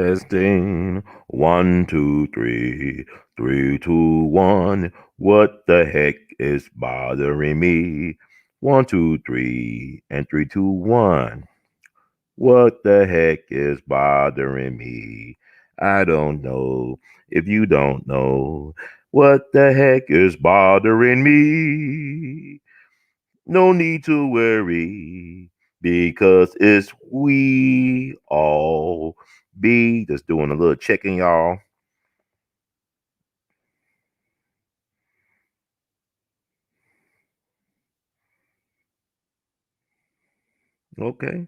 Testing. 1, 2, 3. 3, 2, 1. What the heck is bothering me? 1, 2, 3, and 3, 2, 1. What the heck is bothering me? I don't know. If you don't know, what the heck is bothering me? No need to worry because it's we all be. Just doing a little checking, y'all. Okay.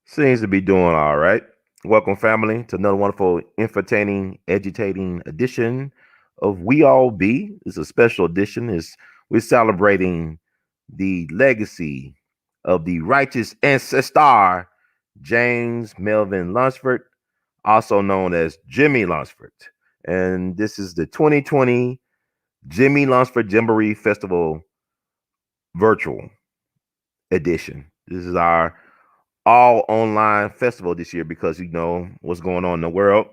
Seems to be doing all right. Welcome, family, to another wonderful, entertaining, agitating edition of We All Be. It's a special edition. We're celebrating the legacy of the righteous ancestor James Melvin Lunceford, also known as Jimmie Lunceford. And this is the 2020 Jimmie Lunceford Jamboree Festival virtual edition. This is our all online festival this year because you know what's going on in the world.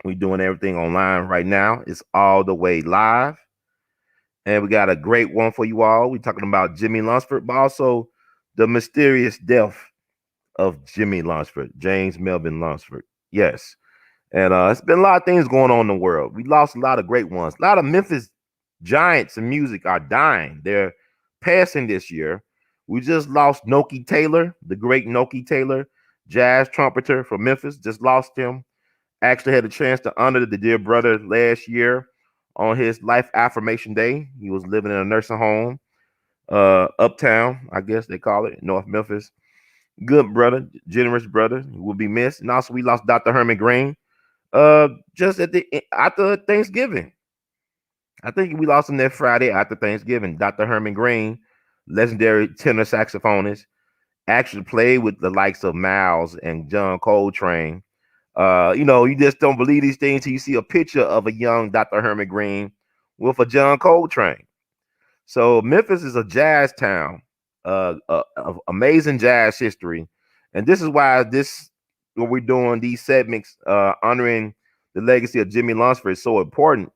We're doing everything online right now. It's all the way live. And we got a great one for you all. We're talking about Jimmie Lunceford, but also the mysterious death of Jimmie Lunceford, James Melvin Lunceford. Yes. And it's been a lot of things going on in the world. We lost a lot of great ones. A lot of Memphis giants in music are dying. They're passing this year. We just lost Noki Taylor, the great Noki Taylor, jazz trumpeter from Memphis. Just lost him. Actually had a chance to honor the dear brother last year on his life affirmation day. He was living in a nursing home, uptown, I guess they call it, North Memphis. Good brother, generous brother, will be missed. And also we lost Dr. Herman Green just after Thanksgiving. I think we lost him that Friday after Thanksgiving. Dr. Herman Green, legendary tenor saxophonist, actually played with the likes of Miles and John Coltrane. You just don't believe these things till you see a picture of a young Dr. Herman Green with a John Coltrane. So Memphis is a jazz town, of amazing jazz history, and this is why what we're doing these segments honoring the legacy of Jimmie Lunceford is so important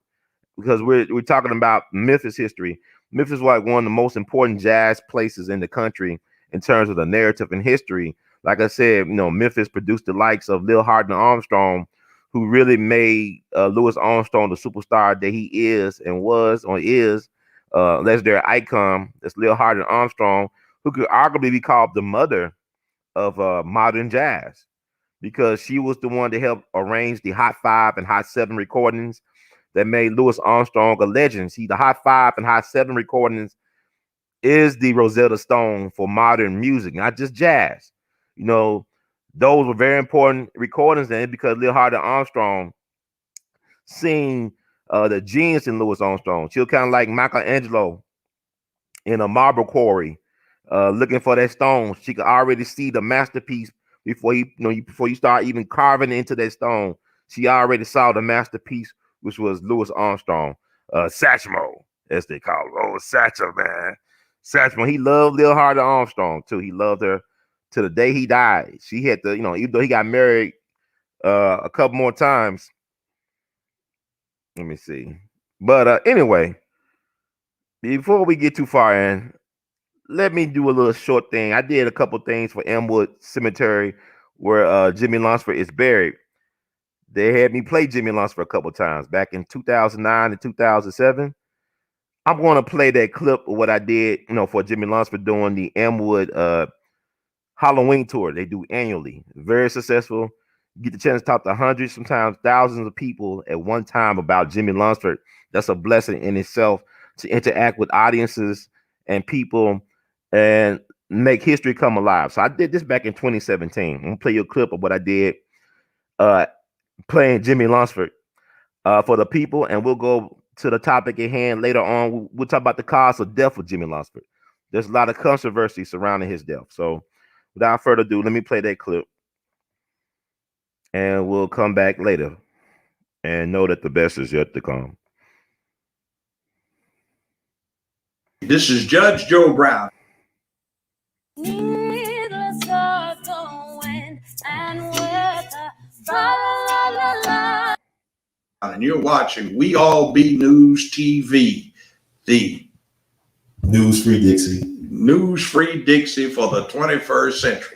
because we're talking about Memphis history. Memphis is like one of the most important jazz places in the country in terms of the narrative and history. Like I said, Memphis produced the likes of Lil Hardin Armstrong, who really made Louis Armstrong the superstar that he is and was or is. Legendary icon, that's Lil Hardin Armstrong, who could arguably be called the mother of modern jazz because she was the one to help arrange the Hot 5 and Hot 7 recordings that made Louis Armstrong a legend. See, the Hot 5 and Hot 7 recordings is the Rosetta Stone for modern music, not just jazz. Those were very important recordings then because Lil Hardin Armstrong seen the genius in Louis Armstrong. She was kind of like Michelangelo in a marble quarry, looking for that stone. She could already see the masterpiece before before you start even carving into that stone. She already saw the masterpiece, which was Louis Armstrong, Satchmo, as they call it. Oh, Satchel, man. Satchmo, he loved Lil Hardin Armstrong too. He loved her to the day he died. She had to, even though he got married a couple more times. Let me see. But anyway, before we get too far in, let me do a little short thing. I did a couple things for Elmwood Cemetery where Jimmie Lunceford is buried. They had me play Jimmie Lunceford a couple times back in 2009 and 2007. I'm going to play that clip of what I did, for Jimmie Lunceford doing the Elmwood Halloween tour they do annually. Very successful. You get the chance to talk to hundreds, sometimes thousands of people at one time about Jimmie Lunceford. That's a blessing in itself to interact with audiences and people and make history come alive. So I did this back in 2017. I'm gonna play you a clip of what I did playing Jimmie Lunceford for the people, and we'll go to the topic at hand later on. We'll talk about the cause of death of Jimmie Lunceford. There's a lot of controversy surrounding his death. So without further ado, let me play that clip and we'll come back later and know that the best is yet to come. This is Judge Joe Brown. Needless And you're watching We All Be News TV, the News-free Dixie. News-free Dixie for the 21st century.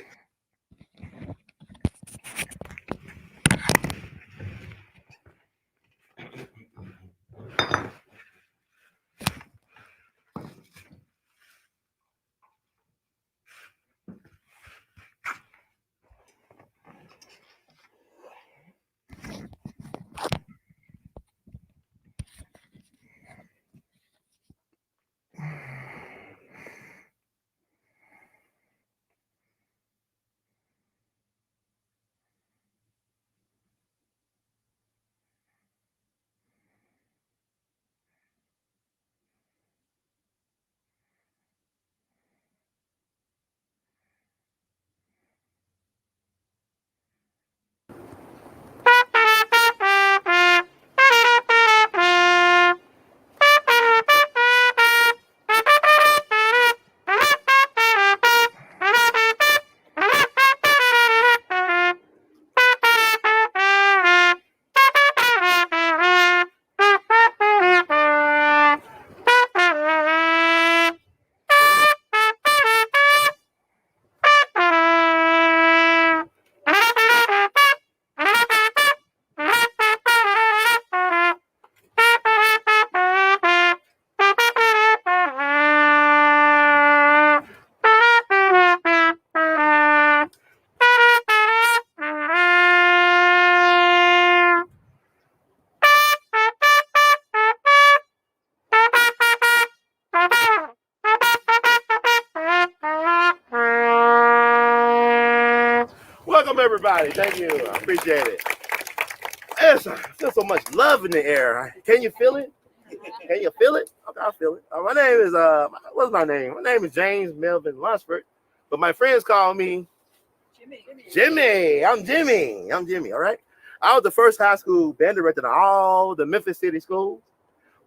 Welcome, everybody. Thank you. I appreciate it. I feel so much love in the air. Can you feel it? Can you feel it? Okay, I feel it. My name is, what's my name? My name is James Melvin Lunceford, but my friends call me Jimmie. I'm Jimmie, all right? I was the first high school band director in all the Memphis city schools,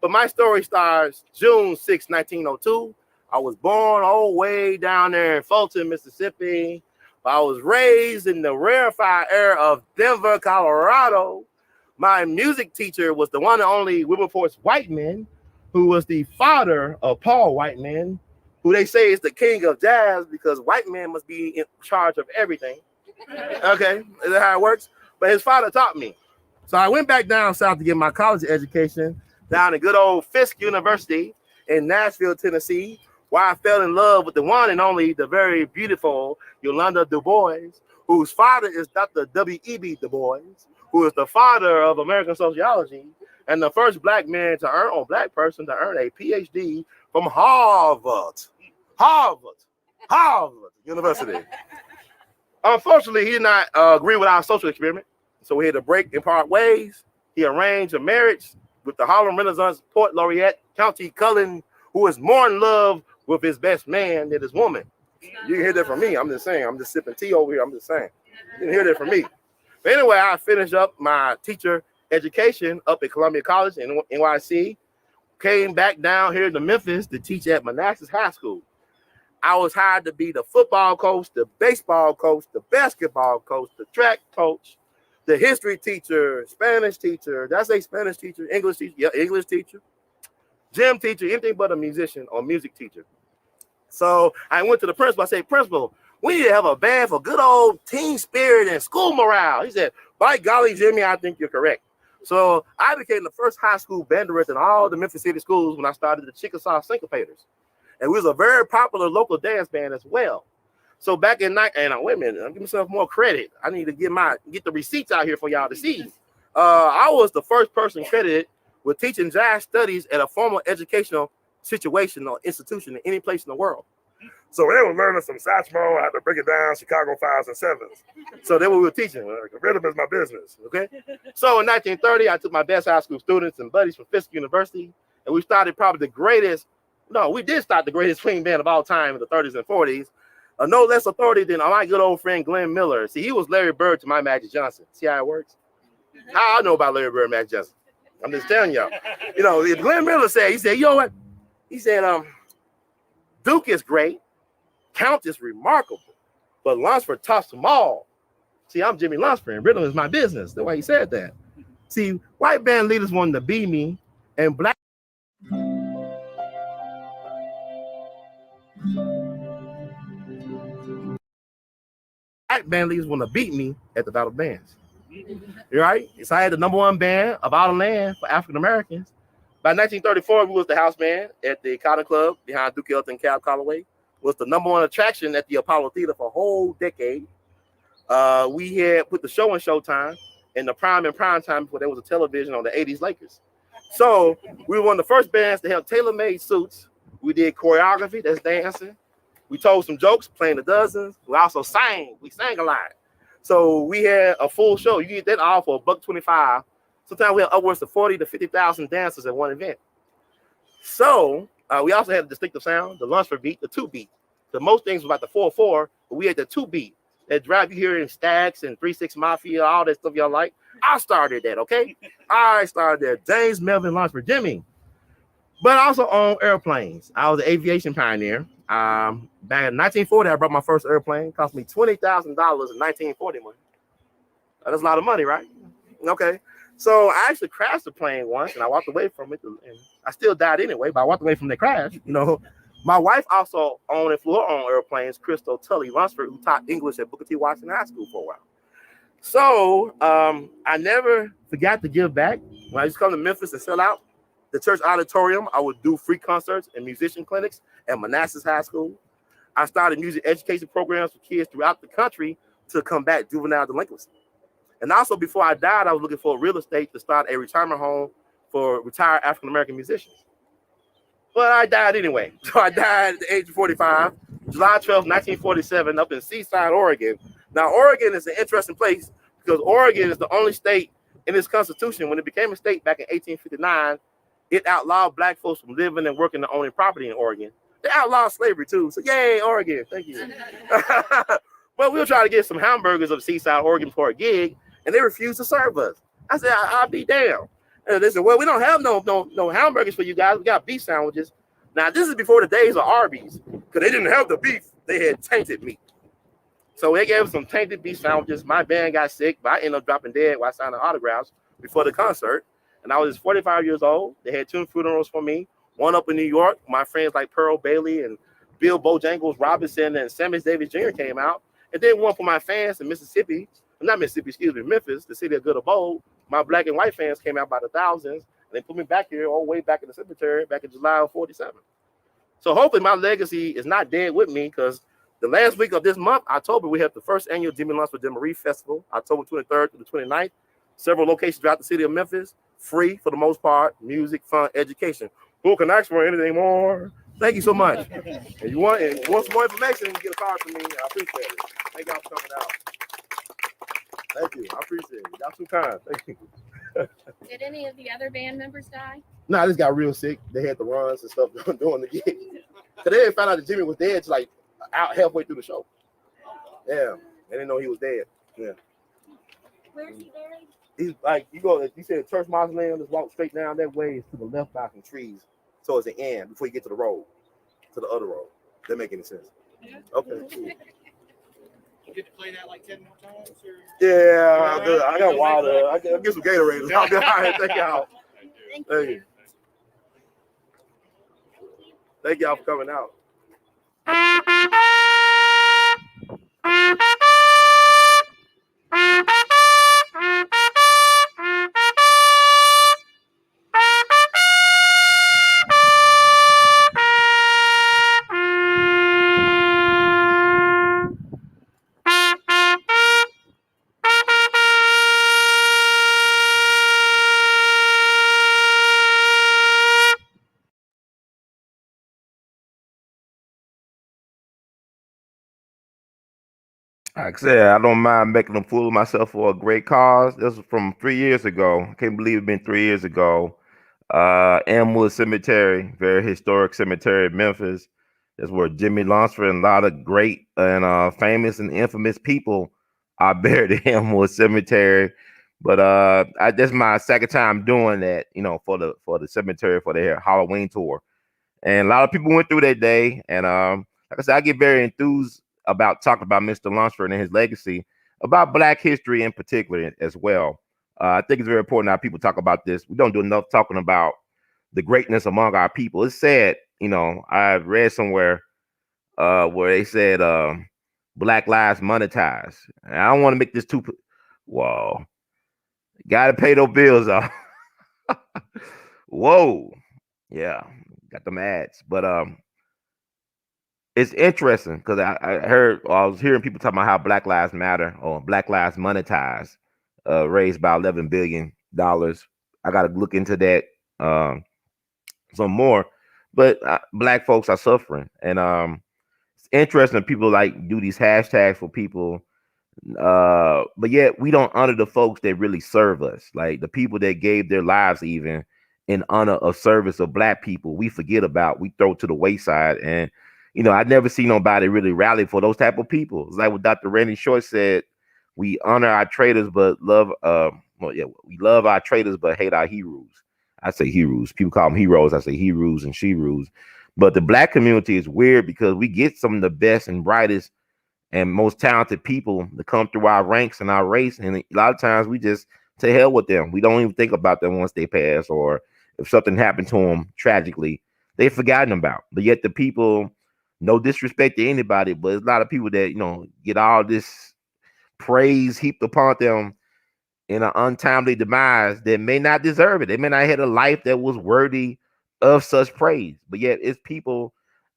but my story starts June 6, 1902. I was born all the way down there in Fulton, Mississippi. I was raised in the rarefied air of Denver, Colorado. My music teacher was the one and only Wilberforce Whiteman, who was the father of Paul Whiteman, who they say is the king of jazz because Whiteman must be in charge of everything. Okay, is that how it works? But his father taught me. So I went back down south to get my college education down at good old Fisk University in Nashville, Tennessee, where I fell in love with the one and only, the very beautiful Yolanda Du Bois, whose father is Dr. W.E.B. Du Bois, who is the father of American sociology and the first black man to earn, or black person to earn a PhD from Harvard University. Unfortunately, he did not agree with our social experiment, so we had to break and part ways. He arranged a marriage with the Harlem Renaissance Poet Laureate, County Cullen, who is more in love with his best man than his woman. You can hear that from me. I'm just saying. I'm just sipping tea over here. I'm just saying. You can hear that from me. But anyway, I finished up my teacher education up at Columbia College in NYC. Came back down here to Memphis to teach at Manassas High School. I was hired to be the football coach, the baseball coach, the basketball coach, the track coach, the history teacher, Spanish teacher. Did I say Spanish teacher? English teacher? Yeah, English teacher. Gym teacher, anything but a musician or music teacher. So I went to the principal. I said, principal, we need to have a band for good old team spirit and school morale. He said, by golly, Jimmie, I think you're correct. So I became the first high school band director in all the Memphis city schools when I started the Chickasaw Syncopators. And we was a very popular local dance band as well. So back in wait a minute, I'll give myself more credit. I need to get the receipts out here for y'all to see. I was the first person credited with teaching jazz studies at a formal educational situation or institution in any place in the world. So they were learning some Satchmo, I had to break it down, Chicago 5s and 7s. So that's what we were teaching. Rhythm is my business, okay? So in 1930, I took my best high school students and buddies from Fisk University, and we started probably we did start the greatest swing band of all time in the 30s and 40s. No less authority than my good old friend Glenn Miller. See, he was Larry Bird to my Magic Johnson. See how it works? How I know about Larry Bird and Magic Johnson? I'm just telling y'all. You know, Glenn Miller said, you know what? He said, Duke is great, Count is remarkable, but Lunceford tops them all. See, I'm Jimmie Lunceford, and rhythm is my business. The way he said that. See, white band leaders wanted to be me, and black band leaders want to beat me at the Battle of Bands. Right? So I had the #1 band of all the land for African Americans. By 1934, we was the house band at the Cotton Club behind Duke Ellington Cab Calloway. Was the #1 attraction at the Apollo Theater for a whole decade. We had put the show in Showtime in the prime time before there was a television on the 80s Lakers. So we were one of the first bands to have tailor-made suits. We did choreography, that's dancing. We told some jokes, playing the dozens. We also sang. We sang a lot. So we had a full show. You get that all for $1.25. Sometimes we have upwards of 40 to 50,000 dancers at one event. So we also had a distinctive sound, the Lunceford beat, the 2-beat. The most things was about the 4/4, but we had the 2-beat. That drive you here in Stacks and 3-6 Mafia, all that stuff y'all like. I started that, okay? I started that. James Melvin Lunceford, Jimmy. But I also own airplanes. I was an aviation pioneer. Back in 1940, I brought my first airplane. It cost me $20,000 in 1940 money. That's a lot of money, right? Okay. So I actually crashed the plane once, and I walked away from it. And I still died anyway, but I walked away from the crash. You know, my wife also owned and flew her own airplanes, Crystal Tully Lunceford, who taught English at Booker T. Washington High School for a while. So I never forgot to give back. When I used to come to Memphis and sell out the church auditorium, I would do free concerts and musician clinics at Manassas High School. I started music education programs for kids throughout the country to combat juvenile delinquency. And also, before I died, I was looking for real estate to start a retirement home for retired African-American musicians. But I died anyway. So I died at the age of 45, July 12, 1947, up in Seaside, Oregon. Now, Oregon is an interesting place because Oregon is the only state in its constitution. When it became a state back in 1859, it outlawed black folks from living and working and owning property in Oregon. They outlawed slavery too. So yay, Oregon. Thank you. But we were trying to get some hamburgers of Seaside, Oregon for a gig, and they refused to serve us. I said, I'll be down. And they said, well, we don't have no hamburgers for you guys. We got beef sandwiches. Now, this is before the days of Arby's, because they didn't have the beef. They had tainted meat. So they gave us some tainted beef sandwiches. My band got sick, but I ended up dropping dead while signing autographs before the concert. And I was just 45 years old. They had 2 funerals for me. One up in New York. My friends like Pearl Bailey and Bill Bojangles Robinson and Sammy Davis Jr. came out. And then one for my fans in Mississippi. Not Mississippi, excuse me, Memphis, the city of good abode. My black and white fans came out by the thousands. And they put me back here all the way back in the cemetery back in July of 47. So hopefully my legacy is not dead with me, because the last week of this month, October, we have the first annual Jimmie Lunceford Demoree Festival, October 23rd to the 29th. Several locations throughout the city of Memphis, free for the most part, music, fun, education. Who can ask for anything more? Thank you so much. And you want some more information, get a card from me. I appreciate it. Thank y'all for coming out. Thank you. I appreciate it. Y'all too kind. Thank you. Did any of the other band members die? No, I just got real sick. They had the runs and stuff doing the gig. So they didn't find out that Jimmy was dead, like out halfway through the show. Yeah, they didn't know he was dead. Yeah. Where's he buried? He's like, you said church mausoleum, just walk straight down that way to the left by some trees. So it's the end before you get to the road, to the other road. That make any sense? Okay. Cool. You get to play that like 10 more times? Or? Yeah, I got water. I get some Gatorade. I'll be all right. Thank y'all. Thank Thank you. you. Thank y'all for coming out. Like I said, I don't mind making a fool of myself for a great cause. This was from 3 years ago. I can't believe it's been 3 years ago. Elmwood Cemetery, very historic cemetery in Memphis. That's where Jimmie Lunceford and a lot of great and famous and infamous people are buried in Elmwood Cemetery. But that's my second time doing that, for the cemetery for their Halloween tour. And a lot of people went through that day. And like I said, I get very enthused about talking about Mr. Lunceford and his legacy. about Black history in particular as well. I think it's very important how people talk about this. We don't do enough talking about the greatness among our people. It's sad, I read somewhere where they said Black lives monetize. And I don't want to make this too. Whoa, gotta pay those bills off. Whoa, yeah, got them ads, but it's interesting because I was hearing people talking about how Black Lives Matter or Black Lives Monetize, raised about $11 billion. I got to look into that some more, but Black folks are suffering, and it's interesting that people like do these hashtags for people, but yet we don't honor the folks that really serve us, like the people that gave their lives even in honor of service of Black people. We forget about, we throw to the wayside, and I never see nobody really rally for those type of people. It's like what Dr. Randy Short said: we honor our traitors, but love we love our traitors but hate our heroes. I say heroes. People call them heroes. I say heroes and sheroes. But the Black community is weird because we get some of the best and brightest and most talented people to come through our ranks and our race, and a lot of times we just to hell with them. We don't even think about them once they pass, or if something happened to them tragically, they've forgotten about. But yet the people, no disrespect to anybody, but there's a lot of people that get all this praise heaped upon them in an untimely demise that may not deserve it. They may not have a life that was worthy of such praise. But yet it's people.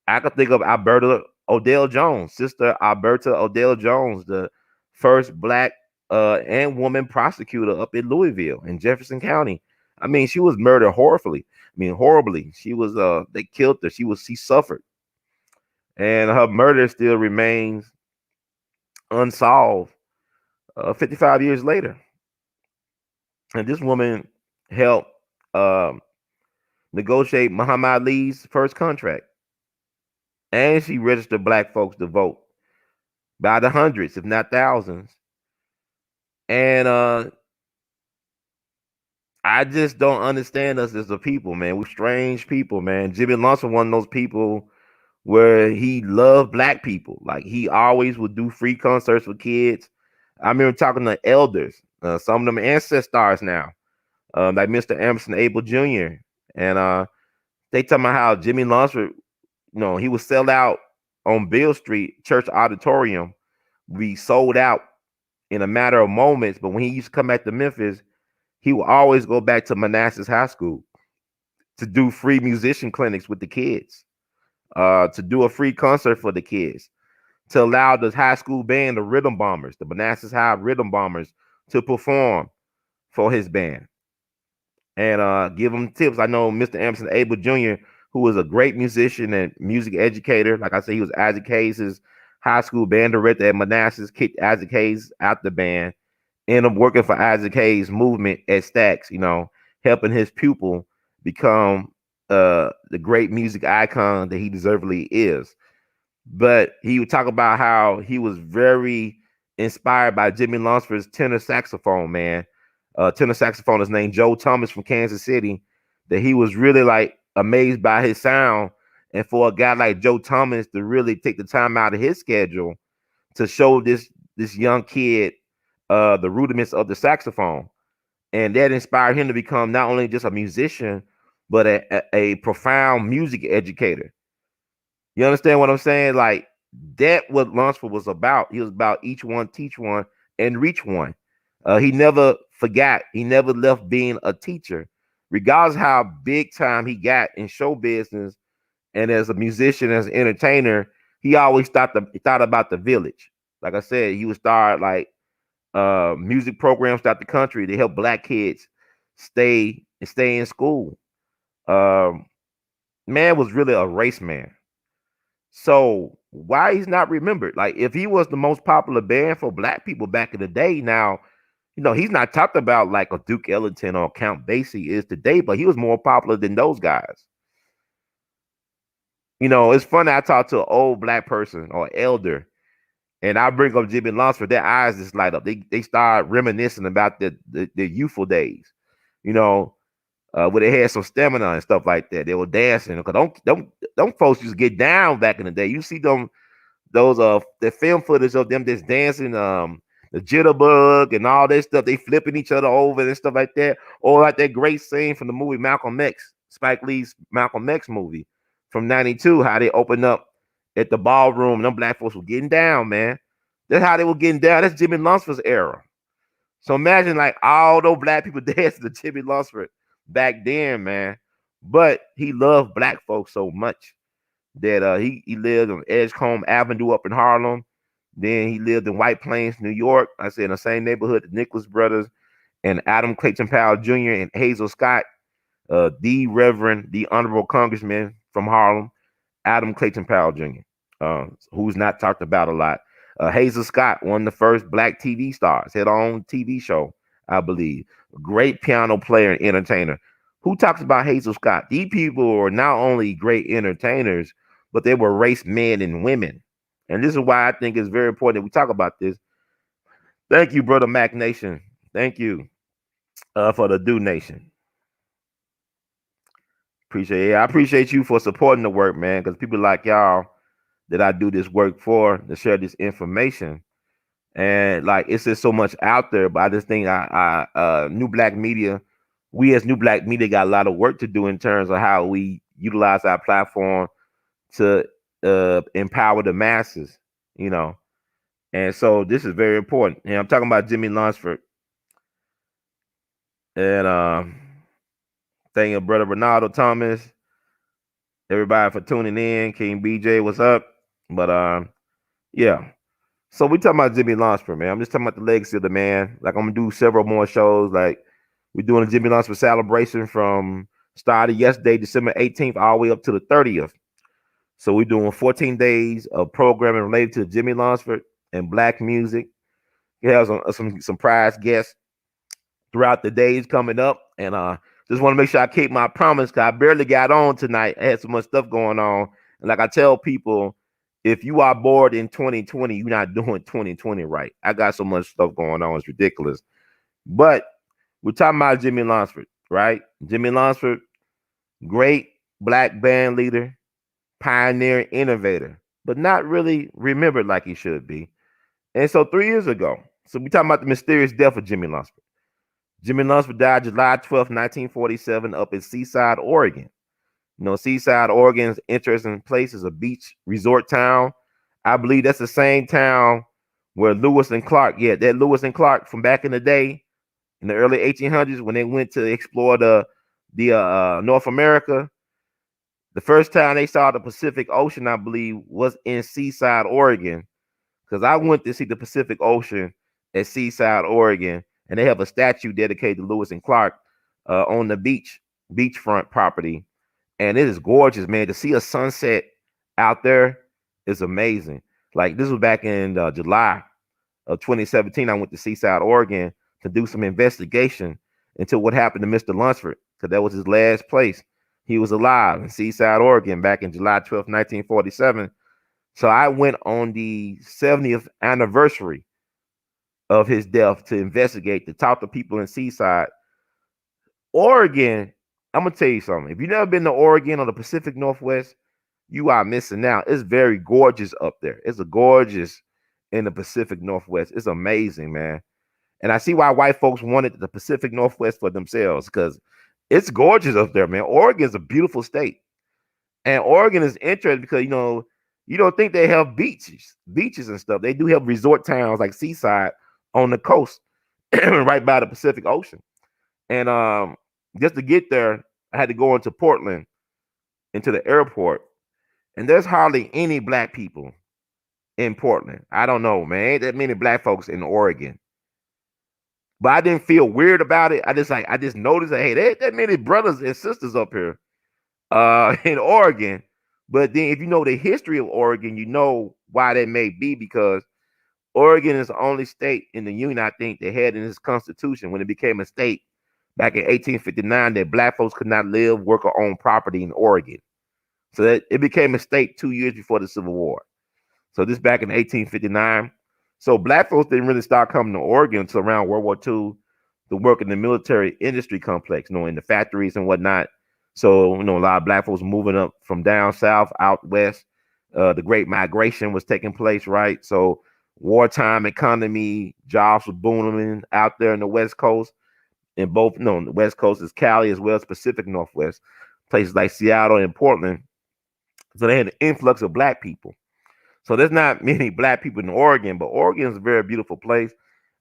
I could think of Alberta Odell Jones, sister Alberta Odell Jones, the first Black and woman prosecutor up in Louisville in Jefferson County. I mean, she was murdered horribly. Horribly. She was they killed her. She suffered. And her murder still remains unsolved 55 years later. And this woman helped negotiate Muhammad Ali's first contract. And she registered Black folks to vote by the hundreds, if not thousands. And I just don't understand us as a people, man. We're strange people, man. Jimmie Lunceford, one of those people where he loved Black people. Like, he always would do free concerts for kids. I remember talking to elders, some of them ancestors now, like Mr. Emerson Abel Jr. And they talking about how Jimmie Lunceford, he would sell out on Beale Street Church Auditorium. We sold out in a matter of moments. But when he used to come back to Memphis, he would always go back to Manassas High School to do free musician clinics with the kids, to do a free concert for the kids, to allow the high school band, the Rhythm Bombers, the Manassas High Rhythm Bombers, to perform for his band and give them tips. I know Mr. Emerson Abel Jr., who was a great musician and music educator. Like I said, he was Isaac Hayes' high school band director at Manassas, kicked Isaac Hayes out the band, ended up working for Isaac Hayes' movement at Stax, helping his pupil become the great music icon that he deservedly is. But he would talk about how he was very inspired by Jimmie Lunceford's tenor saxophone, man. Tenor saxophonist named Joe Thomas from Kansas City, that he was really like amazed by his sound. And for a guy like Joe Thomas to really take the time out of his schedule to show this young kid the rudiments of the saxophone, and that inspired him to become not only just a musician, but a profound music educator. You understand what I'm saying? Like, that what Lunceford was about. He was about each one, teach one, and reach one. He never forgot. He never left being a teacher, regardless of how big time he got in show business and as a musician, as an entertainer. He always thought about the village. Like I said, he would start like music programs throughout the country to help Black kids stay in school. Man was really a race man. So why he's not remembered? Like, if he was the most popular band for Black people back in the day, now, he's not talked about like a Duke Ellington or Count Basie is today, but he was more popular than those guys. It's funny. I talk to an old Black person or elder, and I bring up Jimmie Lunceford. Their eyes just light up. They start reminiscing about the youthful days, where they had some stamina and stuff like that. They were dancing. Cause don't folks just get down back in the day. You see those the film footage of them just dancing. the jitterbug and all that stuff. They flipping each other over and stuff like that. Or like that great scene from the movie Malcolm X, Spike Lee's Malcolm X movie from '92, how they opened up at the ballroom and them black folks were getting down, man. That's how they were getting down. That's Jimmie Lunceford's era. So imagine like all those black people dancing to Jimmie Lunceford back then, man. But he loved black folks so much that he lived on Edgecombe Avenue up in Harlem. Then he lived in White Plains, New York. I said in the same neighborhood, the Nicholas brothers and Adam Clayton Powell Jr. and Hazel Scott, the Reverend, the Honorable Congressman from Harlem, Adam Clayton Powell Jr., who's not talked about a lot. Hazel Scott, one of the first black TV stars, had her own TV show, I believe. Great piano player and entertainer. Who talks about Hazel Scott? These people were not only great entertainers, but they were race men and women. And this is why I think it's very important that we talk about this. Thank you, Brother Mac Nation. Thank you for the Do Nation. Appreciate it. I appreciate you for supporting the work, man, because people like y'all that I do this work for to share this information. And like it's just so much out there, but I just think New Black Media, we as New Black Media got a lot of work to do in terms of how we utilize our platform to empower the masses, you know. And so this is very important. And I'm talking about Jimmie Lunceford. And thank you, Brother Ronaldo Thomas, everybody for tuning in. King BJ, what's up? But yeah. So we talking about Jimmie Lunceford, man. I'm just talking about the legacy of the man. Like I'm gonna do several more shows. Like we're doing a Jimmie Lunceford celebration from started yesterday, December 18th, all the way up to the 30th. So we're doing 14 days of programming related to Jimmie Lunceford and black music. We have some prize guests throughout the days coming up. And just want to make sure I keep my promise because I barely got on tonight. I had so much stuff going on. And like I tell people, if you are bored in 2020, you're not doing 2020 right. I got so much stuff going on. It's ridiculous. But we're talking about Jimmie Lunceford, right? Jimmie Lunceford, great black band leader, pioneer, innovator, but not really remembered like he should be. And so 3 years ago, so we're talking about the mysterious death of Jimmie Lunceford. Jimmie Lunceford died July 12th, 1947, up in Seaside, Oregon. You know, Seaside, Oregon is an interesting place. It's a beach resort town. I believe that's the same town where Lewis and Clark, that Lewis and Clark from back in the day, in the early 1800s, when they went to explore the North America. The first time they saw the Pacific Ocean, I believe, was in Seaside, Oregon, because I went to see the Pacific Ocean at Seaside, Oregon, and they have a statue dedicated to Lewis and Clark on the beachfront property. And it is gorgeous, man. To see a sunset out there is amazing. Like this was back in July of 2017. I went to Seaside, Oregon to do some investigation into what happened to Mr. Lunceford, because that was his last place. He was alive in Seaside, Oregon back in July 12th, 1947. So I went on the 70th anniversary of his death to investigate, to talk to people in Seaside. Oregon, I'm gonna tell you something. If you've never been to Oregon or the Pacific Northwest, you are missing out. It's very gorgeous up there. It's a gorgeous in the Pacific Northwest. It's amazing, man. And I see why white folks wanted the Pacific Northwest for themselves, because it's gorgeous up there, man. Oregon is a beautiful state. And Oregon is interesting because, you know, you don't think they have beaches and stuff. They do have resort towns like Seaside on the coast, right by the Pacific Ocean. And just to get there, I had to go into Portland, into the airport, and there's hardly any black people in Portland. I don't know, man. Ain't that many black folks in Oregon. But I didn't feel weird about it. I just noticed that, hey, there ain't that many brothers and sisters up here in Oregon. But then if you know the history of Oregon, you know why that may be, because Oregon is the only state in the union, I think, that had in its constitution when it became a state back in 1859 that black folks could not live, work, or own property in Oregon. So that it became a state 2 years before the Civil War. So this back in 1859. So black folks didn't really start coming to Oregon until around World War II to work in the military industry complex, you know, in the factories and whatnot. So, you know, a lot of black folks moving up from down south, out west. The Great Migration was taking place, right? So wartime economy, jobs were booming out there in the West Coast. In both, no, the West Coast is Cali as well as Pacific Northwest, places like Seattle and Portland. So they had an influx of black people. So there's not many black people in Oregon, but Oregon is a very beautiful place.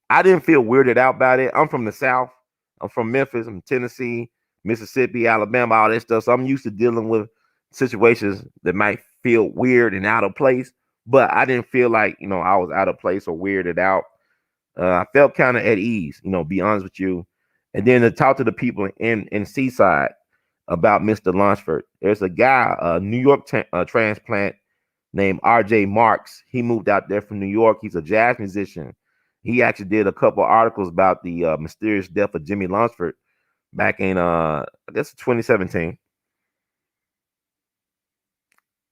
I didn't feel weirded out by it. I'm from the South. I'm from Memphis. I'm Tennessee, Mississippi, Alabama, all that stuff. So I'm used to dealing with situations that might feel weird and out of place. But I didn't feel like, I was out of place or weirded out. I felt kind of at ease, be honest with you. And then to talk to the people in Seaside about Mr. Lunceford. There's a guy, a New York transplant named R.J. Marks. He moved out there from New York. He's a jazz musician. He actually did a couple articles about the mysterious death of Jimmie Lunceford back in, I guess, 2017.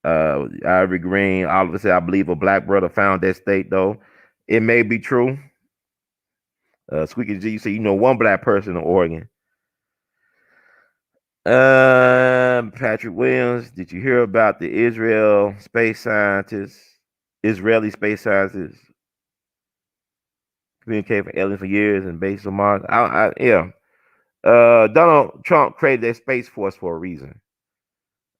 Ivory Green, Oliver said, I believe a black brother found that state, though. It may be true. Squeaky G, you say, one black person in Oregon. Patrick Williams, did you hear about the Israeli space scientists communicate for aliens for years and based on Mars? Yeah. Donald Trump created that Space Force for a reason.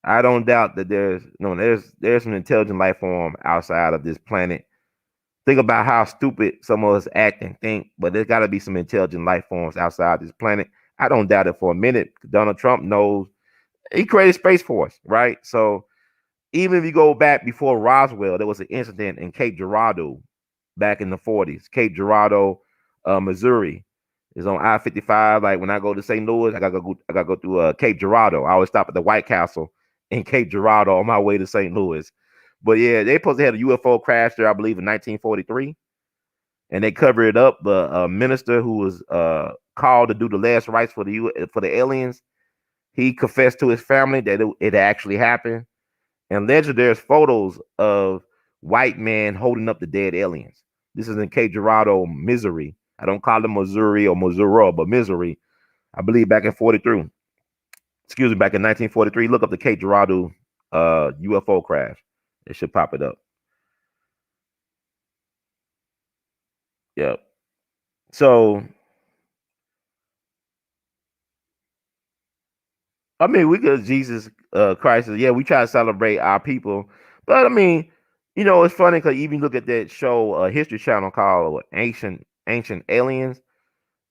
I don't doubt that there's an intelligent life form outside of this planet. Think about how stupid some of us act and think, but there's got to be some intelligent life forms outside this planet. I don't doubt it for a minute. Donald Trump knows he created Space Force, right? So even if you go back before Roswell, there was an incident in Cape Girardeau back in the 40s. Cape Girardeau, Missouri, is on I-55. Like when I go to St. Louis, I gotta go through Cape Girardeau. I always stop at the White Castle in Cape Girardeau on my way to St. Louis. But yeah, they supposed to have a UFO crash there, I believe, in 1943, and they covered it up. But a minister who was called to do the last rites for the aliens, he confessed to his family that it actually happened. And allegedly, there's photos of white men holding up the dead aliens. This is in Cape Girardeau, Missouri. I don't call it Missouri or Missouri, but Missouri. I believe back in 43. Excuse me, back in 1943. Look up the Cape Girardeau UFO crash. It should pop it up. Yep. So, I mean, we could Jesus Christ. Yeah, we try to celebrate our people, but I mean, it's funny because even look at that show, History Channel called Ancient Aliens.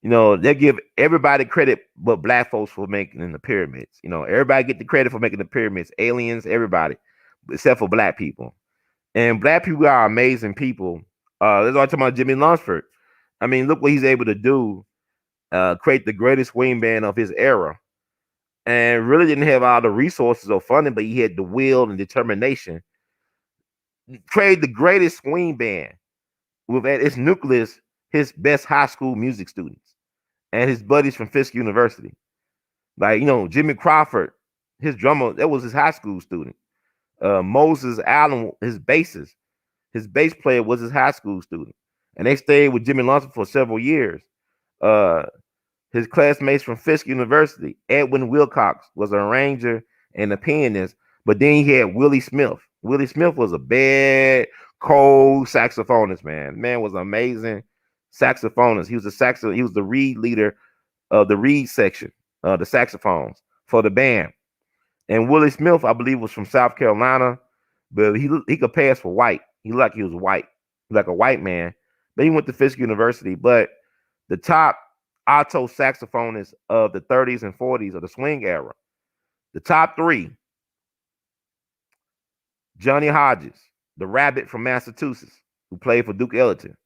They give everybody credit but black folks for making the pyramids. Everybody get the credit for making the pyramids. Aliens, everybody, except for black people. And black people are amazing people. Let's talk about Jimmie Lunceford. I mean, look what he's able to do. Create the greatest wingman of his era. And really didn't have all the resources or funding, but he had the will and determination. Create the greatest swing band with at its nucleus his best high school music students and his buddies from Fisk University. Like, Jimmy Crawford, his drummer, that was his high school student. Moses Allen, his bass player was his high school student. And they stayed with Jimmie Lunceford for several years. His classmates from Fisk University, Edwin Wilcox, was an arranger and a pianist. But then he had Willie Smith. Willie Smith was a bad, cold saxophonist, man. Man was an amazing saxophonist. He was the reed leader of the reed section, the saxophones for the band. And Willie Smith, I believe, was from South Carolina, but he could pass for white. He was white, like a white man. But he went to Fisk University. But the top alto saxophonists of the 30s and 40s of the swing era, the top three: Johnny Hodges, the rabbit from Massachusetts, who played for Duke Ellington.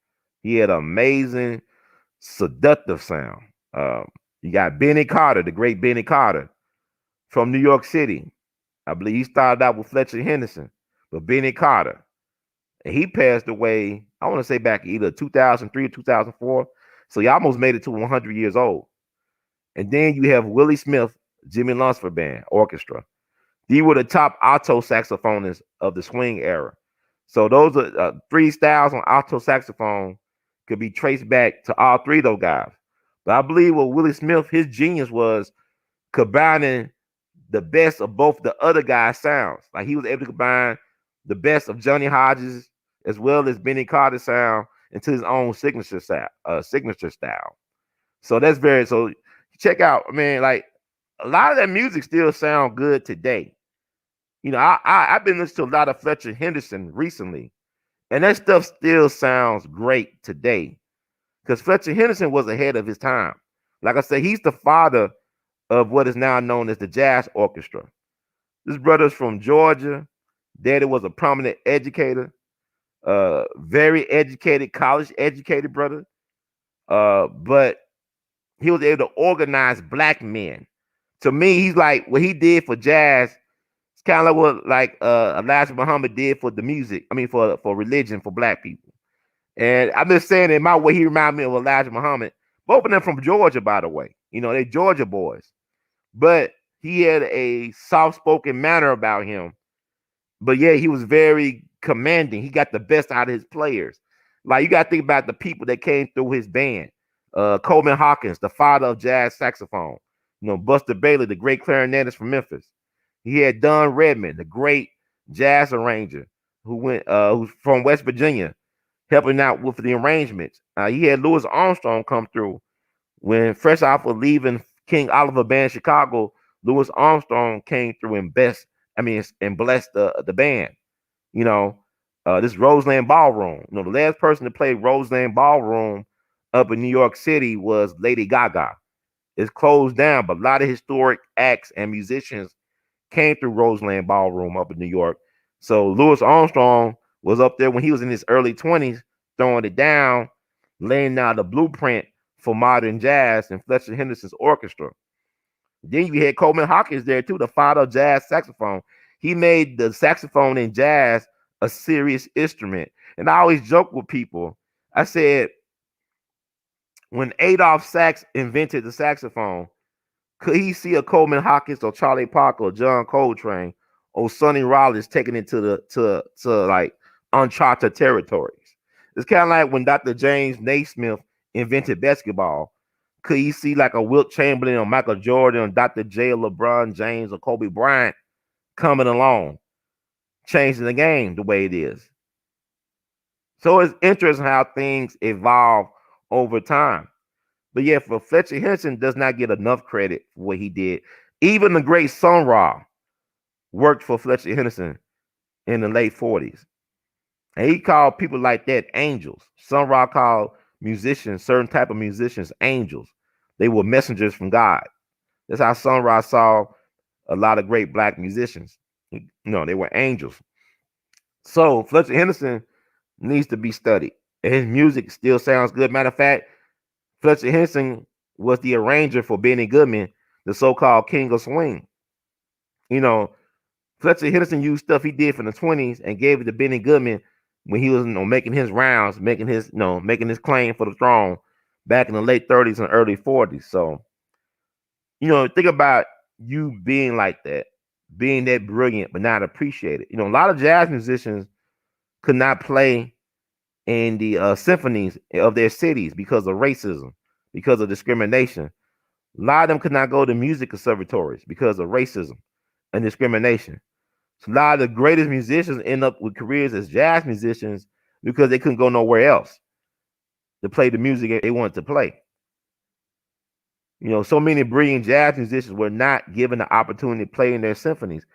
He had an amazing, seductive sound. You got Benny Carter, the great Benny Carter from New York City. I believe he started out with Fletcher Henderson, but Benny Carter. And he passed away, I want to say back either 2003 or 2004. So he almost made it to 100 years old. And then you have Willie Smith, Jimmie Lunceford Band, Orchestra. These were the top alto saxophonists of the swing era. So those are three styles on alto saxophone could be traced back to all three of those guys. But I believe what Willie Smith, his genius was combining the best of both the other guys' sounds. Like he was able to combine the best of Johnny Hodges as well as Benny Carter sound into his own signature style. So that's very so. Check out, man. Like a lot of that music still sound good today. You know, I've been listening to a lot of Fletcher Henderson recently, and that stuff still sounds great today. Because Fletcher Henderson was ahead of his time. Like I said, he's the father of what is now known as the jazz orchestra. This brother's from Georgia. Daddy was a prominent educator, very educated, college educated brother. But he was able to organize black men. To me, he's like what he did for jazz. It's kind of like what Elijah Muhammad did for the music. I mean, for religion for black people. And I'm just saying, in my way, he reminded me of Elijah Muhammad. Both of them from Georgia, by the way. You know, they're Georgia boys. But he had a soft-spoken manner about him. But yeah, he was very commanding. He got the best out of his players. Like, you got to think about the people that came through his band. Coleman Hawkins, the father of jazz saxophone. You know, Buster Bailey, the great clarinetist from Memphis. He had Don Redman, the great jazz arranger who's from West Virginia, helping out with the arrangements. He had Louis Armstrong come through when fresh off of leaving King Oliver Band Chicago. Louis Armstrong came through and blessed the band. You know, this Roseland Ballroom. You know, the last person to play Roseland Ballroom up in New York City was Lady Gaga. It's closed down, but a lot of historic acts and musicians came through Roseland Ballroom up in New York. So Louis Armstrong was up there when he was in his early 20s, throwing it down, laying out the blueprint for modern jazz and Fletcher Henderson's orchestra. Then you had Coleman Hawkins there too, the father of jazz saxophone. He made the saxophone in jazz a serious instrument. And I always joke with people. I said, when Adolph Sax invented the saxophone, could he see a Coleman Hawkins or Charlie Parker or John Coltrane or Sonny Rollins taking it to like uncharted territories? It's kind of like when Dr. James Naismith invented basketball. Could you see like a Wilt Chamberlain or Michael Jordan or Dr. J. LeBron James or Kobe Bryant coming along, changing the game the way it is? So it's interesting how things evolve over time. But yeah, for Fletcher Henderson does not get enough credit for what he did. Even the great Sun Ra worked for Fletcher Henderson in the late 40s. And he called people like that angels. Sun Ra called musicians, certain type of musicians, angels. They were messengers from God. That's how Sun Ra saw a lot of great black musicians. No, they were angels. So Fletcher Henderson needs to be studied. And his music still sounds good. Matter of fact, Fletcher Henderson was the arranger for Benny Goodman, the so-called king of swing. You know, Fletcher Henderson used stuff he did from the 20s and gave it to Benny Goodman when he was, making his rounds, making his claim for the throne back in the late 30s and early 40s. So, think about you being like that, being that brilliant, but not appreciated. A lot of jazz musicians could not play in the symphonies of their cities because of racism, because of discrimination. A lot of them could not go to music conservatories because of racism and discrimination. So a lot of the greatest musicians end up with careers as jazz musicians because they couldn't go nowhere else to play the music they wanted to play. So many brilliant jazz musicians were not given the opportunity to play in their symphonies.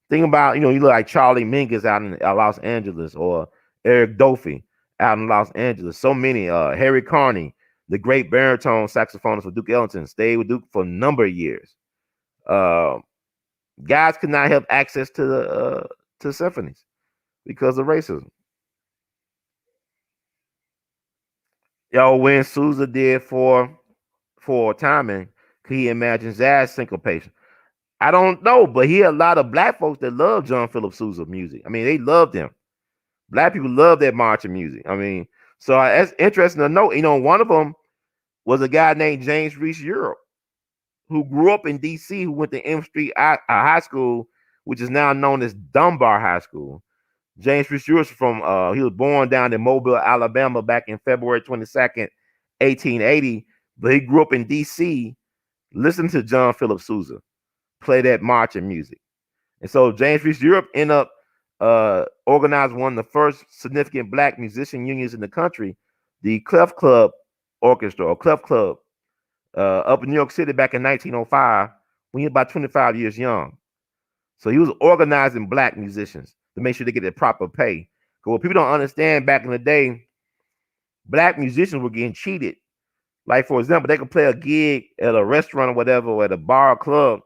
Think about, you look like Charlie Mingus out in Los Angeles, or Eric Dolphy out in Los Angeles. So many, Harry Carney, the great baritone saxophonist for Duke Ellington, stayed with Duke for a number of years. Guys could not have access to symphonies because of racism. When Sousa did for timing, could he imagine jazz syncopation? I don't know, but he had a lot of black folks that love John Philip Sousa music. I mean, they loved him. Black people love that marching music. I mean, so that's interesting to note. One of them was a guy named James Reese Europe, who grew up in D.C., who went to M Street High School, which is now known as Dunbar High School. James Reese Europe he was born down in Mobile, Alabama, back in February 22nd, 1880. But he grew up in D.C., listened to John Philip Sousa play that marching music. And so James Reese Europe ended up organized one of the first significant black musician unions in the country, the Clef Club Orchestra or Clef Club, up in New York City back in 1905 when he was about 25 years young. So he was organizing black musicians to make sure they get the proper pay. Because what people don't understand, back in the day, black musicians were getting cheated. Like, for example, they could play a gig at a restaurant or whatever, or at a bar or club.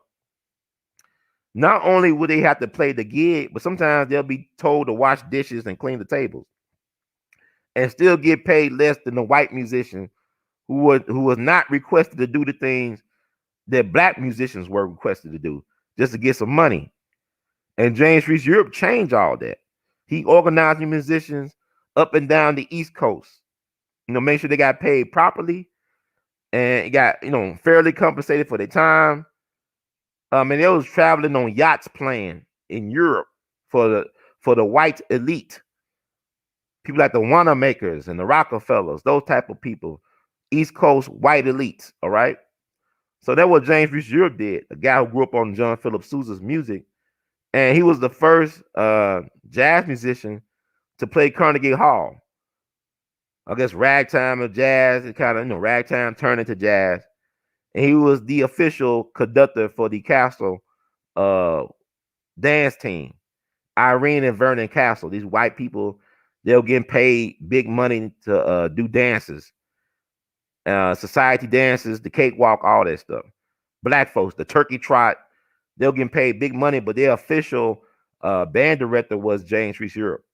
Not only would they have to play the gig, but sometimes they'll be told to wash dishes and clean the tables and still get paid less than the white musician who was not requested to do the things that black musicians were requested to do just to get some money. And James Reese Europe changed all that. He organized the musicians up and down the East Coast, make sure they got paid properly and got, fairly compensated for their time. And they was traveling on yachts playing in Europe for the white elite. People like the Wanamakers and the Rockefellers, those type of people. East Coast white elites, all right? So that's what James Reese Europe did, a guy who grew up on John Philip Sousa's music. And he was the first jazz musician to play Carnegie Hall. I guess ragtime of jazz, it kind of, ragtime turned into jazz. And he was the official conductor for the Castle dance team. Irene and Vernon Castle, these white people, they were getting paid big money to do dances. Society dances, the cakewalk, all that stuff. Black folks, the turkey trot, they were getting paid big money, but their official band director was James Reese Europe.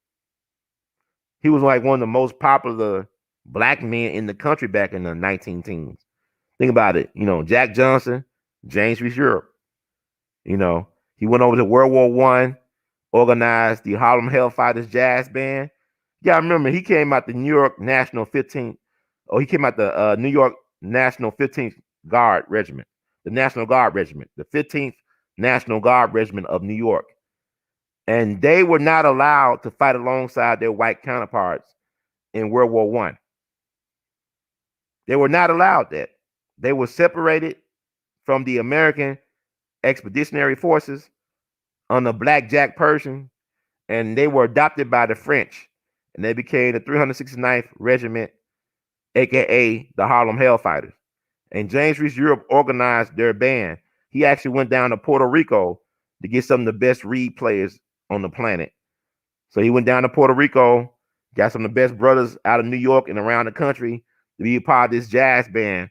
He was like one of the most popular black men in the country back in the 19 teens. Think about it. Jack Johnson, James Reese Europe. He went over to World War I, organized the Harlem Hellfighters Jazz Band. Yeah, I remember he came out the New York National 15th. Oh, he came out the New York National 15th Guard Regiment, the National Guard Regiment, the 15th National Guard Regiment of New York. And they were not allowed to fight alongside their white counterparts in World War I. They were not allowed that. They were separated from the American Expeditionary Forces under Black Jack Pershing, and they were adopted by the French, and they became the 369th Regiment, aka the Harlem Hellfighters. And James Reese Europe organized their band. He actually went down to Puerto Rico to get some of the best reed players on the planet. So he went down to Puerto Rico, got some of the best brothers out of New York and around the country to be a part of this jazz band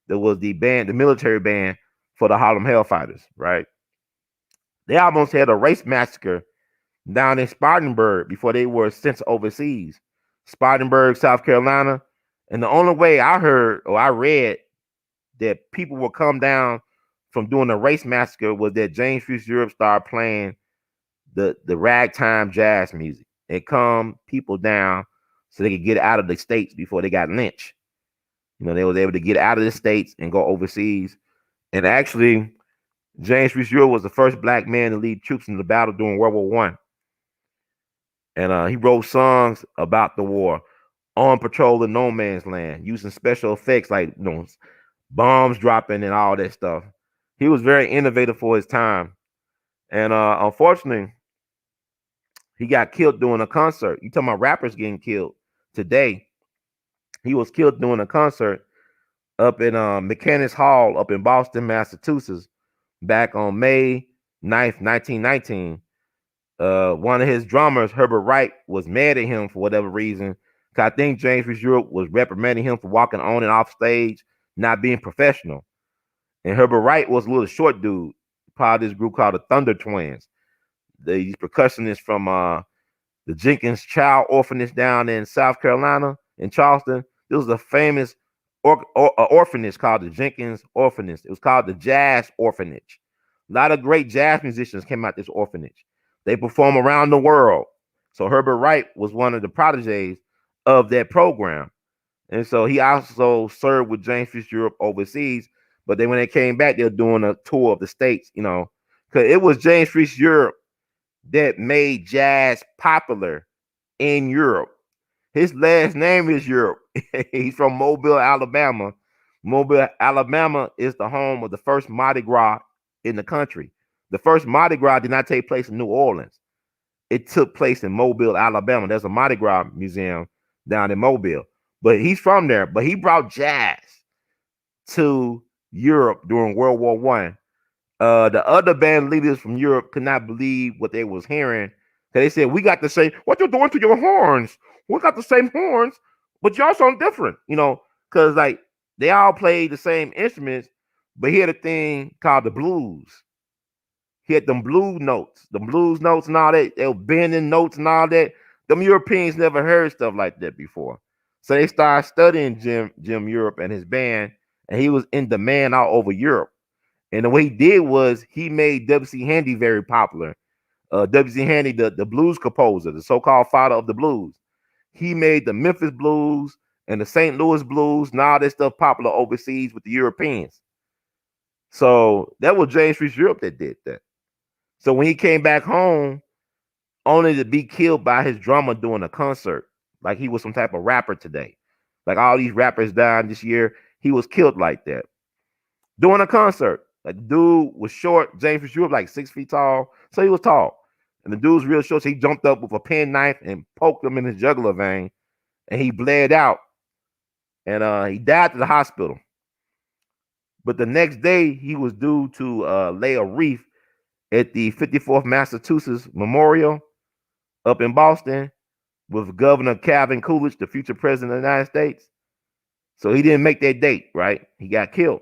that was the military band for the Harlem Hellfighters, right? They almost had a race massacre down in Spartanburg before they were sent overseas. Spartanburg, South Carolina. And the only way I heard or I read that people would come down from doing a race massacre was that James Reese Europe started playing the ragtime jazz music and calm people down so they could get out of the states before they got lynched. They was able to get out of the states and go overseas. And actually, James Reese Europe was the first black man to lead troops in the battle during World War I. And he wrote songs about the war, on patrol in no man's land, using special effects like bombs dropping and all that stuff. He was very innovative for his time. And unfortunately, he got killed during a concert. You talking about rappers getting killed today. He was killed during a concert up in Mechanics Hall up in Boston, Massachusetts, back on May 9th, 1919. One of his drummers, Herbert Wright, was mad at him for whatever reason. I think James Reese Europe was reprimanding him for walking on and off stage, not being professional. And Herbert Wright was a little short dude, part of this group called the Thunder Twins. These percussionists from the Jenkins Child Orphanage down in South Carolina, in Charleston. This was a famous orphanage called the Jenkins Orphanage. It was called the Jazz Orphanage. A lot of great jazz musicians came out this orphanage. They perform around the world. So Herbert Wright was one of the proteges of that program. And so he also served with James Reese Europe overseas. But then when they came back, they were doing a tour of the states, because it was James Reese Europe that made jazz popular in Europe. His last name is Europe. He's from Mobile, Alabama. Mobile, Alabama is the home of the first Mardi Gras in the country. The first Mardi Gras did not take place in New Orleans. it took place in Mobile, Alabama. There's a Mardi Gras museum down in Mobile, but he's from there. But he brought jazz to Europe during World War One. The other band leaders from Europe could not believe what they was hearing. So they said, "We got the same. What you're doing to your horns? We got the same horns, but y'all sound different." Because like they all played the same instruments, but he had a thing called the blues. He had them blues notes and all that. They were bending notes and all that. Them Europeans never heard stuff like that before. So they started studying Jim Europe and his band, and he was in demand all over Europe. And the way he did was he made W.C. Handy very popular. W.C. Handy, the blues composer, the so-called father of the blues. He made the Memphis blues and the St. Louis blues and all that stuff popular overseas with the Europeans. So that was James Reese Europe that did that. So when he came back home, only to be killed by his drummer during a concert, like he was some type of rapper today. Like all these rappers died this year, he was killed like that during a concert. Like the dude was short, James Reese Europe, like 6 feet tall, so he was tall. And the dude's real short, so he jumped up with a penknife and poked him in his jugular vein, and he bled out. And he died at the hospital. But the next day, he was due to lay a wreath at the 54th Massachusetts Memorial up in Boston with Governor Calvin Coolidge, the future president of the United States. So he didn't make that date, right? He got killed.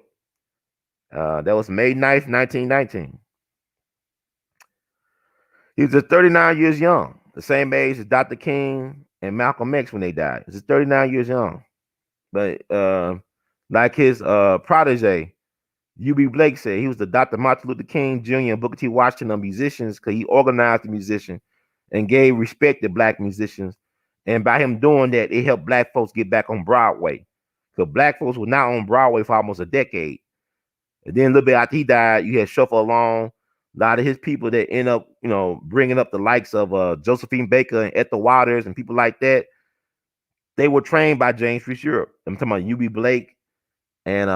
That was May 9th, 1919. He was just 39 years young, the same age as Dr. King and Malcolm X when they died. He was just 39 years young. But like his protege, U.B. Blake said, he was the Dr. Martin Luther King Jr. and Booker T. Washington of musicians because he organized the musicians and gave respect to black musicians. And by him doing that, it helped black folks get back on Broadway. Because black folks were not on Broadway for almost a decade. And then a little bit after he died, you had Shuffle Along. A lot of his people that end up, bringing up the likes of Josephine Baker and Ethel Waters and people like that, they were trained by James Reese Europe. I'm talking about U.B. Blake and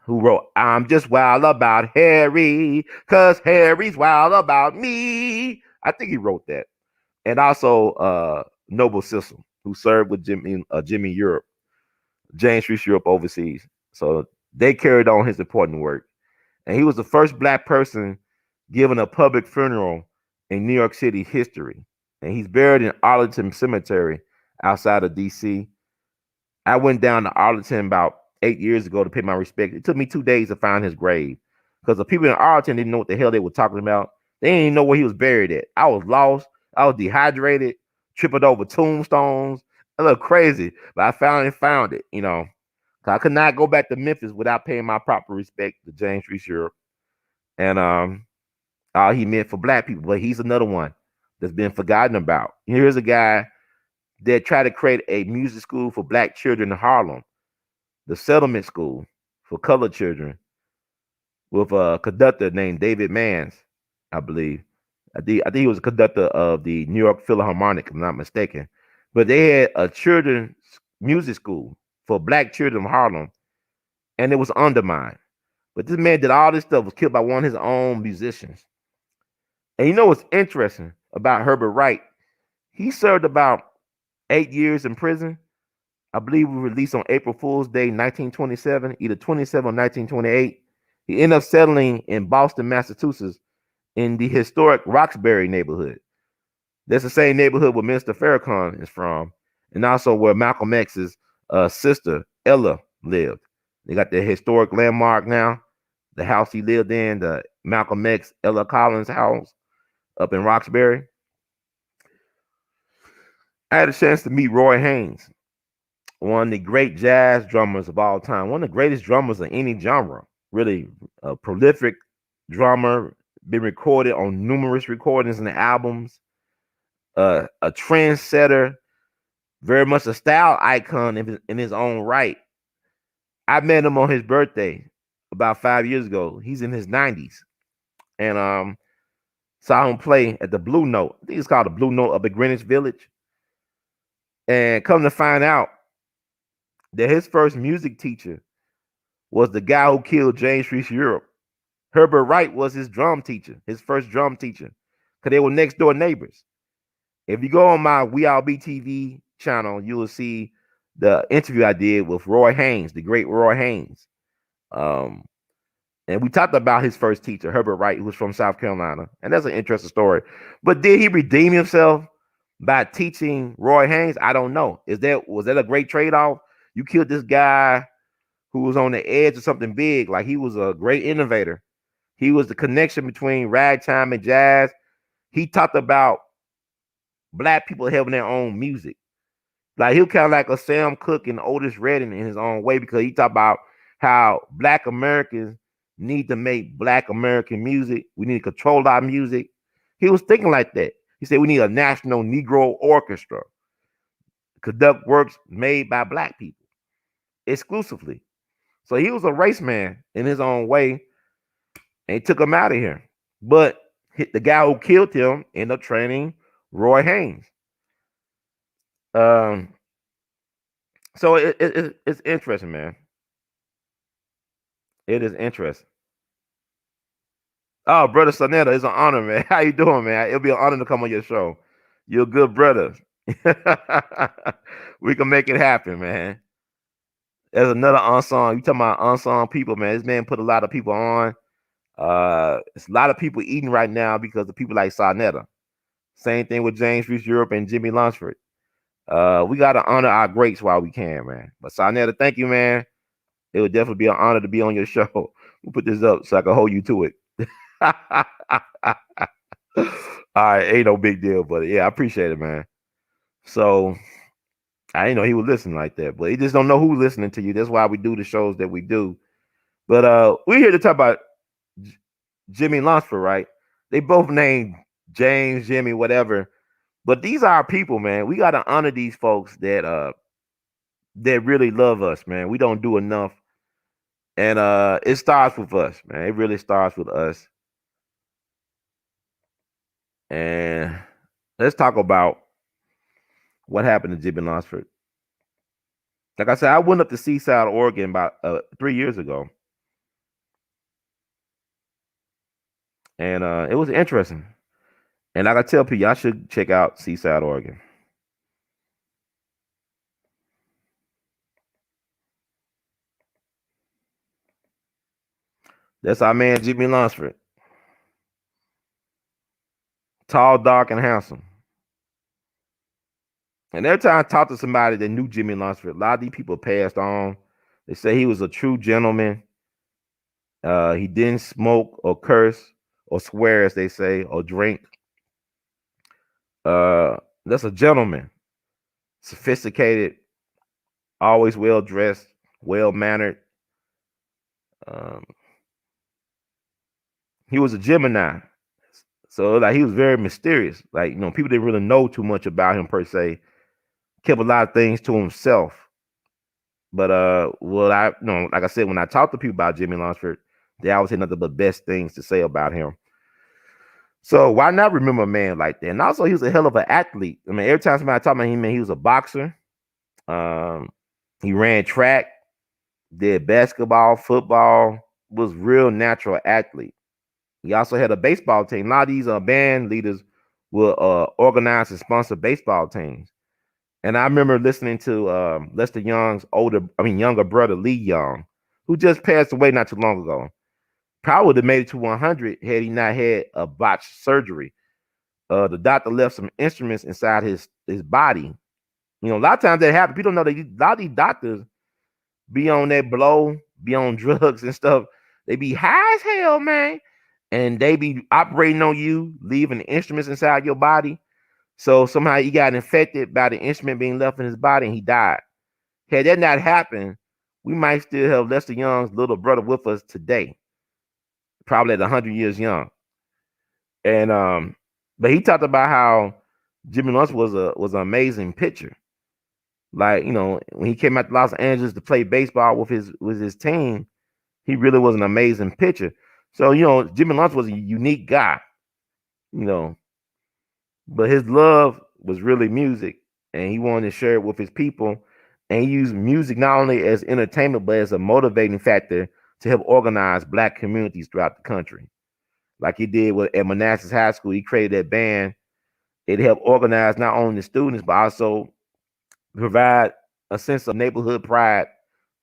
who wrote "I'm Just Wild About Harry, 'cause Harry's wild about me." I think he wrote that. And also Noble Sissle, who served with Jimmie Europe, James Reese Europe overseas. So they carried on his important work. And he was the first black person given a public funeral in New York City history. And he's buried in Arlington Cemetery outside of D.C. I went down to Arlington about 8 years ago to pay my respect. It took me 2 days to find his grave because the people in Arlington didn't know what the hell they were talking about. They didn't even know where he was buried at. I was lost. I was dehydrated, tripping over tombstones. A little crazy, but I finally found it, I could not go back to Memphis without paying my proper respect to James Reese Europe and all he meant for black people. But he's another one that's been forgotten about. Here's a guy that tried to create a music school for black children in Harlem, the Settlement School for colored children, with a conductor named David Mans, I believe. I think he was a conductor of the New York Philharmonic, if I'm not mistaken. But they had a children's music school for black children in Harlem, and it was undermined. But this man did all this stuff, was killed by one of his own musicians. And you know what's interesting about Herbert Wright? He served about 8 years in prison. I believe we released on April Fool's Day, 1927, either 27 or 1928. He ended up settling in Boston, Massachusetts, in the historic Roxbury neighborhood. That's the same neighborhood where Minister Farrakhan is from, and also where Malcolm X's sister, Ella, lived. They got the historic landmark now, the house he lived in, the Malcolm X, Ella Collins house up in Roxbury. I had a chance to meet Roy Haynes, one of the great jazz drummers of all time, one of the greatest drummers of any genre, really a prolific drummer, been recorded on numerous recordings and albums, a trendsetter, very much a style icon in his own right. I met him on his birthday about 5 years ago. He's in his 90s. And saw him play at the Blue Note. I think it's called the Blue Note up at Greenwich Village. And come to find out that his first music teacher was the guy who killed James Reese Europe. Herbert Wright was his drum teacher, his first drum teacher, because they were next door neighbors. If you go on my We All Be TV channel, you will see the interview I did with Roy Haynes, the great Roy Haynes. And we talked about his first teacher, Herbert Wright, who was from South Carolina. And that's an interesting story. But did he redeem himself by teaching Roy Haynes? I don't know. Was that a great trade-off? You killed this guy who was on the edge of something big. Like, he was a great innovator. He was the connection between ragtime and jazz. He talked about Black people having their own music. Like, he was kind of like a Sam Cooke and Otis Redding in his own way, because he talked about how Black Americans need to make Black American music. We need to control our music. He was thinking like that. He said we need a national Negro orchestra, conduct works made by Black people exclusively. So he was a race man in his own way, and he took him out of here. But the guy who killed him ended up training Roy Haynes. So it's interesting, man. It is interesting. Oh, brother Sonetta, it's an honor, man. How you doing, man? It'll be an honor to come on your show. You're a good brother. We can make it happen, man. There's another unsung. You talking about unsung people, man? This man put a lot of people on. It's a lot of people eating right now because of people like Sonetta. Same thing with James Reese Europe and Jimmie Lunceford. We got to honor our greats while we can, man. But Sonetta, thank you, man. It would definitely be an honor to be on your show. We'll put this up so I can hold you to it. All right, ain't no big deal, but yeah, I appreciate it, man. So I didn't know he was listening like that, but he just don't know who's listening to you. That's why we do the shows that we do. But we're here to talk about Jimmie Lunceford, right? They both named James, Jimmy, whatever. But these are our people, man. We got to honor these folks that really love us, man. We don't do enough. And it starts with us, man. It really starts with us. And let's talk about what happened to Jimmie Lunceford. Like I said, I went up to Seaside, Oregon about 3 years ago. And it was interesting. And like I tell people, y'all should check out Seaside, Oregon. That's our man, Jimmie Lunceford. Tall, dark, and handsome. And every time I talk to somebody that knew Jimmie Lunceford, a lot of these people passed on. They say he was a true gentleman. He didn't smoke or curse or swear, as they say, or drink. That's a gentleman. Sophisticated, always well dressed, well mannered. He was a Gemini. So like he was very mysterious. Like, you know, people didn't really know too much about him per se. Kept a lot of things to himself. But like I said, when I talk to people about Jimmie Lunceford, they always had nothing but best things to say about him. So why not remember a man like that? And also, he was a hell of an athlete. I mean, every time somebody talk about him, man, he was a boxer. He ran track, did basketball, football, was real natural athlete. He also had a baseball team. A lot of these band leaders will organize and sponsor baseball teams. And I remember listening to Lester Young's younger brother, Lee Young, who just passed away not too long ago. Probably would have made it to 100 had he not had a botched surgery. The doctor left some instruments inside his body. You know, a lot of times that happens. People don't know that a lot of these doctors be on that blow, be on drugs and stuff. They be high as hell, man. And they be operating on you, leaving the instruments inside your body. So somehow he got infected by the instrument being left in his body and he died. Had that not happened, we might still have Lester Young's little brother with us today. Probably at 100 years young. And but he talked about how Jimmie Lunceford was an amazing pitcher. Like, you know, when he came out to Los Angeles to play baseball with his team, he really was an amazing pitcher. So, you know, Jimmie Lunceford was a unique guy, you know, but his love was really music, and he wanted to share it with his people. And he used music not only as entertainment, but as a motivating factor to help organize Black communities throughout the country. Like he did at Manassas High School. He created that band It helped organize not only the students, but also provide a sense of neighborhood pride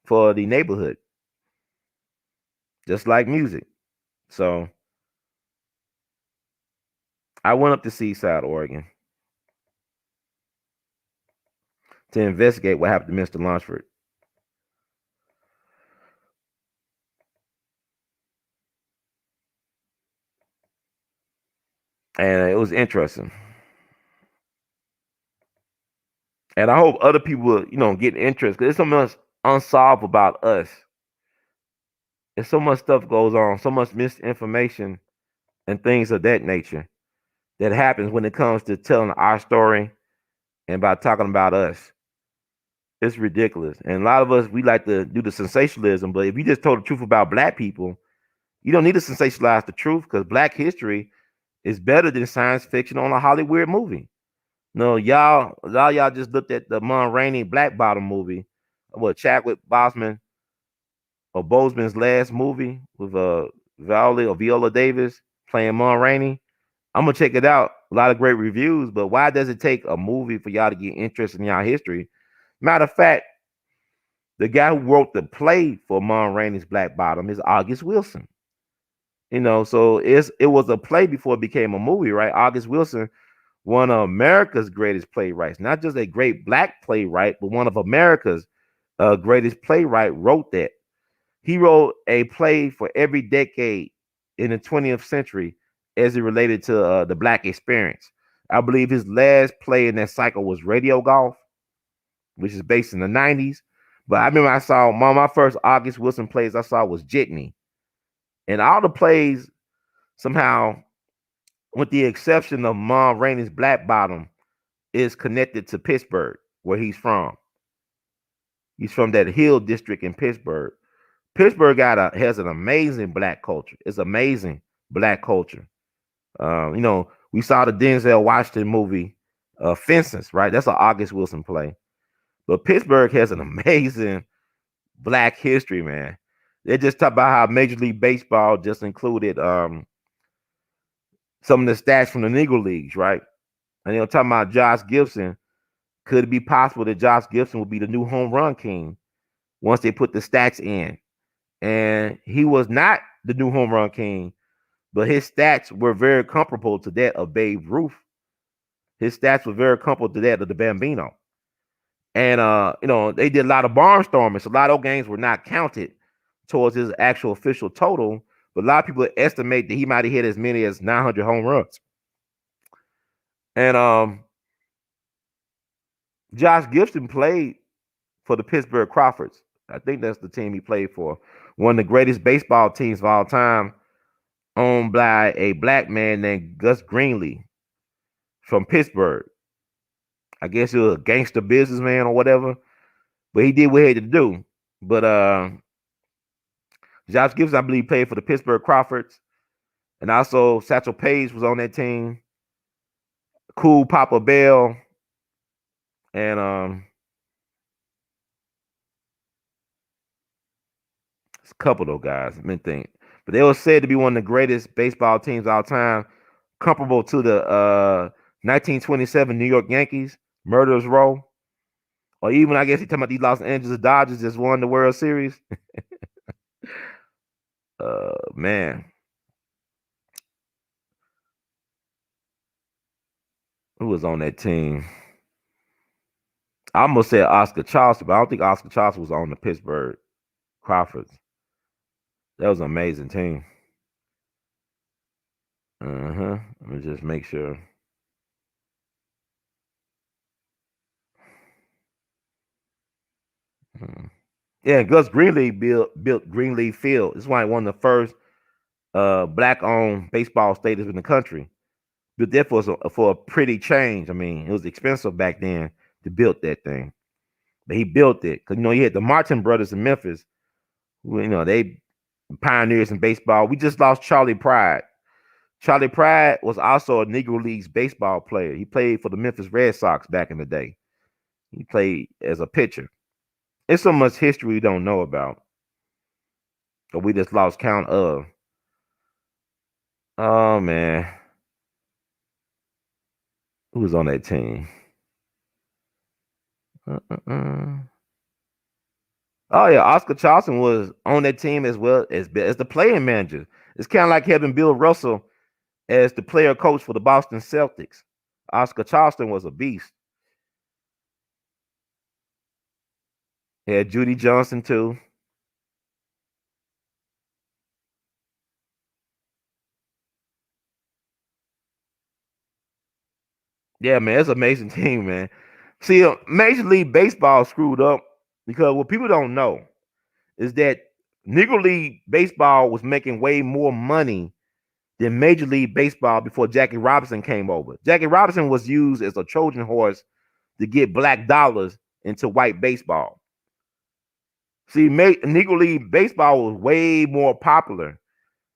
for the neighborhood, just like music. So I went up to Seaside, Oregon to investigate what happened to Mr. Lunceford. And it was interesting. And I hope other people, get interest, because there's so much unsolved about us. There's so much stuff goes on, so much misinformation and things of that nature that happens when it comes to telling our story and by talking about us. It's ridiculous. And a lot of us, we like to do the sensationalism, but if you just told the truth about black people, you don't need to sensationalize the truth, because black history is better than science fiction on a Hollywood movie. No, y'all just looked at the Mon Rainey Black Bottom movie, what Chadwick Boseman or Boseman's last movie with Viola Davis playing Mon Rainey. I'm gonna check it out. A lot of great reviews, but why does it take a movie for y'all to get interested in y'all history? Matter of fact, the guy who wrote the play for Mon Rainey's Black Bottom is August Wilson. So it was a play before it became a movie, right? August Wilson, one of America's greatest playwrights, not just a great black playwright, but one of America's greatest playwright, wrote that. He wrote a play for every decade in the 20th century as it related to the black experience. I believe his last play in that cycle was Radio Golf, which is based in the 90s. But I remember I saw one of my first August Wilson plays I saw was Jitney. And all the plays somehow, with the exception of Mon Rainey's Black Bottom, is connected to Pittsburgh, where he's from. He's from that Hill district in Pittsburgh. Pittsburgh has an amazing black culture. It's amazing black culture. We saw the Denzel Washington movie, Fences, right? That's an August Wilson play. But Pittsburgh has an amazing black history, man. They just talk about how Major League Baseball just included some of the stats from the Negro Leagues, right? And they're talking about Josh Gibson. Could it be possible that Josh Gibson would be the new home run king once they put the stats in? And he was not the new home run king, but his stats were very comparable to that of Babe Ruth. His stats were very comparable to that of the Bambino. And they did a lot of barnstorming, so a lot of those games were not counted towards his actual official total. But a lot of people estimate that he might have hit as many as 900 home runs. And Josh Gibson played for the Pittsburgh Crawfords. I think that's the team he played for. One of the greatest baseball teams of all time, owned by a black man named Gus Greenlee from Pittsburgh. I guess he was a gangster businessman or whatever, but he did what he had to do. But Josh Gibson, I believe, played for the Pittsburgh Crawfords, and also Satchel Paige was on that team. Cool Papa Bell, and a couple of those guys. I mean, think, but they were said to be one of the greatest baseball teams of all time, comparable to the 1927 New York Yankees, Murderers Row, or even I guess you're talking about these Los Angeles Dodgers just won the World Series. Man, who was on that team? I almost said Oscar Charleston, but I don't think Oscar Charleston was on the Pittsburgh Crawfords. That was an amazing team. Let me just make sure. Yeah, Gus Greenlee built Greenlee Field. It's why one of the first black-owned baseball stadiums in the country. Built that for a pretty change. I mean, it was expensive back then to build that thing, but he built it because you had the Martin brothers in Memphis, who they pioneers in baseball. We just lost Charlie Pride. Charlie Pride was also a Negro Leagues baseball player. He played for the Memphis Red Sox back in the day. He played as a pitcher. There's so much history we don't know about, but we just lost count of. Oh man. Who was on that team? Uh-uh. Oh yeah, Oscar Charleston was on that team as well as the playing manager. It's kind of like having Bill Russell as the player coach for the Boston Celtics. Oscar Charleston was a beast. He had Judy Johnson too. Yeah, man, it's an amazing team, man. See, Major League Baseball screwed up because what people don't know is that Negro League Baseball was making way more money than Major League Baseball before Jackie Robinson came over. Jackie Robinson was used as a Trojan horse to get black dollars into white baseball. See, Negro League Baseball was way more popular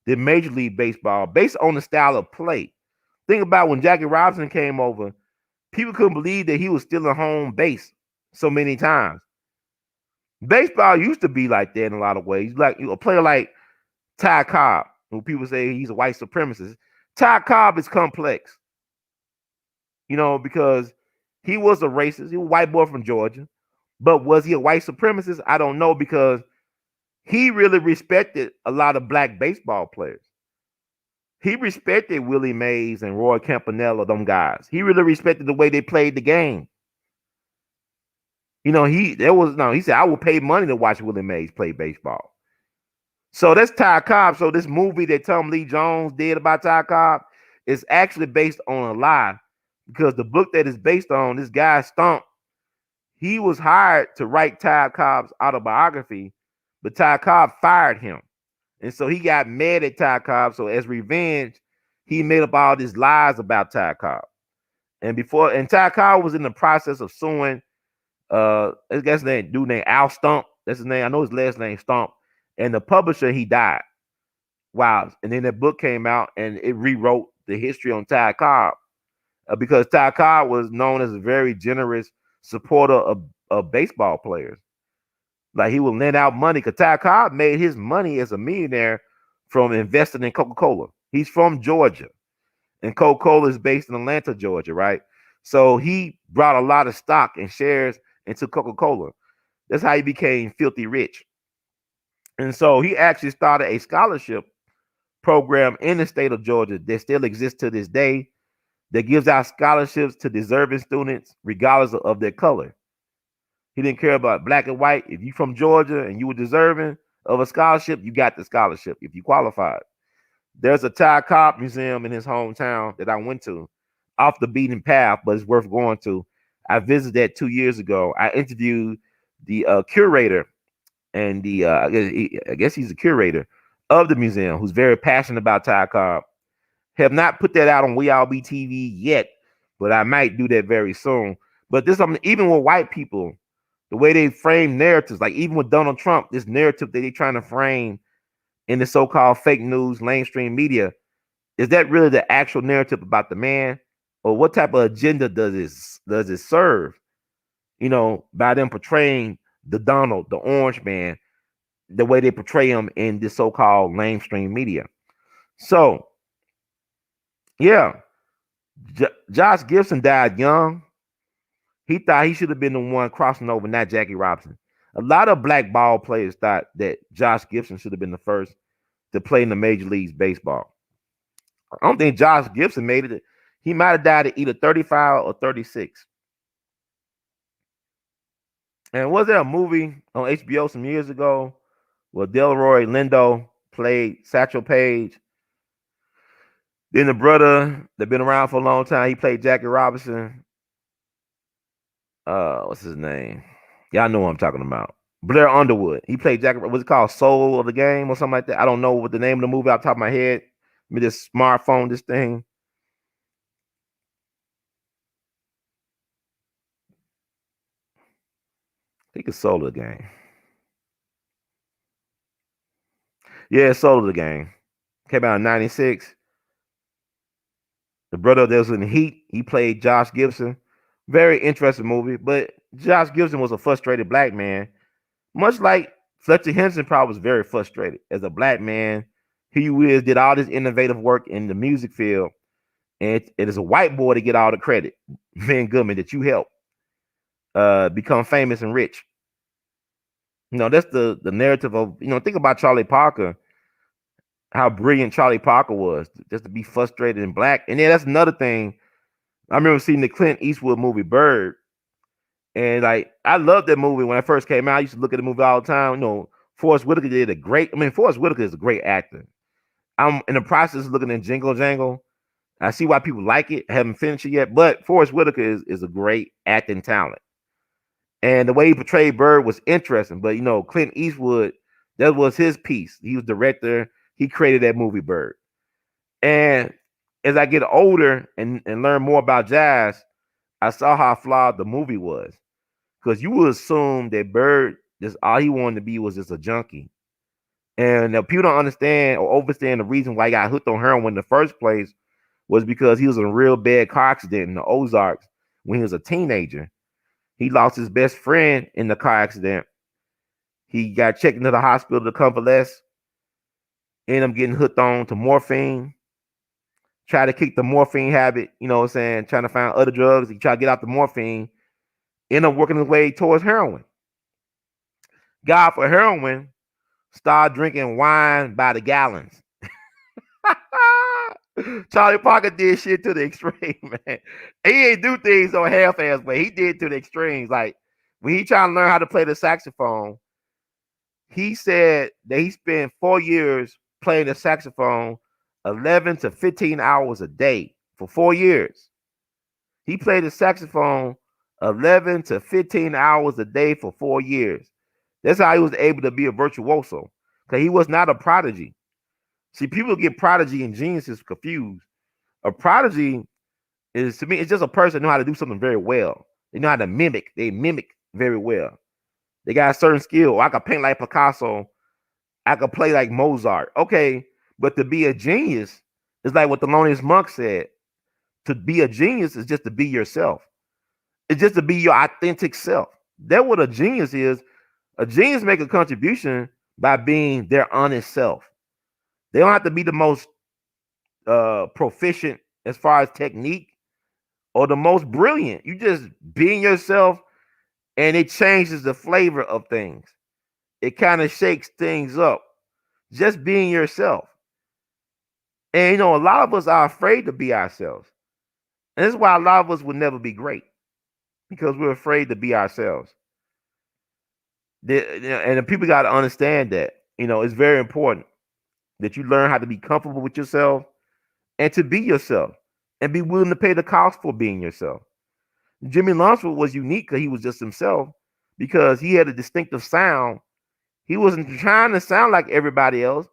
than Major League Baseball based on the style of play. Think about when Jackie Robinson came over, people couldn't believe that he was still in home base so many times. Baseball used to be like that in a lot of ways. Like a player like Ty Cobb, who people say he's a white supremacist. Ty Cobb is complex, because he was a racist. He was a white boy from Georgia. But was he a white supremacist? I don't know, because he really respected a lot of black baseball players. He respected Willie Mays and Roy Campanella, them guys. He really respected the way they played the game. He said, I will pay money to watch Willie Mays play baseball. So that's Ty Cobb. So this movie that Tom Lee Jones did about Ty Cobb is actually based on a lie, because the book that is based on, this guy Stump, he was hired to write Ty Cobb's autobiography, but Ty Cobb fired him. And so he got mad at Ty Cobb. So as revenge, he made up all these lies about Ty Cobb. And Ty Cobb was in the process of suing I guess that dude named A.L.L Stump. That's his name. I know his last name Stump. And the publisher, he died. Wow. And then that book came out and it rewrote the history on Ty Cobb, because Ty Cobb was known as a very generous supporter of baseball players. Like, he would lend out money, because Ty Cobb made his money as a millionaire from investing in Coca-Cola. He's from Georgia, and Coca-Cola is based in Atlanta, Georgia, right? So he brought a lot of stock and shares into Coca-Cola. That's how he became filthy rich. And so he actually started a scholarship program in the state of Georgia that still exists to this day, that gives out scholarships to deserving students regardless of their color. He didn't care about black and white. If you're from Georgia and you were deserving of a scholarship, you got the scholarship if you qualified. There's a Ty Cobb museum in his hometown that I went to, off the beaten path, but it's worth going to. I visited that 2 years ago. I interviewed the curator, and I guess he's the curator of the museum, who's very passionate about Ty Cobb. Have not put that out on We All Be TV yet, but I might do that very soon. But this, even with white people, the way they frame narratives, like even with Donald Trump, this narrative that they're trying to frame in the so-called fake news, mainstream media, is that really the actual narrative about the man? Or what type of agenda does it serve? By them portraying the Donald, the orange man, the way they portray him in this so-called mainstream media. So, yeah, Josh Gibson died young. He thought he should have been the one crossing over, not Jackie Robinson. A lot of black ball players thought that Josh Gibson should have been the first to play in the Major Leagues Baseball. I don't think Josh Gibson made it. He might have died at either 35 or 36. And was there a movie on HBO some years ago where Delroy Lindo played Satchel Paige? Then the brother that been around for a long time, he played Jackie Robinson. What's his name? Y'all know what I'm talking about. Blair Underwood. He played Jackie. What's it called? Soul of the Game or something like that. I don't know what the name of the movie off the top of my head. Let me just smartphone this thing. I think it's Soul of the Game. Yeah, Soul of the Game. Came out in 96. The brother that was in Heat, he played Josh Gibson. Very interesting movie, but Josh Gibson was a frustrated black man, much like Fletcher Henson probably was very frustrated as a black man. He did all this innovative work in the music field, and it is a white boy to get all the credit. Van Goodman, that you helped become famous and rich. That's the narrative of, think about Charlie Parker, how brilliant Charlie Parker was, just to be frustrated and black. And then that's another thing. I remember seeing the Clint Eastwood movie Bird, and like I loved that movie when it first came out. I used to look at the movie all the time. Forrest Whitaker did a great. Forrest Whitaker is a great actor. I'm in the process of looking at Jingle Jangle. I see why people like it. I haven't finished it yet, but Forrest Whitaker is a great acting talent. And the way he portrayed Bird was interesting. But Clint Eastwood, that was his piece. He was director. He created that movie Bird. And as I get older and learn more about jazz, I saw how flawed the movie was. Because you would assume that Bird, just all he wanted to be was just a junkie. And people don't understand or understand the reason why he got hooked on heroin in the first place was because he was in a real bad car accident in the Ozarks when he was a teenager. He lost his best friend in the car accident. He got checked into the hospital to convalesce. Ended up getting hooked on to morphine. Tried to kick the morphine habit, trying to find other drugs. He tried to get out the morphine. Ended up working his way towards heroin. Got for heroin, started drinking wine by the gallons. Charlie Parker did shit to the extreme, man. He ain't do things on half-ass way. He did to the extremes. Like when he trying to learn how to play the saxophone, he said that he spent 4 years playing the saxophone 11 to 15 hours a day for 4 years. He played the saxophone 11 to 15 hours a day for 4 years. That's how he was able to be a virtuoso, because he was not a prodigy. See, people get prodigy and geniuses confused. A prodigy is, to me, it's just a person who know how to do something very well. They know how to mimic. They mimic very well. They got a certain skill. I could paint like Picasso. I could play like Mozart. Okay, but to be a genius is like what Thelonious Monk said. To be a genius is just to be yourself. It's just to be your authentic self. That's what a genius is. A genius make a contribution by being their honest self. They don't have to be the most proficient as far as technique or the most brilliant. You just being yourself, and it changes the flavor of things. It kind of shakes things up. Just being yourself. And a lot of us are afraid to be ourselves. And this is why a lot of us will never be great, because we're afraid to be ourselves. And the people got to understand that, it's very important that you learn how to be comfortable with yourself and to be yourself and be willing to pay the cost for being yourself. Jimmie Lunceford was unique because he was just himself, because he had a distinctive sound. He wasn't trying to sound like everybody else,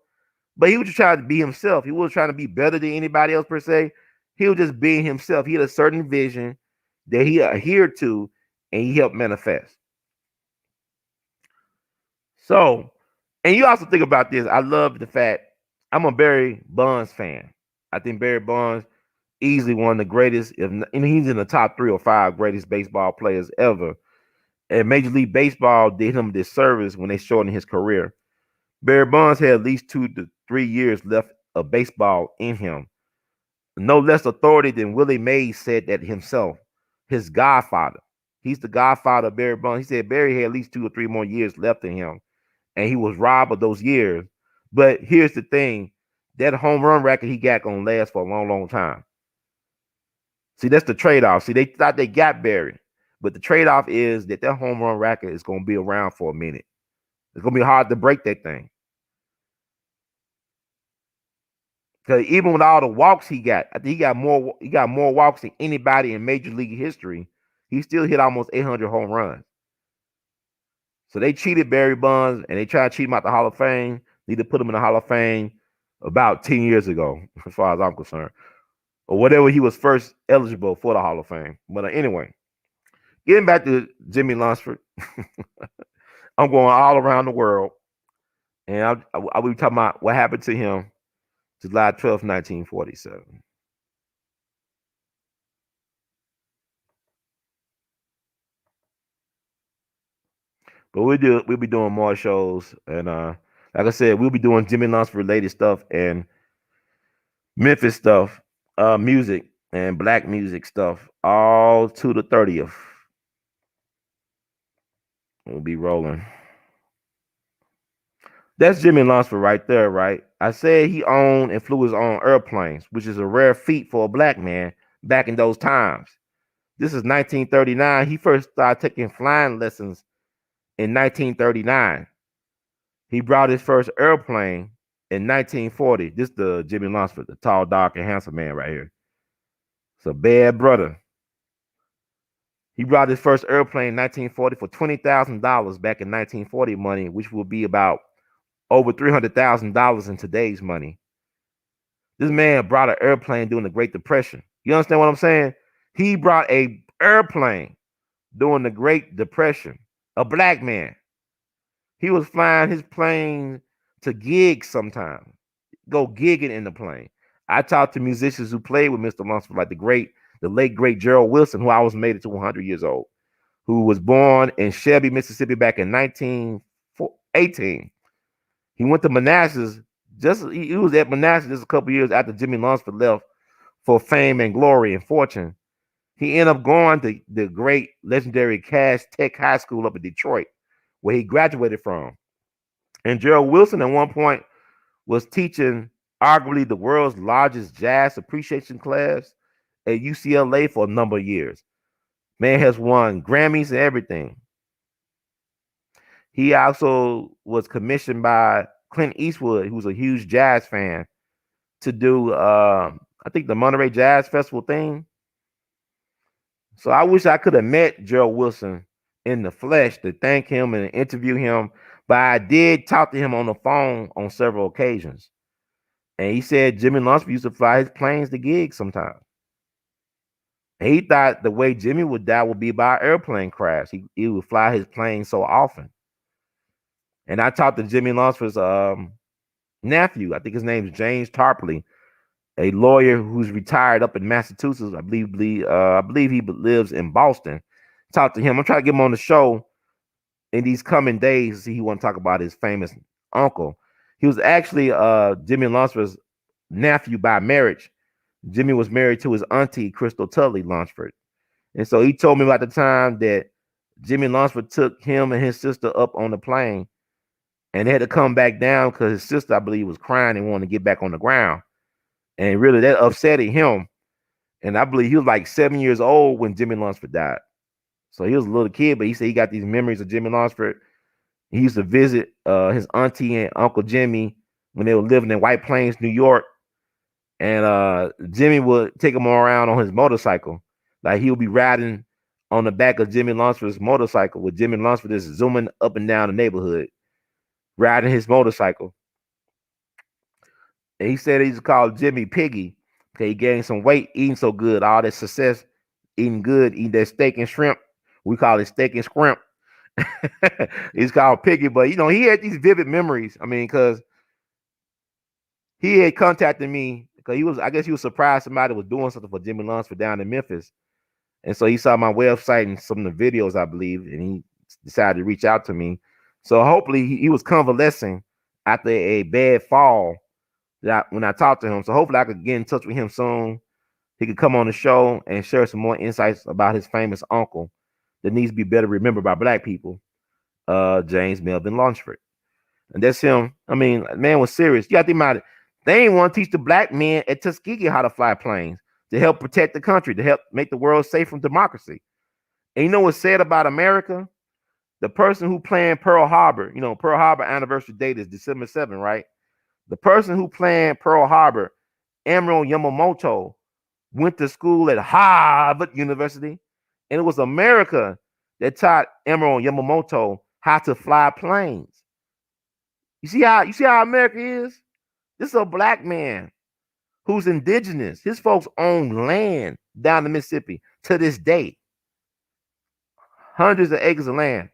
but he was just trying to be himself. He wasn't trying to be better than anybody else per se. He was just being himself. He had a certain vision that he adhered to and he helped manifest. So, and you also think about this. I love the fact I'm a Barry Bonds fan. I think Barry Bonds easily one of the greatest, he's in the top 3 or 5 greatest baseball players ever. And Major League Baseball did him a disservice when they shortened his career. Barry Bonds had at least 2 to 3 years left of baseball in him. No less authority than Willie Mays said that himself, his godfather. He's the godfather of Barry Bonds. He said Barry had at least 2 or 3 more years left in him, and he was robbed of those years. But here's the thing, that home run record he got gonna last for a long, long time. See, that's the trade-off. See, they thought they got Barry, but the trade-off is that home run record is gonna be around for a minute. It's gonna be hard to break that thing. Because even with all the walks he got, I think he got more walks than anybody in Major League history. He still hit almost 800 home runs. So they cheated Barry Bonds, and they tried to cheat him out the Hall of Fame. Need to put him in the Hall of Fame about 10 years ago, as far as I'm concerned, or whatever he was first eligible for the Hall of Fame. But anyway, getting back to Jimmie Lunceford, I'm going all around the world, and I'll be talking about what happened to him July 12th, 1947. But we'll be doing more shows, and like I said, we'll be doing Jimmie Lunceford related stuff and Memphis stuff, music and black music stuff all to the 30th. We'll be rolling. That's Jimmie Lunceford right there, right? I said he owned and flew his own airplanes, which is a rare feat for a black man back in those times. This is 1939. He first started taking flying lessons in 1939. He brought his first airplane in 1940. This is the Jimmie Lunceford, the tall, dark, and handsome man right here. It's a bad brother. He brought his first airplane in 1940 for $20,000 back in 1940 money, which will be about over $300,000 in today's money. This man brought an airplane during the Great Depression. You understand what I'm saying? He brought a airplane during the Great Depression. A black man. He was flying his plane to gigs sometimes. Go gigging in the plane. I talked to musicians who played with Mr. Lunceford, like the late great Gerald Wilson, who I was made it to 100 years old, who was born in Shelby, Mississippi back in 1918. He went to Manassas. He was at Manassas just a couple years after Jimmie Lunceford left for fame and glory and fortune. He ended up going to the great legendary Cass Tech High School up in Detroit, where he graduated from. And Gerald Wilson at one point was teaching arguably the world's largest jazz appreciation class at UCLA for a number of years. Man has won Grammys and everything. He also was commissioned by Clint Eastwood, who's a huge jazz fan, to do I think the Monterey Jazz Festival thing. So I wish I could have met Gerald Wilson in the flesh to thank him and interview him, but I did talk to him on the phone on several occasions. And he said Jimmie Lunceford used to fly his planes to gigs sometimes. And he thought the way Jimmy would die would be by airplane crash. He would fly his plane so often. And I talked to Jimmie Lunceford's nephew. I think his name is James Tarpley, a lawyer who's retired up in Massachusetts. I believe he lives in Boston. Talked to him. I'm trying to get him on the show in these coming days. He want to talk about his famous uncle. He was actually Jimmie Lunceford's nephew by marriage. Jimmy was married to his auntie, Crystal Tully Lunceford. And so he told me about the time that Jimmie Lunceford took him and his sister up on the plane, and they had to come back down because his sister, I believe, was crying and wanted to get back on the ground. And really, that upset him. And I believe he was like 7 years old when Jimmie Lunceford died. So he was a little kid, but he said he got these memories of Jimmie Lunceford. He used to visit his auntie and Uncle Jimmy when they were living in White Plains, New York. And Jimmy would take him around on his motorcycle. Like he would be riding on the back of Jimmie Lunceford's motorcycle with Jimmie Lunceford just zooming up and down the neighborhood, riding his motorcycle. And he said he's called Jimmy Piggy. Okay, he gained some weight eating so good, all that success, eating good, eating that steak and shrimp. We call it steak and scrimp. He's called Piggy, but you know, he had these vivid memories. I mean, because he had contacted me because I guess he was surprised somebody was doing something for Jimmie Lunceford down in Memphis. And so he saw my website and some of the videos, I believe, and he decided to reach out to me. So hopefully he was convalescing after a bad fall when I talked to him. So hopefully I could get in touch with him soon. He could come on the show and share some more insights about his famous uncle that needs to be better remembered by black people, James Melvin Lunceford. And that's him. I mean, man was serious. You got to think about it. They ain't want to teach the black men at Tuskegee how to fly planes to help protect the country, to help make the world safe from democracy. And you know what's said about America? The person who planned Pearl Harbor, you know, Pearl Harbor anniversary date is December 7th, right? The person who planned Pearl Harbor, Admiral Yamamoto, went to school at Harvard University, and it was America that taught Admiral Yamamoto how to fly planes. You see how America is? This is a black man who's indigenous. His folks own land down the Mississippi to this day. Hundreds of acres of land.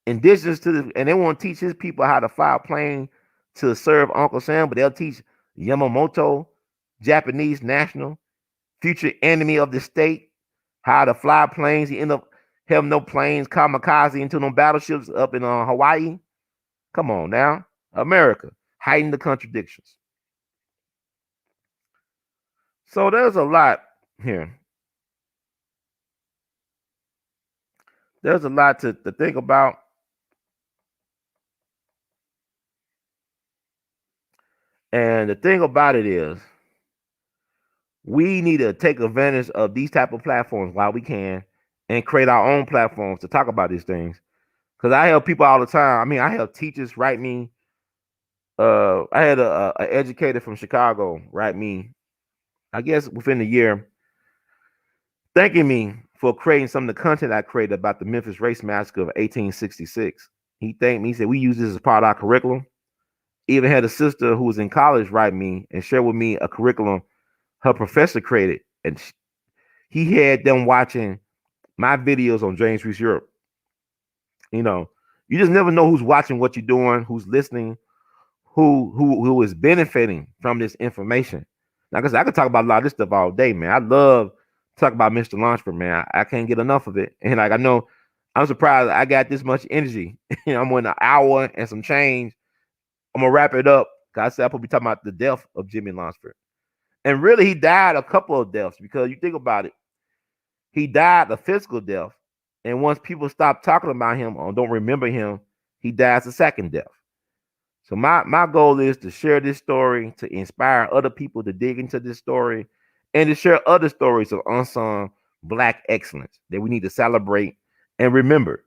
Indigenous and they want to teach his people how to fly a plane to serve Uncle Sam, but they'll teach Yamamoto, Japanese national, future enemy of the state, how to fly planes. He ended up having no planes, kamikaze into no battleships up in Hawaii. Come on now. America, hiding the contradictions. So there's a lot here. There's a lot to think about. And the thing about it is, we need to take advantage of these type of platforms while we can and create our own platforms to talk about these things. Because I help people all the time. I mean, I help teachers write me. I had a educator from Chicago write me, I guess within the year, thanking me for creating some of the content I created about the Memphis Race Massacre of 1866. He thanked me. He said, we use this as part of our curriculum. Even had a sister who was in college write me and share with me a curriculum her professor created. And he had them watching my videos on James Reese Europe. You know, you just never know who's watching what you're doing, who's listening, who is benefiting from this information. Like I said, I could talk about a lot of this stuff all day, man. I love talk about Mr. Lunceford, man. I can't get enough of it. And like I know, I'm surprised I got this much energy. I'm in an hour and some change. I'm gonna wrap it up. I said I'll be talking about the death of Jimmie Lunceford. And really, he died a couple of deaths because you think about it, he died a physical death. And once people stop talking about him or don't remember him, he dies a second death. So my goal is to share this story, to inspire other people to dig into this story, and to share other stories of unsung Black excellence that we need to celebrate and remember.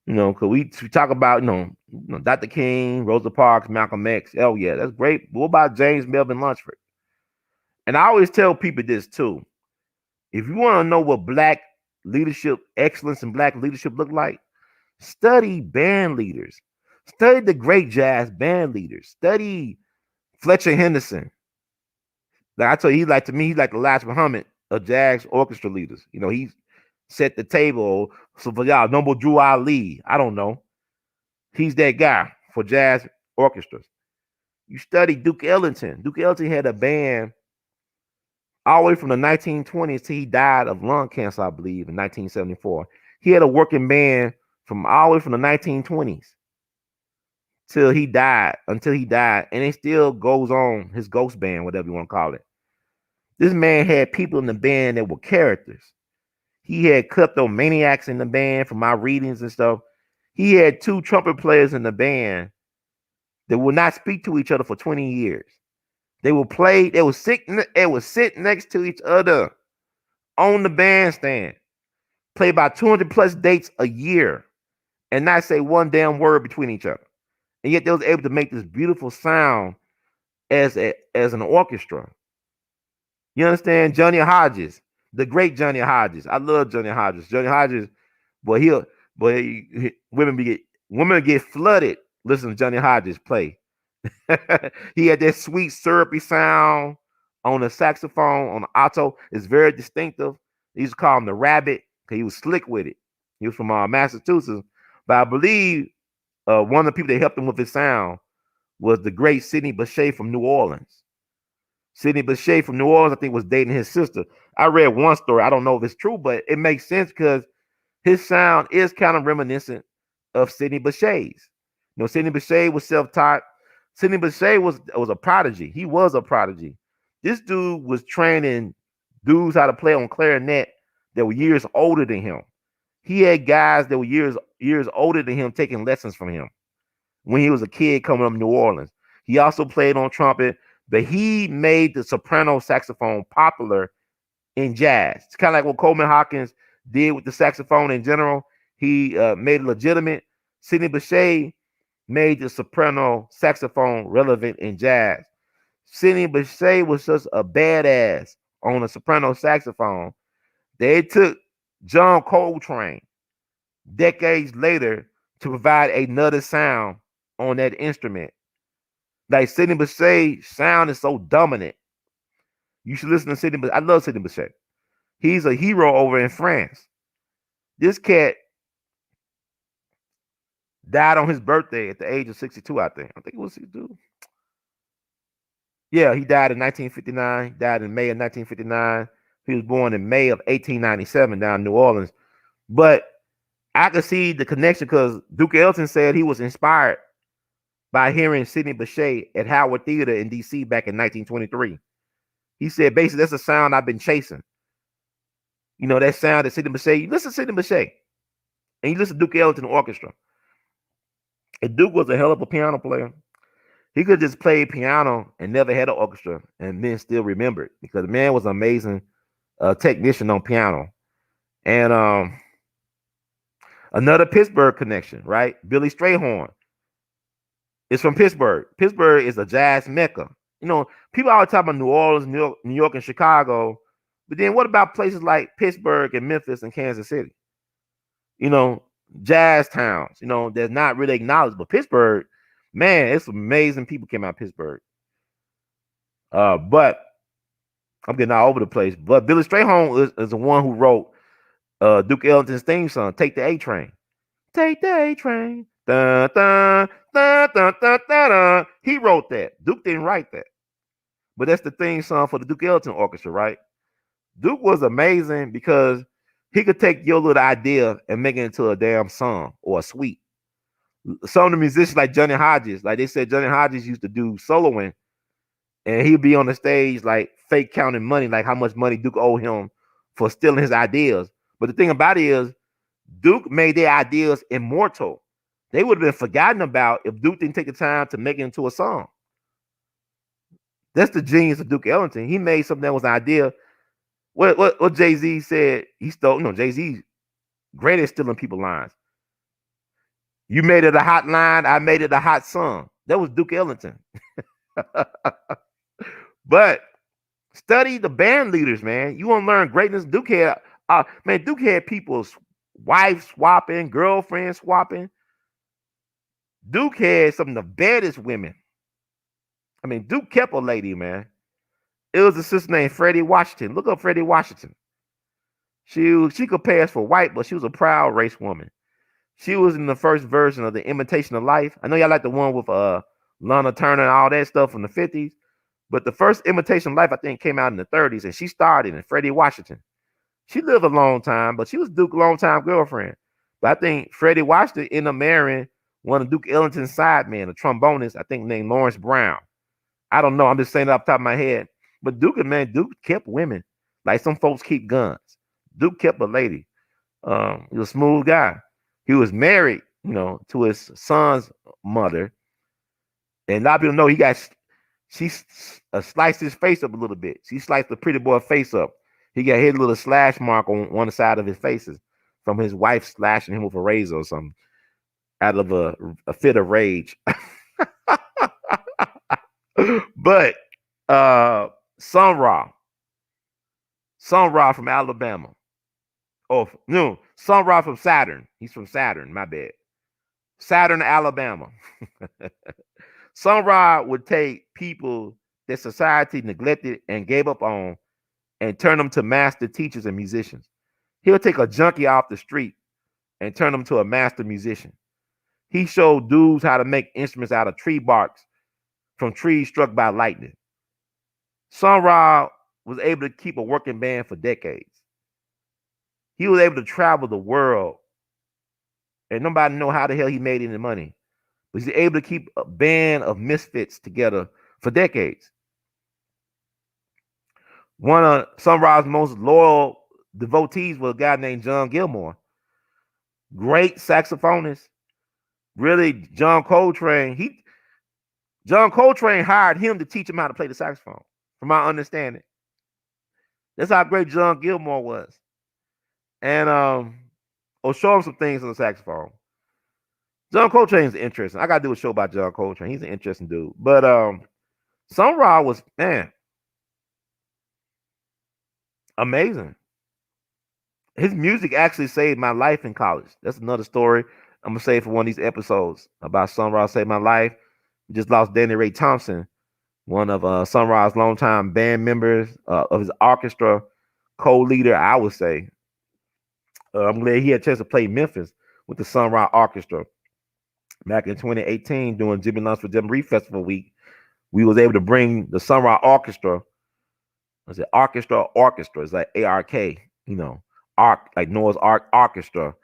You know, because we talk about, you know, Dr. King, Rosa Parks, Malcolm X. Oh, yeah, that's great. But what about James Melvin Lunceford? And I always tell people this, too. If you want to know what Black leadership excellence and Black leadership look like, study band leaders. Study the great jazz band leaders. Study Fletcher Henderson. Like I told you, he's like the last Muhammad of jazz orchestra leaders. You know, he set the table. So for y'all, Noble Drew Ali, I don't know. He's that guy for jazz orchestras. You study Duke Ellington. Duke Ellington had a band all the way from the 1920s till he died of lung cancer, I believe, in 1974. He had a working band from all the way from the 1920s until he died, and it still goes on, his ghost band, whatever you want to call it. This man had people in the band that were characters. He had kleptomaniacs in the band from my readings and stuff. He had 2 trumpet players in the band that would not speak to each other for 20 years. They would play, they would sit next to each other on the bandstand, play about 200 plus dates a year, and not say one damn word between each other. And yet they was able to make this beautiful sound as an orchestra. You understand? Johnny Hodges, the great Johnny Hodges. I love Johnny Hodges. Johnny Hodges, boy, women get flooded listening to Johnny Hodges play. He had that sweet syrupy sound on the saxophone, on the alto. It's very distinctive. They used to call him the rabbit because he was slick with it. He was from Massachusetts, but I believe one of the people that helped him with his sound was the great Sidney Bechet from New Orleans. Sidney Bechet from New Orleans, I think, was dating his sister. I read one story. I don't know if it's true, but it makes sense because his sound is kind of reminiscent of Sidney Bechet's. You know, Sidney Bechet was self-taught. Sidney Bechet was a prodigy. He was a prodigy. This dude was training dudes how to play on clarinet that were years older than him. He had guys that were years older than him taking lessons from him when he was a kid coming up in New Orleans. He also played on trumpet, but he made the soprano saxophone popular in jazz. It's kind of like what Coleman Hawkins did with the saxophone in general. He made it legitimate. Sidney Bechet made the soprano saxophone relevant in jazz. Sidney Bechet was just a badass on a soprano saxophone. They took John Coltrane decades later to provide another sound on that instrument. Like Sidney Bechet's sound is so dominant. You should listen to Sidney Bechet. I love Sidney Bechet. He's a hero over in France. This cat died on his birthday at the age of 62, I think. I think it was 62. Yeah, he died in 1959, died in May of 1959. He was born in May of 1897 down in New Orleans. But I could see the connection because Duke Ellington said he was inspired by hearing Sidney Bechet at Howard Theater in D.C. back in 1923. He said, basically, that's a sound I've been chasing. You know, that sound that Sidney Bechet, you listen to Sidney Bechet, and you listen to Duke Ellington Orchestra. And Duke was a hell of a piano player. He could just play piano and never had an orchestra and then still remember it because the man was an amazing technician on piano. And another Pittsburgh connection, right? Billy Strayhorn is from Pittsburgh. Pittsburgh is a jazz mecca. You know, people always talk about New Orleans, New York, and Chicago. But then what about places like Pittsburgh and Memphis and Kansas City? You know, jazz towns, you know, they're not really acknowledged. But Pittsburgh, man, it's amazing people came out of Pittsburgh. But I'm getting all over the place. But Billy Strayhorn is the one who wrote Duke Ellington's theme song, Take the A Train. Take the A Train. Dun, dun, dun, dun, dun, dun, dun. He wrote that. Duke didn't write that. But that's the theme song for the Duke Ellington Orchestra, right? Duke was amazing because he could take your little idea and make it into a damn song or a suite. Some of the musicians like Johnny Hodges, like they said, Johnny Hodges used to do soloing, and he'd be on the stage like fake counting money, like how much money Duke owed him for stealing his ideas. But the thing about it is, Duke made their ideas immortal. They would have been forgotten about if Duke didn't take the time to make it into a song. That's the genius of Duke Ellington. He made something that was an idea. What Jay-Z said, he stole, Jay-Z great at stealing people's lines. You made it a hot line, I made it a hot song. That was Duke Ellington. But study the band leaders, man. You want to learn greatness. Duke had people's wives swapping, girlfriends swapping. Duke had some of the baddest women. I mean, Duke kept a lady, man. It was a sister named Freddie Washington. Look up Freddie Washington. She could pass for white, but she was a proud race woman. She was in the first version of The Imitation of Life. I know y'all like the one with Lana Turner and all that stuff from the 50s, but the first Imitation of Life, I think, came out in the 30s, and she starred in Freddie Washington. She lived a long time, but she was Duke's longtime girlfriend. But I think Freddie Washington ended up marrying one of Duke Ellington's sidemen, a trombonist, I think named Lawrence Brown. I don't know. I'm just saying it off the top of my head. But Duke kept women. Like some folks keep guns. Duke kept a lady. He was a smooth guy. He was married, to his son's mother. And a lot of people know she sliced his face up a little bit. She sliced the pretty boy face up. He got his little slash mark on one side of his faces from his wife slashing him with a razor or something out of a fit of rage. But Sun Ra from Alabama. Oh, no, Sun Ra from Saturn. He's from Saturn, my bad. Saturn, Alabama. Sun Ra would take people that society neglected and gave up on and turn them to master teachers and musicians. He'll take a junkie off the street and turn them to a master musician. He showed dudes how to make instruments out of tree barks from trees struck by lightning. Sun Ra was able to keep a working band for decades. He was able to travel the world, and nobody know how the hell he made any money. But he's able to keep a band of misfits together for decades. One of Sun Ra's most loyal devotees was a guy named John Gilmore. Great saxophonist. Really, John Coltrane hired him to teach him how to play the saxophone, from my understanding. That's how great John Gilmore was. And show him some things on the saxophone. John Coltrane's interesting. I gotta do a show about John Coltrane. He's an interesting dude. But Sun Ra was, man, amazing. His music actually saved my life in college. That's another story I'm gonna say for one of these episodes about Sun Ra saved my life. We just lost Danny Ray Thompson, one of Sun Ra's longtime band members of his orchestra, co-leader, I would say. I'm glad he had a chance to play Memphis with the Sun Ra Orchestra back in 2018 during Jimmie Lunceford Jamboree Festival week. We was able to bring the Sun Ra Orchestra. I said orchestra. It's like ARK, Ark, like Noah's Ark Orchestra,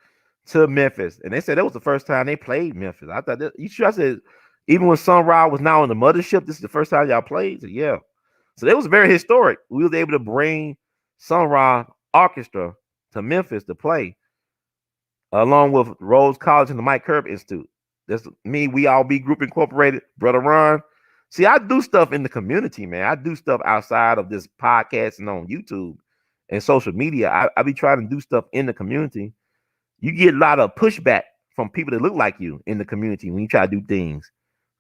to Memphis. And they said that was the first time they played Memphis. I thought I said, even when Sun Ra was now on the mothership, this is the first time y'all played? Said, yeah. So it was very historic. We was able to bring Sun Ra Orchestra to Memphis to play, along with Rhodes College and the Mike Curb Institute. That's me. We All Be Group Incorporated, Brother Ron. See, I do stuff in the community, man. I do stuff outside of this podcast and on YouTube and social media. I be trying to do stuff in the community. You get a lot of pushback from people that look like you in the community when you try to do things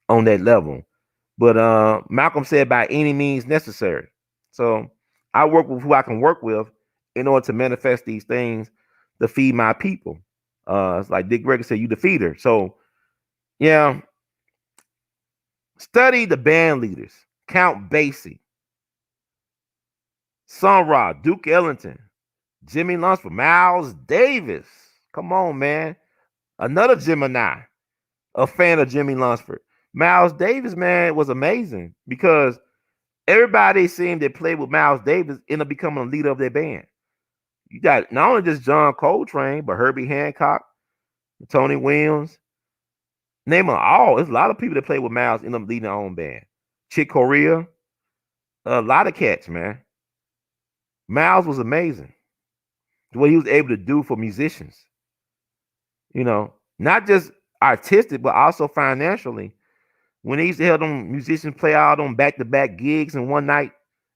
on that level. But Malcolm said by any means necessary. So I work with who I can work with in order to manifest these things to feed my people. It's like Dick Gregory said, you the feeder. So yeah, study the band leaders. Count Basie, Sun Ra, Duke Ellington, Jimmie Lunceford, Miles Davis. Come on, man. Another Gemini, a fan of Jimmie Lunceford. Miles Davis, man, was amazing because everybody seemed to play with Miles Davis end up becoming a leader of their band. You got not only just John Coltrane, but Herbie Hancock, Tony Williams. Name them all. There's a lot of people that play with Miles end up leading their own band. Chick Corea, a lot of cats, man. Miles was amazing. What he was able to do for musicians. You know, not just artistic, but also financially. When they used to have them musicians play out on back-to-back gigs in one night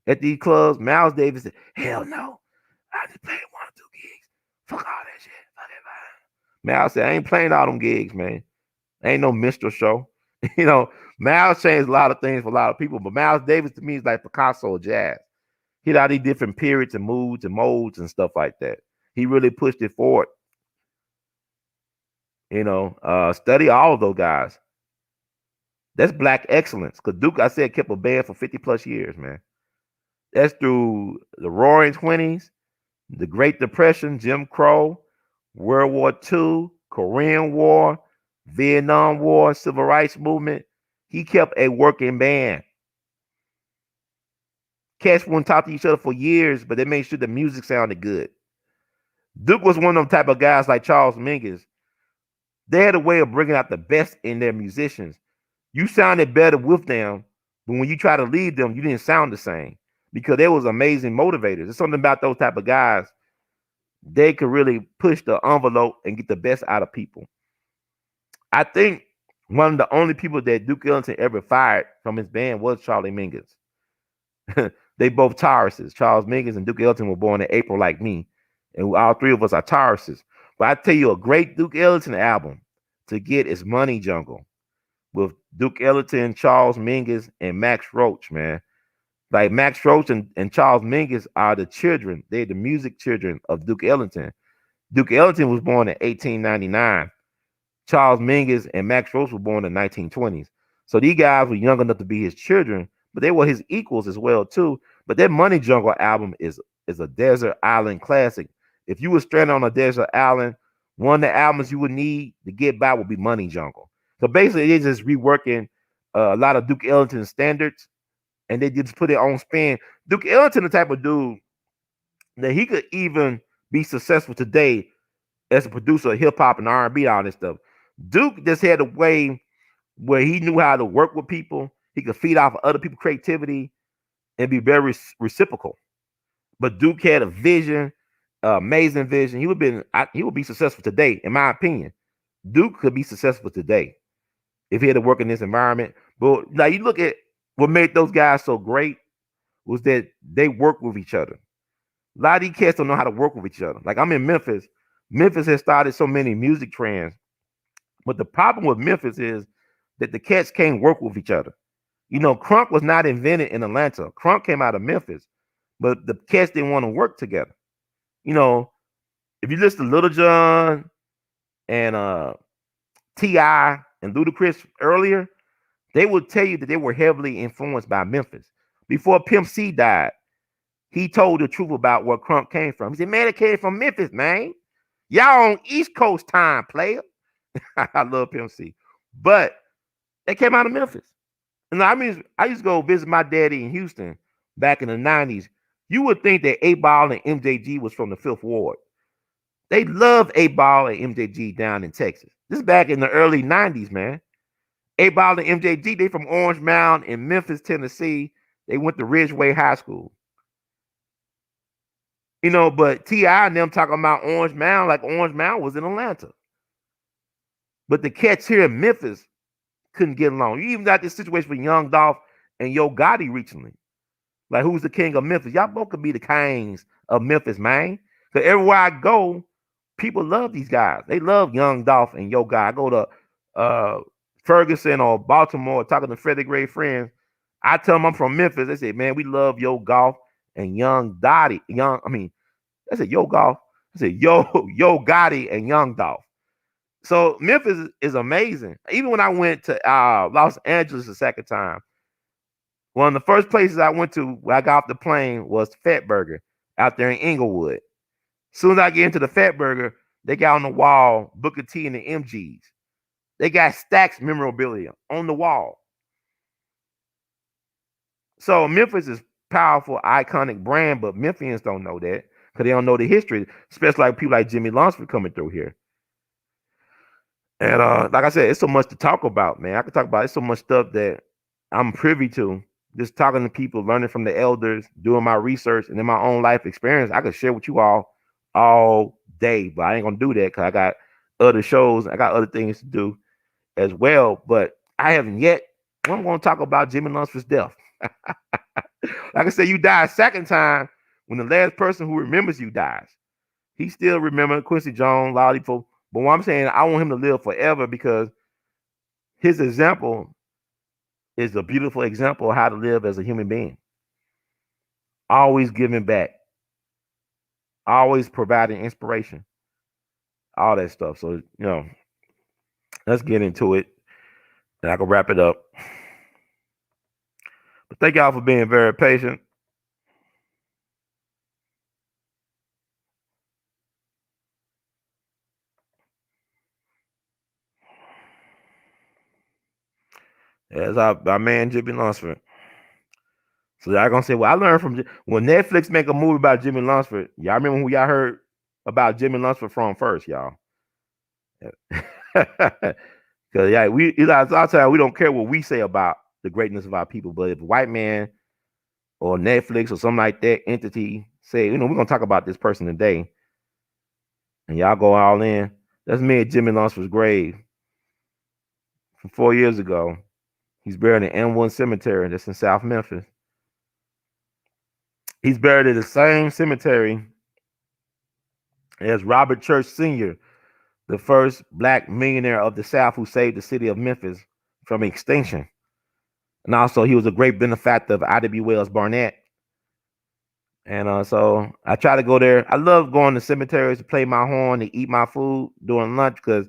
at these clubs, Miles Davis said, hell no. I just played 1 or 2 gigs. Fuck all that shit. Fuck it, man. Miles said, I ain't playing all them gigs, man. Ain't no minstrel show. You know, Miles changed a lot of things for a lot of people, but Miles Davis to me is like Picasso of jazz. He had all these different periods and moods and modes and stuff like that. He really pushed it forward. You know, study all of those guys. That's black excellence. Because Duke, I said, kept a band for 50 plus years, man. That's through the Roaring 20s, the Great Depression, Jim Crow, World War II, Korean War, Vietnam War, Civil Rights Movement. He kept a working band. Cats wouldn't talk to each other for years, but they made sure the music sounded good. Duke was one of them type of guys like Charles Mingus. They had a way of bringing out the best in their musicians. You sounded better with them, but when you try to lead them, you didn't sound the same because they was amazing motivators. There's something about those type of guys. They could really push the envelope and get the best out of people. I think one of the only people that Duke Ellington ever fired from his band was Charlie Mingus. They both Tauruses. Charles Mingus and Duke Ellington were born in April like me, and all 3 of us are Tauruses. But I tell you, a great Duke Ellington album to get is Money Jungle with Duke Ellington, Charles Mingus, and Max Roach, man. Like Max Roach and Charles Mingus are the children. They're the music children of Duke Ellington. Duke Ellington was born in 1899. Charles Mingus and Max Roach were born in the 1920s. So these guys were young enough to be his children, but they were his equals as well, too. But that Money Jungle album is a desert island classic. If you were stranded on a desert island, one of the albums you would need to get by would be Money Jungle. So basically, it's just reworking a lot of Duke Ellington standards, and they just put their own spin. Duke Ellington, the type of dude that he could even be successful today as a producer of hip hop and R&B, all this stuff. Duke just had a way where he knew how to work with people. He could feed off of other people's creativity and be very reciprocal. But Duke had a vision, amazing vision. He would be successful today, in my opinion. Duke could be successful today if he had to work in this environment. But now you look at what made those guys so great was that they work with each other. A lot of these cats don't know how to work with each other. Like I'm in Memphis. Memphis has started so many music trends. But the problem with Memphis is that the cats can't work with each other. You know, crunk was not invented in Atlanta. Crunk came out of Memphis, but the cats didn't want to work together. You know, if you listen to Little John and T.I. and Ludacris earlier, they would tell you that they were heavily influenced by Memphis. Before Pimp C died, he told the truth about where crunk came from. He said, man, it came from Memphis, man. Y'all on East Coast time, player. I love Pimp C. But they came out of Memphis. And I mean, I used to go visit my daddy in Houston back in the 90s. You would think that A.L.L and MJG was from the 5th Ward. They love A.L and MJG down in Texas. This is back in the early 90s, man. A.L and MJG, they from Orange Mound in Memphis, Tennessee. They went to Ridgeway High School. You know, but T.I. and them talking about Orange Mound like Orange Mound was in Atlanta. But the cats here in Memphis couldn't get along. You even got this situation with Young Dolph and Yo Gotti recently. Like, who's the king of Memphis? Y'all both could be the kings of Memphis, man. Because everywhere I go, people love these guys. They love Young Dolph and Yo Gotti. I go to Ferguson or Baltimore talking to Frederick Ray friends. I tell them I'm from Memphis. They say, man, we love Yo Golf and Young Gotti. I said, Yo Golf. I said, Yo Gotti and Young Dolph. So Memphis is amazing. Even when I went to Los Angeles the second time, one of the first places I went to when I got off the plane was Fat Burger out there in Inglewood. As soon as I get into the Fat Burger, they got on the wall Booker T and the MGs. They got Stax memorabilia on the wall. So Memphis is powerful, iconic brand, but Memphians don't know that because they don't know the history, especially like people like Jimmie Lunceford coming through here. And like I said, it's so much to talk about, man. I could talk about it's so much stuff that I'm privy to. Just talking to people, learning from the elders, doing my research, and in my own life experience, I could share with you all day. But I ain't gonna do that because I got other shows, I got other things to do as well. But I haven't yet. I'm gonna talk about Jimmie Lunceford's death. Like I said, you die a second time when the last person who remembers you dies. He still remembers Quincy Jones, Lollipop. But what I'm saying, I want him to live forever because his example is a beautiful example of how to live as a human being. Always giving back. Always providing inspiration. All that stuff. So, let's get into it. And I can wrap it up. But thank y'all for being very patient. As our man Jimmie Lunceford. So y'all gonna say, well, I learned from when Netflix make a movie about Jimmie Lunceford. Y'all remember who y'all heard about Jimmie Lunceford from first, y'all? Because I'll tell you, we don't care what we say about the greatness of our people, but if a white man or Netflix or something like that entity say, we're gonna talk about this person today, and y'all go all in. That's me at Jimmie Lunceford's grave from 4 years ago. He's buried in M1 Cemetery that's in South Memphis. He's buried in the same cemetery as Robert Church Sr., the first black millionaire of the South who saved the city of Memphis from extinction. And also, he was a great benefactor of I.W. Wells Barnett. And so I try to go there. I love going to cemeteries to play my horn, to eat my food during lunch because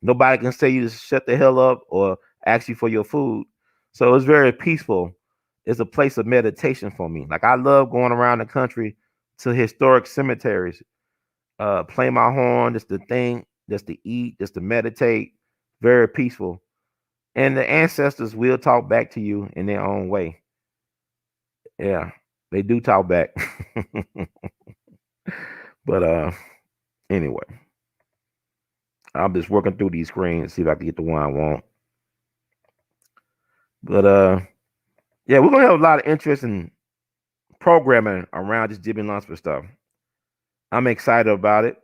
nobody can say you to shut the hell up or ask you for your food. So it's very peaceful. It's a place of meditation for me. Like, I love going around the country to historic cemeteries, play my horn, just to think, just to eat, just to meditate. Very peaceful. And the ancestors will talk back to you in their own way. Yeah, they do talk back. But anyway, I'm just working through these screens, see if I can get the one I want. But yeah, we're gonna have a lot of interest in programming around this Jimmie Lunceford stuff. I'm excited about it.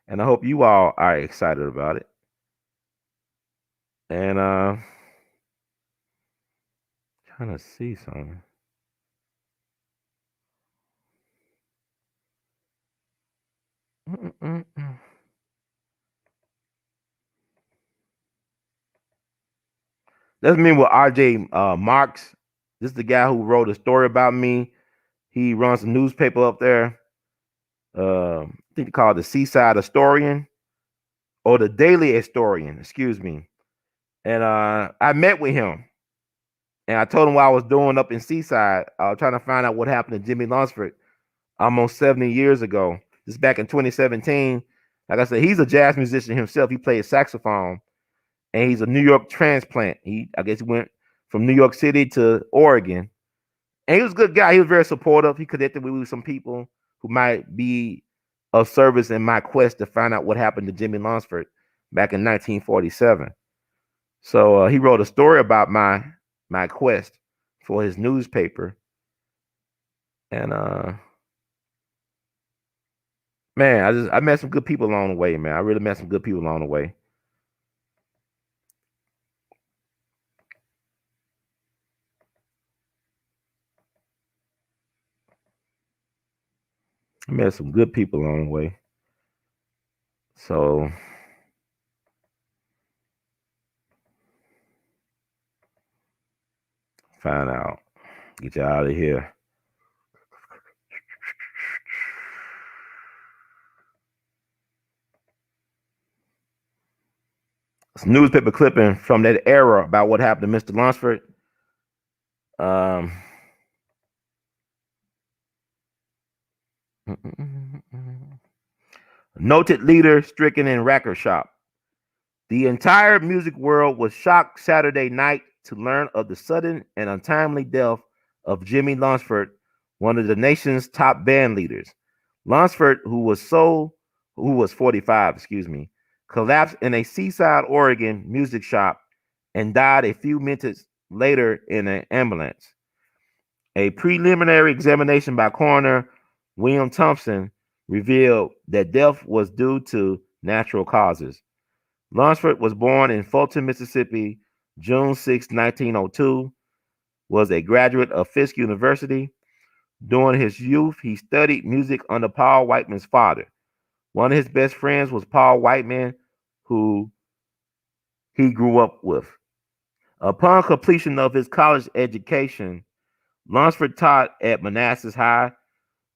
And I hope you all are excited about it. And trying to see something. That's me with RJ Marks. This is the guy who wrote a story about me. He runs a newspaper up there. I think they call it the Seaside Historian or the Daily Historian, excuse me. And I met with him. And I told him what I was doing up in Seaside. I was trying to find out what happened to Jimmie Lunceford almost 70 years ago. This back in 2017. Like I said, he's a jazz musician himself. He plays saxophone. And he's a New York transplant. I guess he went from New York City to Oregon. And he was a good guy. He was very supportive. He connected with some people who might be of service in my quest to find out what happened to Jimmie Lunceford back in 1947. So he wrote a story about my my quest for his newspaper. And man, I met some good people along the way, man. I really met some good people along the way. I met some good people along the way. So find out. Get you out of here. It's a newspaper clipping from that era about what happened to Mr. Lunceford. Noted leader stricken in record shop. The entire music world was shocked Saturday night to learn of the sudden and untimely death of Jimmie Lunceford, one of the nation's top band leaders. Lunceford, who was 45, collapsed in a Seaside, Oregon music shop and died a few minutes later in an ambulance. A preliminary examination by coroner William Thompson revealed that death was due to natural causes. Lunceford was born in Fulton, Mississippi, June 6, 1902, was a graduate of Fisk University. During his youth, he studied music under Paul Whiteman's father. One of his best friends was Paul Whiteman, who he grew up with. Upon completion of his college education, Lunceford taught at Manassas High,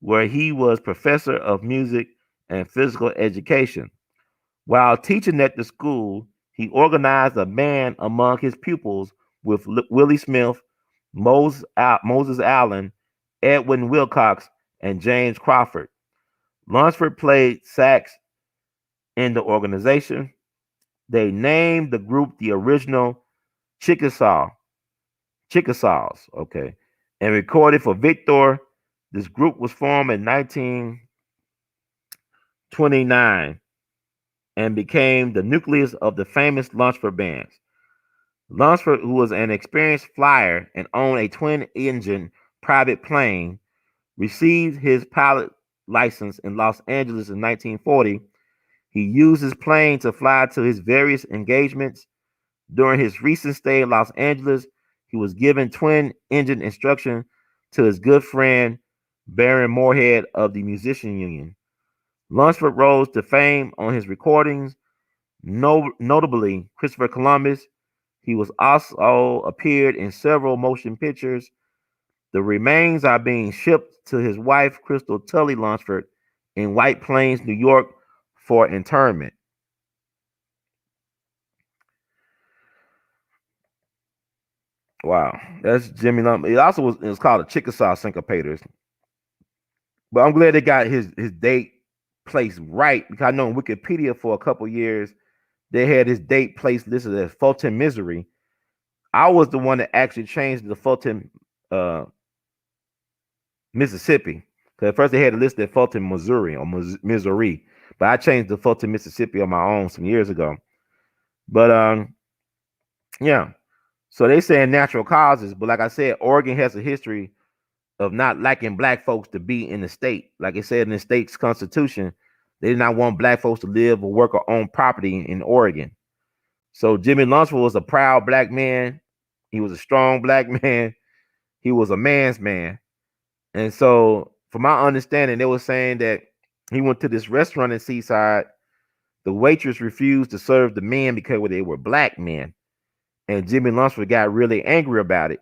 where he was professor of music and physical education. While teaching at the school, he organized a band among his pupils with Willie Smith, Moses Allen, Edwin Wilcox, and James Crawford. Lunceford played sax in the organization. They named the group the original Chickasaws, and recorded for Victor. This group was formed in 1929 and became the nucleus of the famous Lunceford bands. Lunceford, who was an experienced flyer and owned a twin-engine private plane, received his pilot license in Los Angeles in 1940. He used his plane to fly to his various engagements. During his recent stay in Los Angeles, he was given twin-engine instruction to his good friend Baron Moorhead of the Musician Union. Lunceford rose to fame on his recordings, notably Christopher Columbus. He was also appeared in several motion pictures. The remains are being shipped to his wife, Crystal Tully Lunceford, in White Plains, New York, for interment. Wow, that's Jimmie Lunceford. It was called the Chickasaw Syncopators. But I'm glad they got his date placed right, because I know in Wikipedia for a couple years they had his date placed listed as Fulton, Missouri. I was the one that actually changed it to Fulton, Mississippi. Because at first they had it listed at Fulton, Missouri, or Missouri, but I changed to Fulton, Mississippi on my own some years ago. But yeah. So they saying natural causes, but like I said, Oregon has a history of not liking black folks to be in the state. Like it said in the state's constitution, they did not want black folks to live or work or own property in Oregon. So Jimmie Lunceford was a proud black man. He was a strong black man. He was a man's man. And so, from my understanding, they were saying that he went to this restaurant in Seaside. The waitress refused to serve the men because they were black men. And Jimmie Lunceford got really angry about it.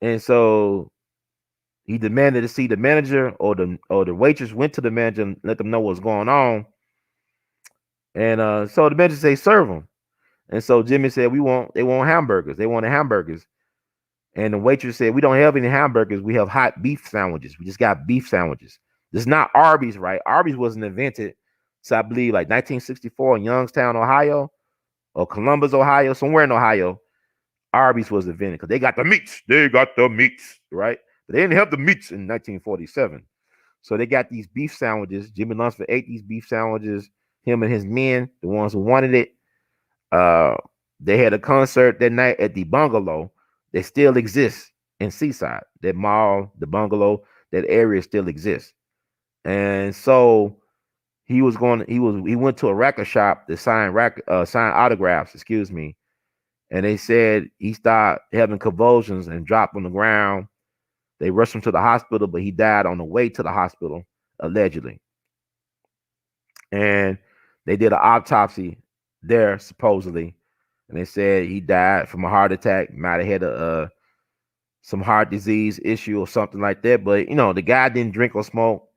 And so he demanded to see the manager, or the waitress went to the manager and let them know what's going on. And so the manager said, serve them. And so Jimmie said, they want hamburgers. They wanted hamburgers. And the waitress said, we don't have any hamburgers. We have hot beef sandwiches. We just got beef sandwiches. This is not Arby's, right? Arby's wasn't invented, so I believe like 1964 in Youngstown, Ohio, or Columbus, Ohio, somewhere in Ohio. Arby's was invented because they got the meats. They got the meats, right? But they didn't have the meats in 1947. So they got these beef sandwiches. Jimmie Lunceford ate these beef sandwiches. Him and his men, the ones who wanted it. They had a concert that night at the Bungalow. that still exists in Seaside. That mall, the bungalow, that area still exists. And so he went to a record shop to sign autographs, excuse me. And they said he started having convulsions and dropped on the ground. They rushed him to the hospital, but he died on the way to the hospital, allegedly. And they did an autopsy there, supposedly, and they said he died from a heart attack. Might have had some heart disease issue or something like that. But the guy didn't drink or smoke.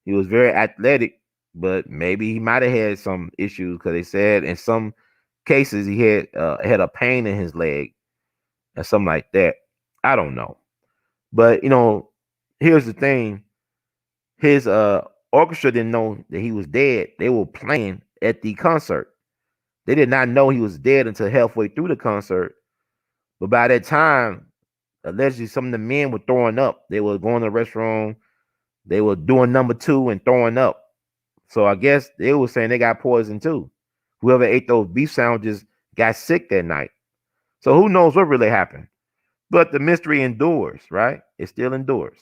He was very athletic, but maybe he might have had some issues because they said in some cases he had a pain in his leg or something like that. I don't know. But here's the thing. His orchestra didn't know that he was dead. They were playing at the concert. They did not know he was dead until halfway through the concert. But by that time, allegedly some of the men were throwing up. They were going to the restroom. They were doing number 2 and throwing up. So I guess they were saying they got poisoned too. Whoever ate those beef sandwiches got sick that night. So who knows what really happened? But the mystery endures, right? It still endures.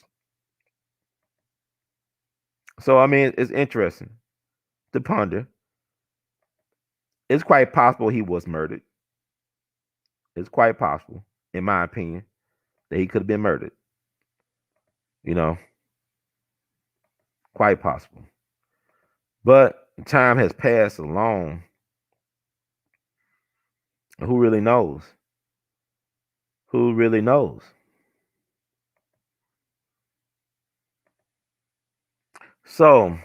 So, I mean, it's interesting to ponder. It's quite possible he was murdered. It's quite possible, in my opinion, that he could have been murdered. Quite possible. But time has passed along. Who really knows? Who really knows? So,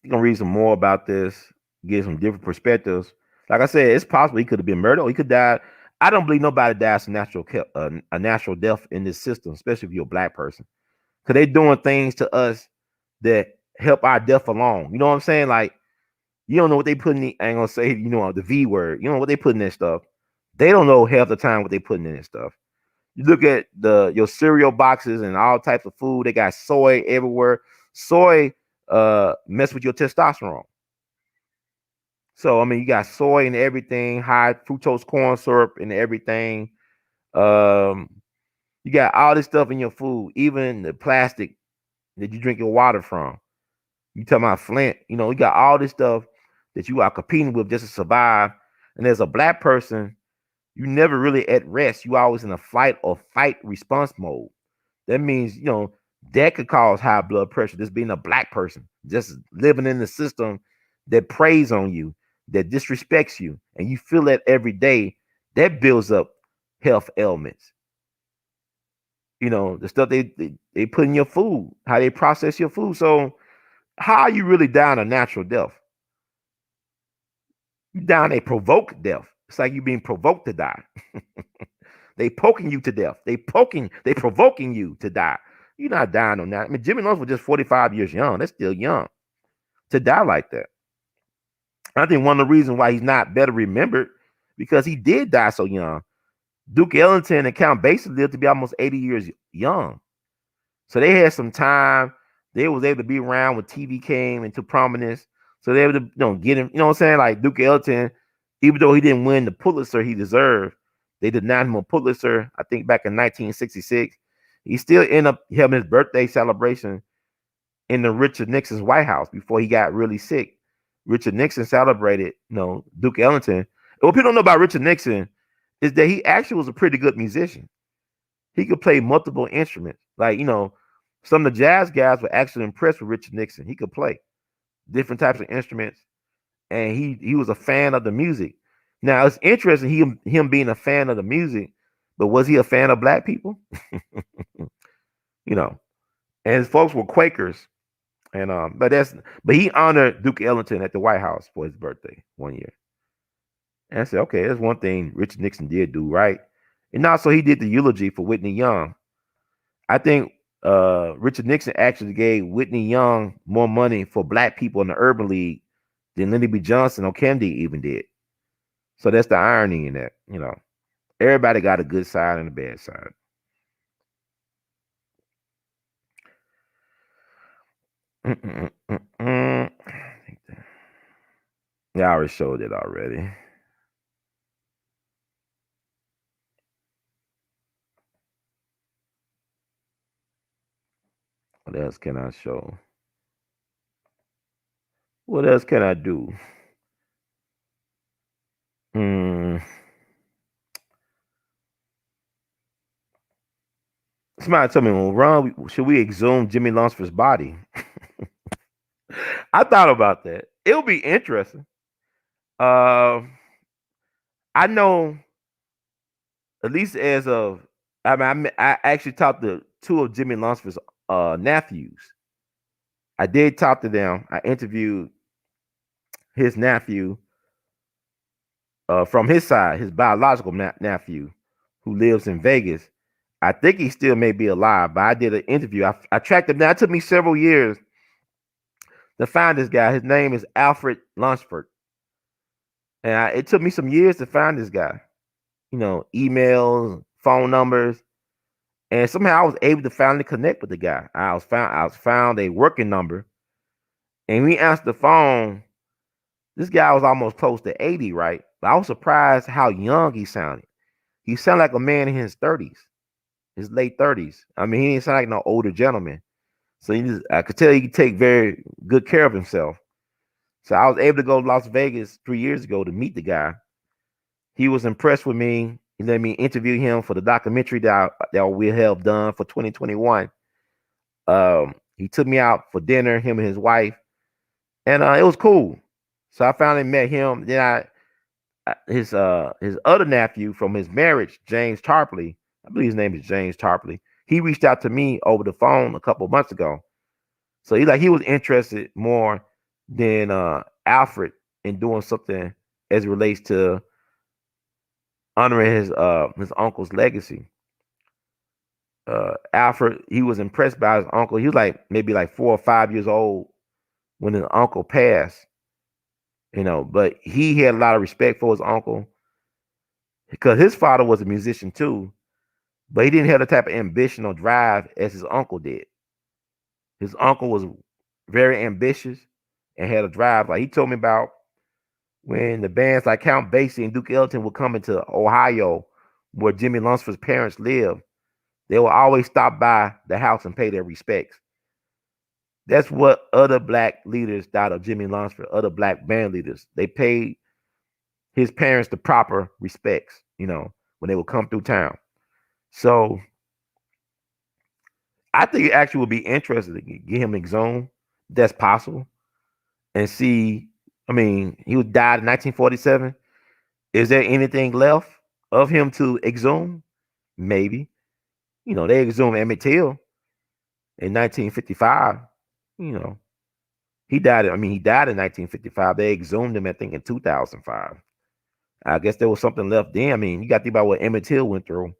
you're going to read some more about this, get some different perspectives. Like I said, it's possible he could have been murdered or he could die. I don't believe nobody dies a natural death in this system, especially if you're a black person. Because they're doing things to us that help our death along. You know what I'm saying? Like, you don't know what they put in I ain't going to say, the V word. You know what they put in that stuff. They don't know half the time what they putting in that stuff. You look at your cereal boxes and all types of food. They got soy everywhere. Soy mess with your testosterone. So I mean, you got soy and everything, high fructose corn syrup and everything. You got all this stuff in your food, even the plastic that you drink your water from. You talking about Flint? You got all this stuff that you are competing with just to survive. And as a black person, you never really at rest. You always in a flight or fight response mode. That means, that could cause high blood pressure. Just being a black person, just living in the system that preys on you, that disrespects you, and you feel that every day, that builds up health ailments. The stuff they put in your food, how they process your food. So how are you really dying a natural death? You dying a provoked death. It's like you being provoked to die. They poking you to death. They provoking you to die. You're not dying on that. I mean, Jimmie Lunceford was just 45 years young. That's still young to die like that. I think one of the reasons why he's not better remembered because he did die so young. Duke Ellington and Count Basie lived to be almost 80 years young. So they had some time. They was able to be around when TV came into prominence. So they were able to get him, what I'm saying? Like Duke Ellington, even though he didn't win the Pulitzer he deserved, they denied him a Pulitzer, I think back in 1966. He still ended up having his birthday celebration in the Richard Nixon's White House before he got really sick. Richard Nixon celebrated, Duke Ellington. And what people don't know about Richard Nixon is that he actually was a pretty good musician. He could play multiple instruments. Like, some of the jazz guys were actually impressed with Richard Nixon. He could play different types of instruments, and he was a fan of the music. Now, it's interesting him being a fan of the music, but was he a fan of black people? And his folks were Quakers. And but he honored Duke Ellington at the White House for his birthday one year. And I said, okay, that's one thing Richard Nixon did do right. And also he did the eulogy for Whitney Young. I think Richard Nixon actually gave Whitney Young more money for black people in the Urban League than Lyndon B. Johnson or Kennedy even did. So that's the irony in that, Everybody got a good side and a bad side. Yeah, I already showed it already. What else can I show? What else can I do? Somebody told me, well, Ron, should we exhume Jimmie Lunceford's body? I thought about that. It'll be interesting. I know, at least as of, I actually talked to two of Jimmie Lunceford's nephews. I did talk to them. I interviewed his nephew from his side, his biological nephew, who lives in Vegas. I think he still may be alive, but I did an interview. I tracked him down. It took me several years to find this guy. His name is Alfred Lunceford. And it took me some years to find this guy. You know, emails, phone numbers. And somehow I was able to finally connect with the guy. I found a working number. And we answered the phone. This guy was almost close to 80, right? But I was surprised how young he sounded. He sounded like a man in his 30s. His late 30s. I mean, he didn't sound like no older gentleman. So I could tell he could take very good care of himself. So I was able to go to Las Vegas 3 years ago to meet the guy. He was impressed with me. He let me interview him for the documentary that we have done for 2021. He took me out for dinner, him and his wife, and it was cool. So I finally met him. Then his other nephew from his marriage, James Tarpley, I believe his name is James Tarpley. He reached out to me over the phone a couple of months ago. So he was interested more than Alfred in doing something as it relates to honoring his uncle's legacy. Alfred, he was impressed by his uncle. He was maybe 4 or 5 years old when his uncle passed. You know, but he had a lot of respect for his uncle because his father was a musician too, but he didn't have the type of ambition or drive as his uncle did. His uncle was very ambitious and had a drive. Like he told me about when the bands like Count Basie and Duke Ellington would come into Ohio, where Jimmie Lunceford's parents lived. They would always stop by the house and pay their respects. That's what other black leaders thought of Jimmie Lunceford, other black band leaders. They paid his parents the proper respects, you know, when they would come through town. So I think it actually would be interesting to get him exhumed. That's possible. And see, I mean, he died in 1947. Is there anything left of him to exhume? Maybe. You know, they exhumed Emmett Till in 1955. You know, he died in 1955. They exhumed him, I think, in 2005. I guess there was something left then. I mean, you got to think about what Emmett Till went through.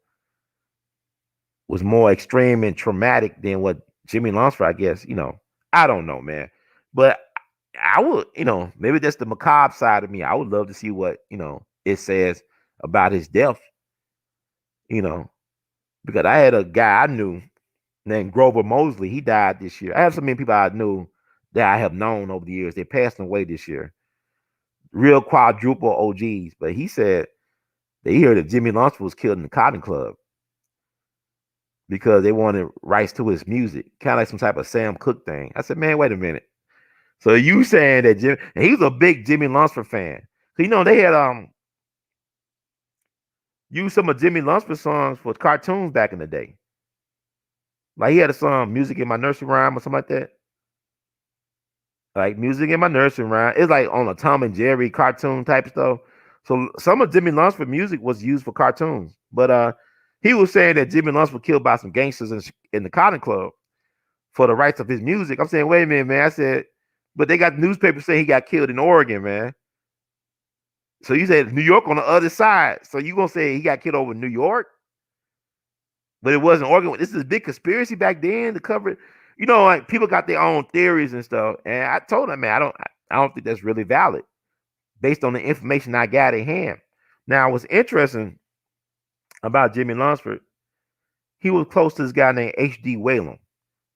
Was more extreme and traumatic than what Jimmie Lunceford, I guess. You know, I don't know, man. But I would, you know, maybe that's the macabre side of me. I would love to see what, you know, it says about his death. You know, because I had a guy I knew named Grover Mosley. He died this year. I have so many people I knew that I have known over the years. They're passing away this year. Real quadruple OGs. But he said that he heard that Jimmie Lunceford was killed in the Cotton Club because they wanted rights to his music, kind of like some type of Sam Cooke thing. I said, man, wait a minute. So you saying that and he was a big Jimmie Lunceford fan. So, you know, they had used some of Jimmie Lunceford songs for cartoons back in the day. Like he had a song, Music in My Nursery Rhyme or something like that. Like Music in My Nursery Rhyme. It's like on a Tom and Jerry cartoon type stuff. So some of Jimmie Lunceford music was used for cartoons. But he was saying that Jimmie Lunceford was killed by some gangsters in the Cotton Club for the rights of his music. I'm saying, wait a minute, man. I said, but they got newspapers saying he got killed in Oregon, man. So you said New York on the other side. So you gonna say he got killed over New York? But it wasn't Oregon. This is a big conspiracy back then to cover it. You know, like people got their own theories and stuff. And I told him, man, I don't think that's really valid based on the information I got at hand. Now, what's interesting about Jimmie Lunceford, he was close to this guy named H.D. Whalum.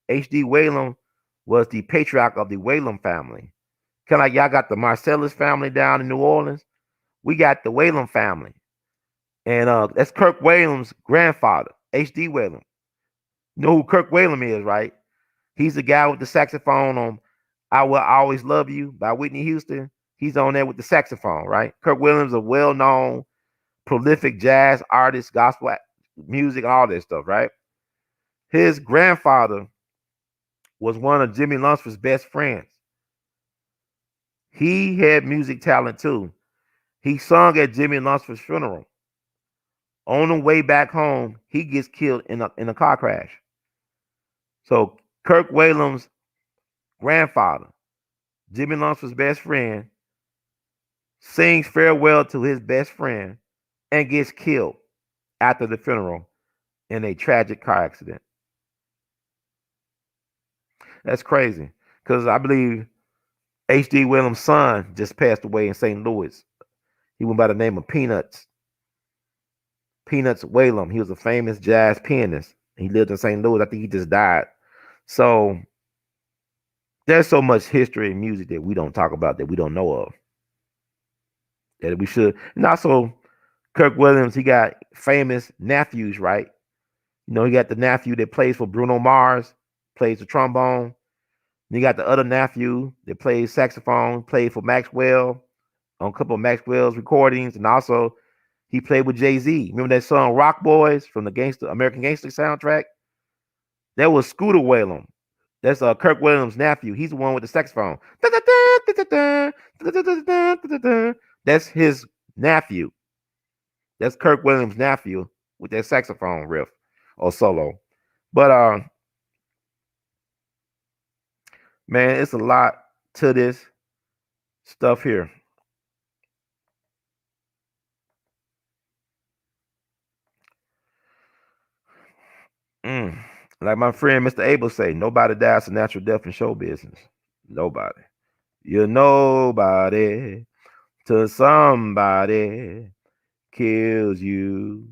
H.D. Whalum was the patriarch of the Whalum family. Kind of like y'all got the Marcellus family down in New Orleans. We got the Whalum family. And that's Kirk Whalum's grandfather, H.D. Whalum. You know who Kirk Whalum is, right? He's the guy with the saxophone on "I Will Always Love You" by Whitney Houston. He's on there with the saxophone, right? Kirk Williams, a well-known, prolific jazz artist, gospel music, all that stuff, right? His grandfather was one of Jimmie Lunceford's best friends. He had music talent too. He sung at Jimmie Lunceford's funeral. On the way back home, he gets killed in a car crash. So Kirk Whalum's grandfather, Jimmie Lunceford's best friend, sings farewell to his best friend and gets killed after the funeral in a tragic car accident. That's crazy because I believe H.D. Whalum's son just passed away in St. Louis. He went by the name of Peanuts. Peanuts Whalum. He was a famous jazz pianist. He lived in St. Louis. I think he just died. So there's so much history in music that we don't talk about, that we don't know of, that we should. And also, Kirk Williams, he got famous nephews, right? You know, he got the nephew that plays for Bruno Mars, plays the trombone. And you got the other nephew that plays saxophone, played for Maxwell on a couple of Maxwell's recordings, and also he played with Jay-Z. Remember that song "Rock Boys" from the American Gangster soundtrack? That was Scooter Whalum. That's Kirk Williams' nephew. He's the one with the saxophone. That's his nephew. That's Kirk Williams' nephew with that saxophone riff or solo. But man, it's a lot to this stuff here. Like my friend Mr. Abel say, nobody dies a natural death in show business. Nobody. You're nobody till somebody kills you.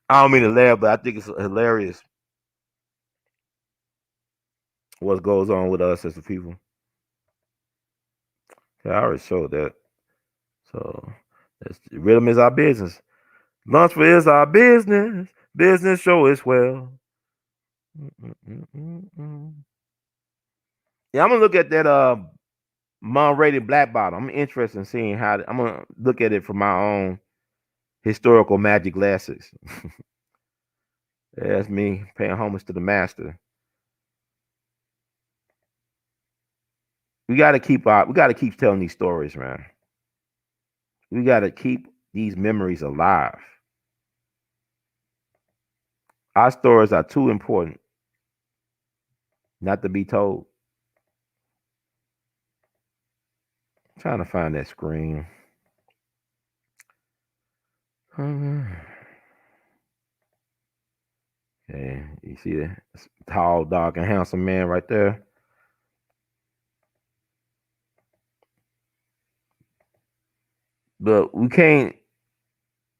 I don't mean to laugh, but I think it's hilarious what goes on with us as the people. I already showed that. So rhythm is our business. Lunceford is our business. Business show as well. Yeah, I'm gonna look at that rated black bottle. I'm interested in seeing how I'm gonna look at it from my own historical magic glasses. That's me paying homage to the master. We gotta keep telling these stories, man. We gotta keep these memories alive. Our stories are too important not to be told. I'm trying to find that screen. Okay, you see that tall, dark, and handsome man right there? But we can't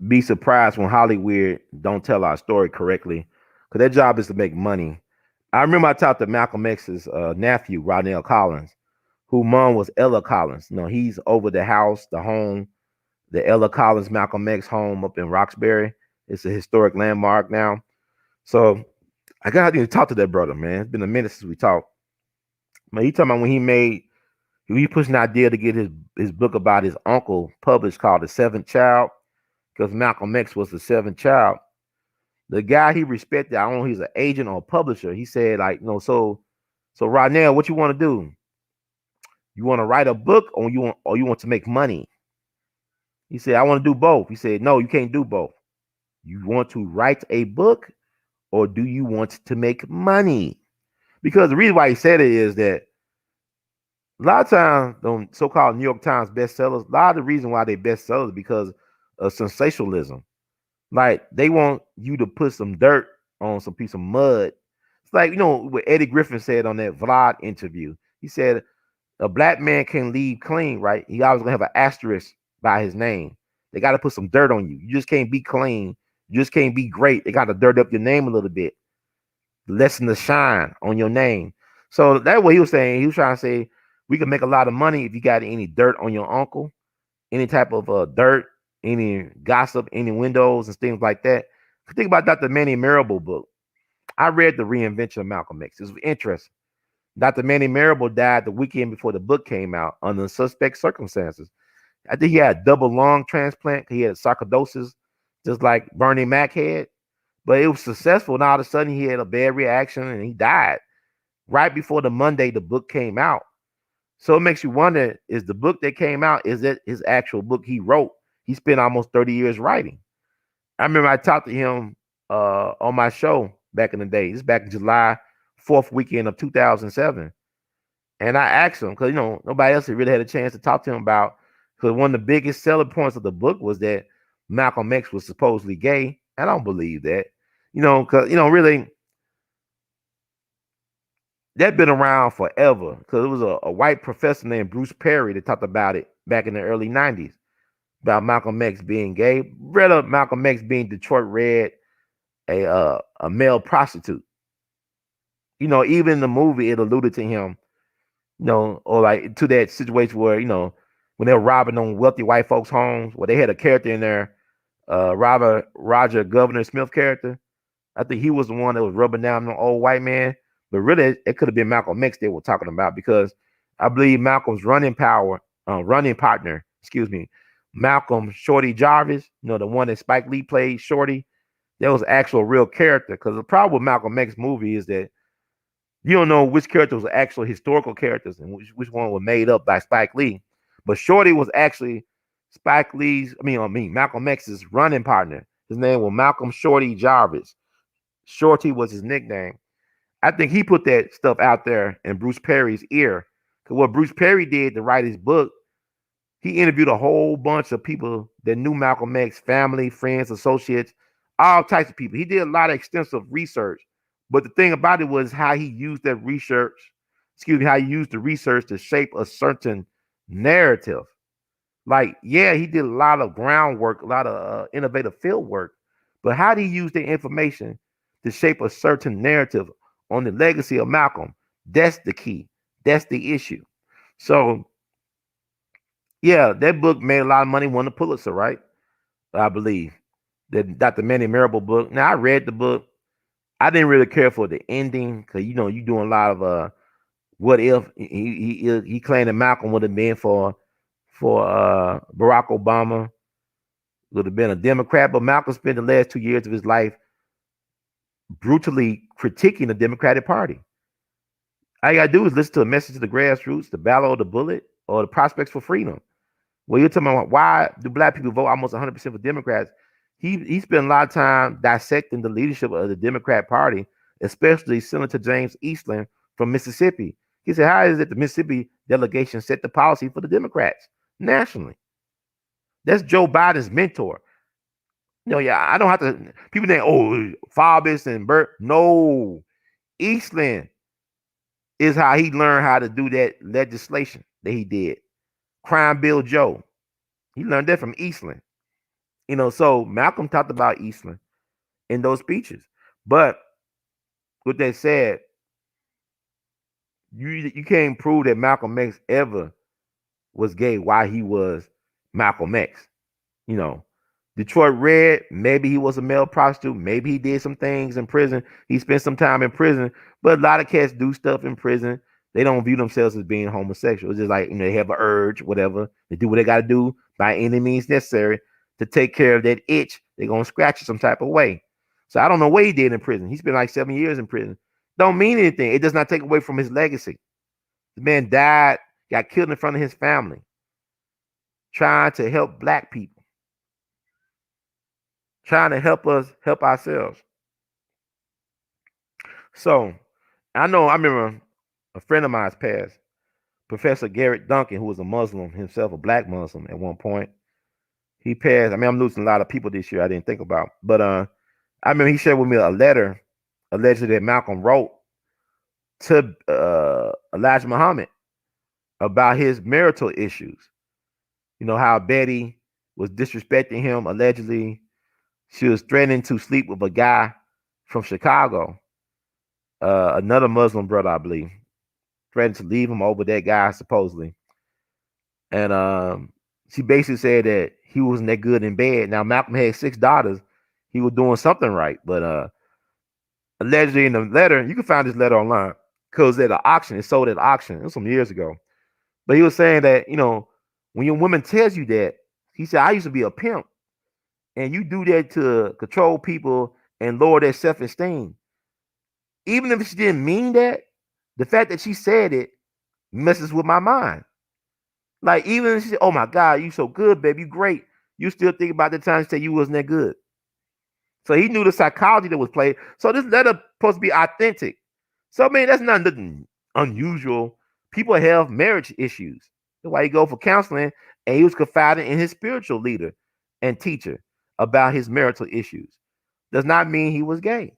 be surprised when Hollywood don't tell our story correctly, because their job is to make money. I remember I talked to Malcolm X's nephew, Rodnell Collins, who mom was Ella Collins. You know, he's over the house, the home, the Ella Collins Malcolm X home up in Roxbury. It's a historic landmark now. So I got to talk to that brother, man. It's been a minute since we talked. But he talking about when he pushed an idea to get his book about his uncle published called The Seventh Child, because Malcolm X was the seventh child. The guy he respected, I don't know if he's an agent or a publisher, he said, like, you know, so Rodnell, what you want to do? You want to write a book or you want to make money? He said, I want to do both. He said, no, you can't do both. You want to write a book or do you want to make money? Because the reason why he said it is that a lot of times, those so-called New York Times bestsellers, a lot of the reason why they bestsellers is because of sensationalism. Like, they want you to put some dirt on some piece of mud. It's like, you know, what Eddie Griffin said on that Vlad interview. He said, a black man can leave clean, right? He always gonna have an asterisk by his name. They got to put some dirt on you. You just can't be clean. You just can't be great. They got to dirt up your name a little bit, lessen the shine on your name. So that's what he was saying. He was trying to say, we can make a lot of money if you got any dirt on your uncle, any type of dirt, any gossip, any windows and things like that. Think about Dr. Manny Marable book. I read The Reinvention of Malcolm X. It was interesting. Dr. Manny Marable died the weekend before the book came out under suspect circumstances. I think he had a double lung transplant. He had sarcoidosis, just like Bernie Mac had. But it was successful. And all of a sudden, he had a bad reaction and he died right before the Monday the book came out. So it makes you wonder, is the book that came out, is it his actual book he wrote? He spent almost 30 years writing. I remember I talked to him on my show back in the day. This is back in July 4th weekend of 2007. And I asked him, because, nobody else had really had a chance to talk to him about, because one of the biggest selling points of the book was that Malcolm X was supposedly gay. I don't believe that, because, really, that been around forever, because it was a white professor named Bruce Perry that talked about it back in the early 90s about Malcolm X being gay. Read up Malcolm X being Detroit Red, a male prostitute. Even in the movie, it alluded to him, or like to that situation where, when they were robbing on wealthy white folks' homes, where they had a character in there, Roger Governor Smith character. I think he was the one that was rubbing down on old white man. But really, it could have been Malcolm X they were talking about, because I believe Malcolm's running partner, Malcolm Shorty Jarvis, the one that Spike Lee played, Shorty, that was actual real character. Because the problem with Malcolm X movie is that you don't know which characters were actual historical characters and which one were made up by Spike Lee. But Shorty was actually Malcolm X's running partner. His name was Malcolm Shorty Jarvis. Shorty was his nickname. I think he put that stuff out there in Bruce Perry's ear. Because what Bruce Perry did to write his book, he interviewed a whole bunch of people that knew Malcolm X, family, friends, associates, all types of people. He did a lot of extensive research. But the thing about it was how he used that research, how he used the research to shape a certain narrative. Like, yeah, he did a lot of groundwork, a lot of innovative field work. But how did he use the information to shape a certain narrative on the legacy of Malcolm? That's the key. That's the issue. So, yeah, that book made a lot of money, won the Pulitzer, right? I believe. The Dr. Manny Marable book. Now, I read the book. I didn't really care for the ending, because, you doing a lot of what if. He claimed that Malcolm would have been for Barack Obama, would have been a Democrat, but Malcolm spent the last 2 years of his life brutally critiquing the Democratic Party. All you gotta do is listen to A Message to the Grassroots, The Battle of the Bullet, or The Prospects for Freedom. Well, you're talking about why do black people vote almost 100% for Democrats. He spent a lot of time dissecting the leadership of the Democrat Party, especially Senator James Eastland from Mississippi. He said, how is it the Mississippi delegation set the policy for the Democrats nationally? That's Joe Biden's mentor. I don't have to. People think, Faubus and Burt. No, Eastland is how he learned how to do that legislation that he did. Crime Bill Joe. He learned that from Eastland. So Malcolm talked about Eastland in those speeches. But with that said, you can't prove that Malcolm X ever was gay while he was Malcolm X. Detroit Red, maybe he was a male prostitute. Maybe he did some things in prison. He spent some time in prison. But a lot of cats do stuff in prison. They don't view themselves as being homosexual. It's just like, they have an urge, whatever. They do what they got to do by any means necessary to take care of that itch. They're going to scratch it some type of way. So I don't know what he did in prison. He spent like 7 years in prison. Don't mean anything. It does not take away from his legacy. The man died, got killed in front of his family, trying to help black people, trying to help us help ourselves. So I remember a friend of mine's passed, Professor Garrett Duncan, who was a Muslim himself, a black Muslim at one point. He passed. I'm losing a lot of people this year I didn't think about. But I remember he shared with me a letter allegedly that Malcolm wrote to Elijah Muhammad about his marital issues. How Betty was disrespecting him, allegedly. She was threatening to sleep with a guy from Chicago, another Muslim brother, I believe. Threatened to leave him over that guy, supposedly. And she basically said that he wasn't that good in bed. Now, Malcolm had 6 daughters. He was doing something right. But allegedly in the letter, you can find this letter online because at an auction, it sold at auction. It was some years ago. But he was saying that, when your woman tells you that, he said, I used to be a pimp, and you do that to control people and lower their self-esteem. Even if she didn't mean that, the fact that she said it messes with my mind. Like, even if she said, oh my God, you so good, baby, you great. You still think about the time she said you wasn't that good. So he knew the psychology that was played. So this letter supposed to be authentic. So, man, that's not nothing unusual. People have marriage issues. That's why he go for counseling, and he was confiding in his spiritual leader and teacher about his marital issues. Does not mean he was gay.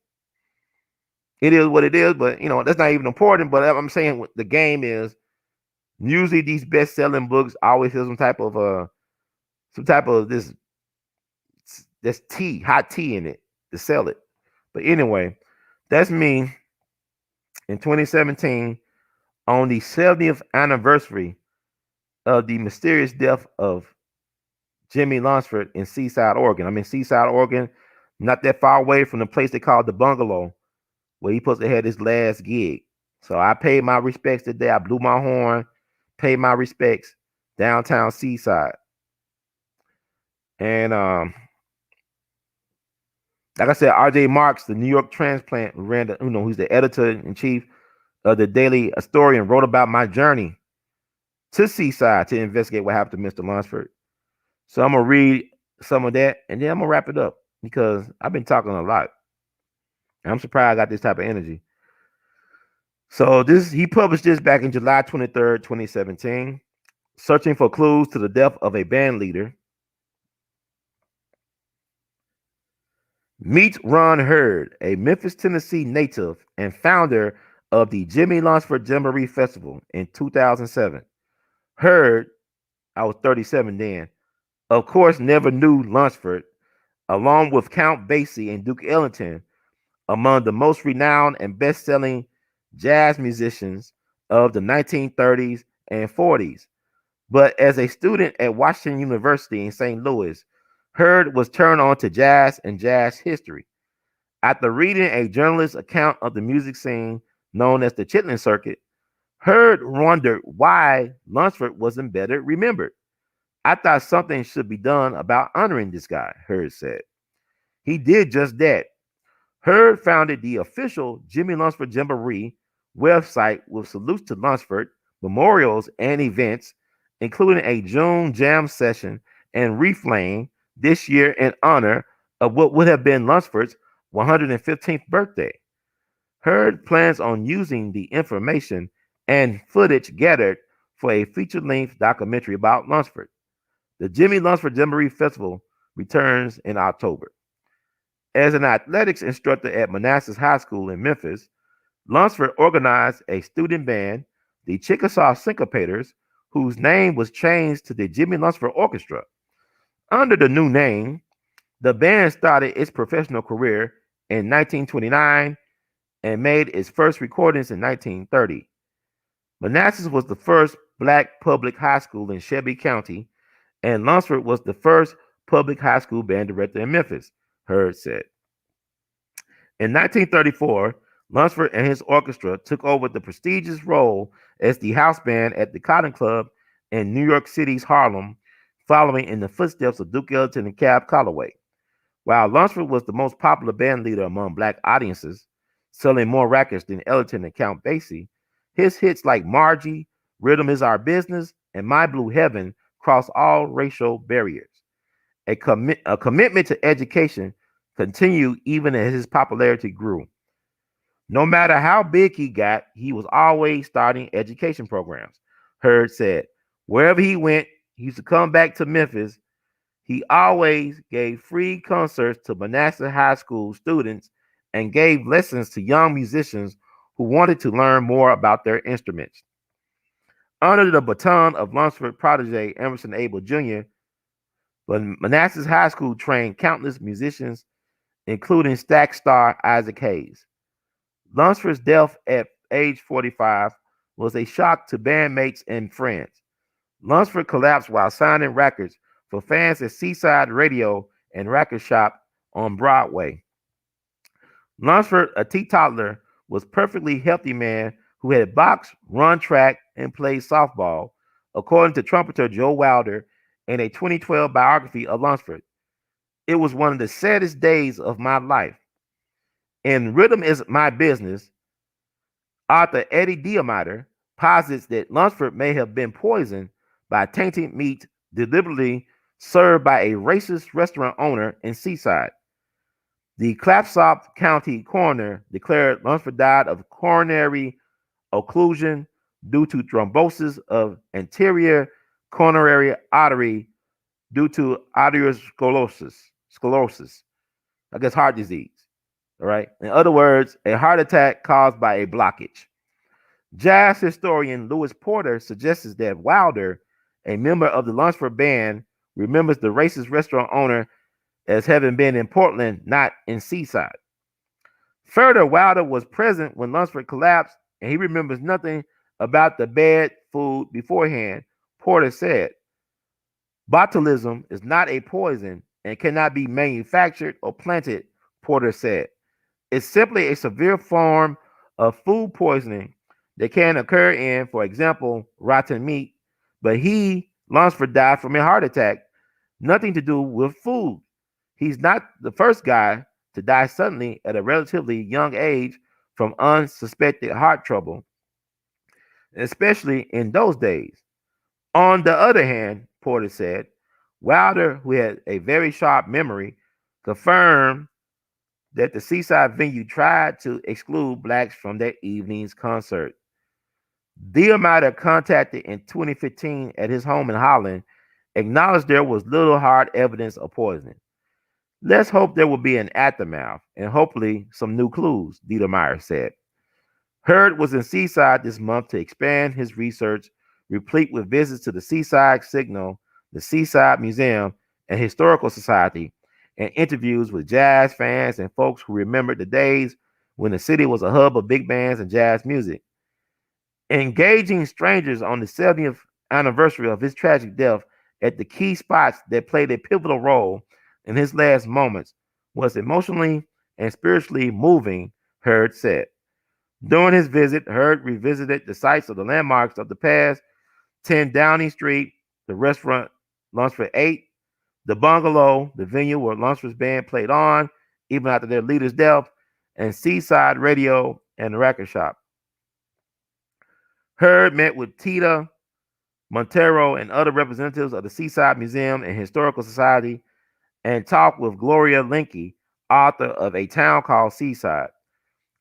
It is what it is, but that's not even important. But I'm saying what the game is, usually these best-selling books always have some type of this tea, hot tea in it to sell it. But anyway, that's me in 2017 on the 70th anniversary of the mysterious death of Jimmie Lunceford in Seaside, Oregon. I'm in Seaside, Oregon, not that far away from the place they call the Bungalow, where he supposed to have his last gig. So I paid my respects today. I blew my horn, paid my respects downtown Seaside. And like I said, R.J. Marks, the New York transplant, who's the editor-in-chief of the Daily Historian, wrote about my journey to Seaside to investigate what happened to Mr. Lunceford. So I'm going to read some of that, and then I'm going to wrap it up because I've been talking a lot. And I'm surprised I got this type of energy. So he published this back in July 23rd, 2017, searching for clues to the death of a band leader. Meet Ron Hurd, a Memphis, Tennessee native and founder of the Jimmie Lunceford Jamboree Festival in 2007. Hurd, I was 37 then, of course, never knew Lunceford, along with Count Basie and Duke Ellington, among the most renowned and best-selling jazz musicians of the 1930s and 40s. But as a student at Washington University in St. Louis, Hurd was turned on to jazz and jazz history. After reading a journalist's account of the music scene known as the Chitlin Circuit, Hurd wondered why Lunceford wasn't better remembered. I thought something should be done about honoring this guy, Hurd said. He did just that. Hurd founded the official Jimmie Lunceford Jamboree website with salutes to Lunceford, memorials, and events, including a June jam session and reflame this year in honor of what would have been Lunceford's 115th birthday. Hurd plans on using the information and footage gathered for a feature-length documentary about Lunceford. The Jimmie Lunceford Jamboree Festival returns in October. As an athletics instructor at Manassas High School in Memphis, Lunceford organized a student band, the Chickasaw Syncopators, whose name was changed to the Jimmie Lunceford Orchestra. Under the new name, the band started its professional career in 1929 and made its first recordings in 1930. Manassas was the first black public high school in Shelby County, and Lunceford was the first public high school band director in Memphis, Hurd said. In 1934, Lunceford and his orchestra took over the prestigious role as the house band at the Cotton Club in New York City's Harlem, following in the footsteps of Duke Ellington and Cab Calloway. While Lunceford was the most popular band leader among black audiences, selling more records than Ellington and Count Basie, his hits like Margie, Rhythm Is Our Business, and My Blue Heaven crossed all racial barriers. A commitment to education continued even as his popularity grew. No matter how big he got, he was always starting education programs. Hurd said, wherever he went, he used to come back to Memphis. He always gave free concerts to Manassas High School students and gave lessons to young musicians who wanted to learn more about their instruments. Under the baton of Lunceford protege Emerson Abel Jr., but Manassas High School trained countless musicians, including Stax star Isaac Hayes. Lunceford's death at age 45 was a shock to bandmates and friends. Lunceford collapsed while signing records for fans at Seaside Radio and Record Shop on Broadway. Lunceford, a teetotaler, was a perfectly healthy man who had boxed, run track, and played softball, according to trumpeter Joe Wilder in a 2012 biography of Lunceford. It was one of the saddest days of my life. In Rhythm is My Business, author Eddie Diamiter posits that Lunceford may have been poisoned by tainted meat deliberately served by a racist restaurant owner in Seaside. The Clatsop County coroner declared Lunceford died of coronary occlusion due to thrombosis of anterior coronary artery due to sclerosis, I guess heart disease. All right. In other words, a heart attack caused by a blockage. Jazz historian Lewis Porter suggests that Wilder, a member of the Lunceford band, remembers the racist restaurant owner as having been in Portland, not in Seaside. Further, Wilder was present when Lunceford collapsed, and he remembers nothing about the bad food beforehand. Porter said, "Botulism is not a poison and cannot be manufactured or planted," Porter said. "It's simply a severe form of food poisoning that can occur in, for example, rotten meat. But Lunceford, died from a heart attack, nothing to do with food. He's not the first guy to die suddenly at a relatively young age from unsuspected heart trouble, especially in those days." On the other hand, Porter said, Wilder, who had a very sharp memory, confirmed that the Seaside venue tried to exclude blacks from that evening's concert. Diamiter, contacted in 2015 at his home in Holland, acknowledged there was little hard evidence of poisoning. "Let's hope there will be an aftermath and hopefully some new clues," Diamiter said. Hurd was in Seaside this month to expand his research, replete with visits to the Seaside Signal, the Seaside Museum, and Historical Society, and interviews with jazz fans and folks who remembered the days when the city was a hub of big bands and jazz music. Engaging strangers on the 70th anniversary of his tragic death at the key spots that played a pivotal role in his last moments was emotionally and spiritually moving, Hurd said. During his visit, Hurd revisited the sites of the landmarks of the past: 10 Downing Street, the restaurant Lunceford ate, the bungalow, the venue where Lunceford's band played on, even after their leader's death, and Seaside Radio and the record shop. Hurd met with Tita Montero and other representatives of the Seaside Museum and Historical Society and talked with Gloria Linke, author of A Town Called Seaside.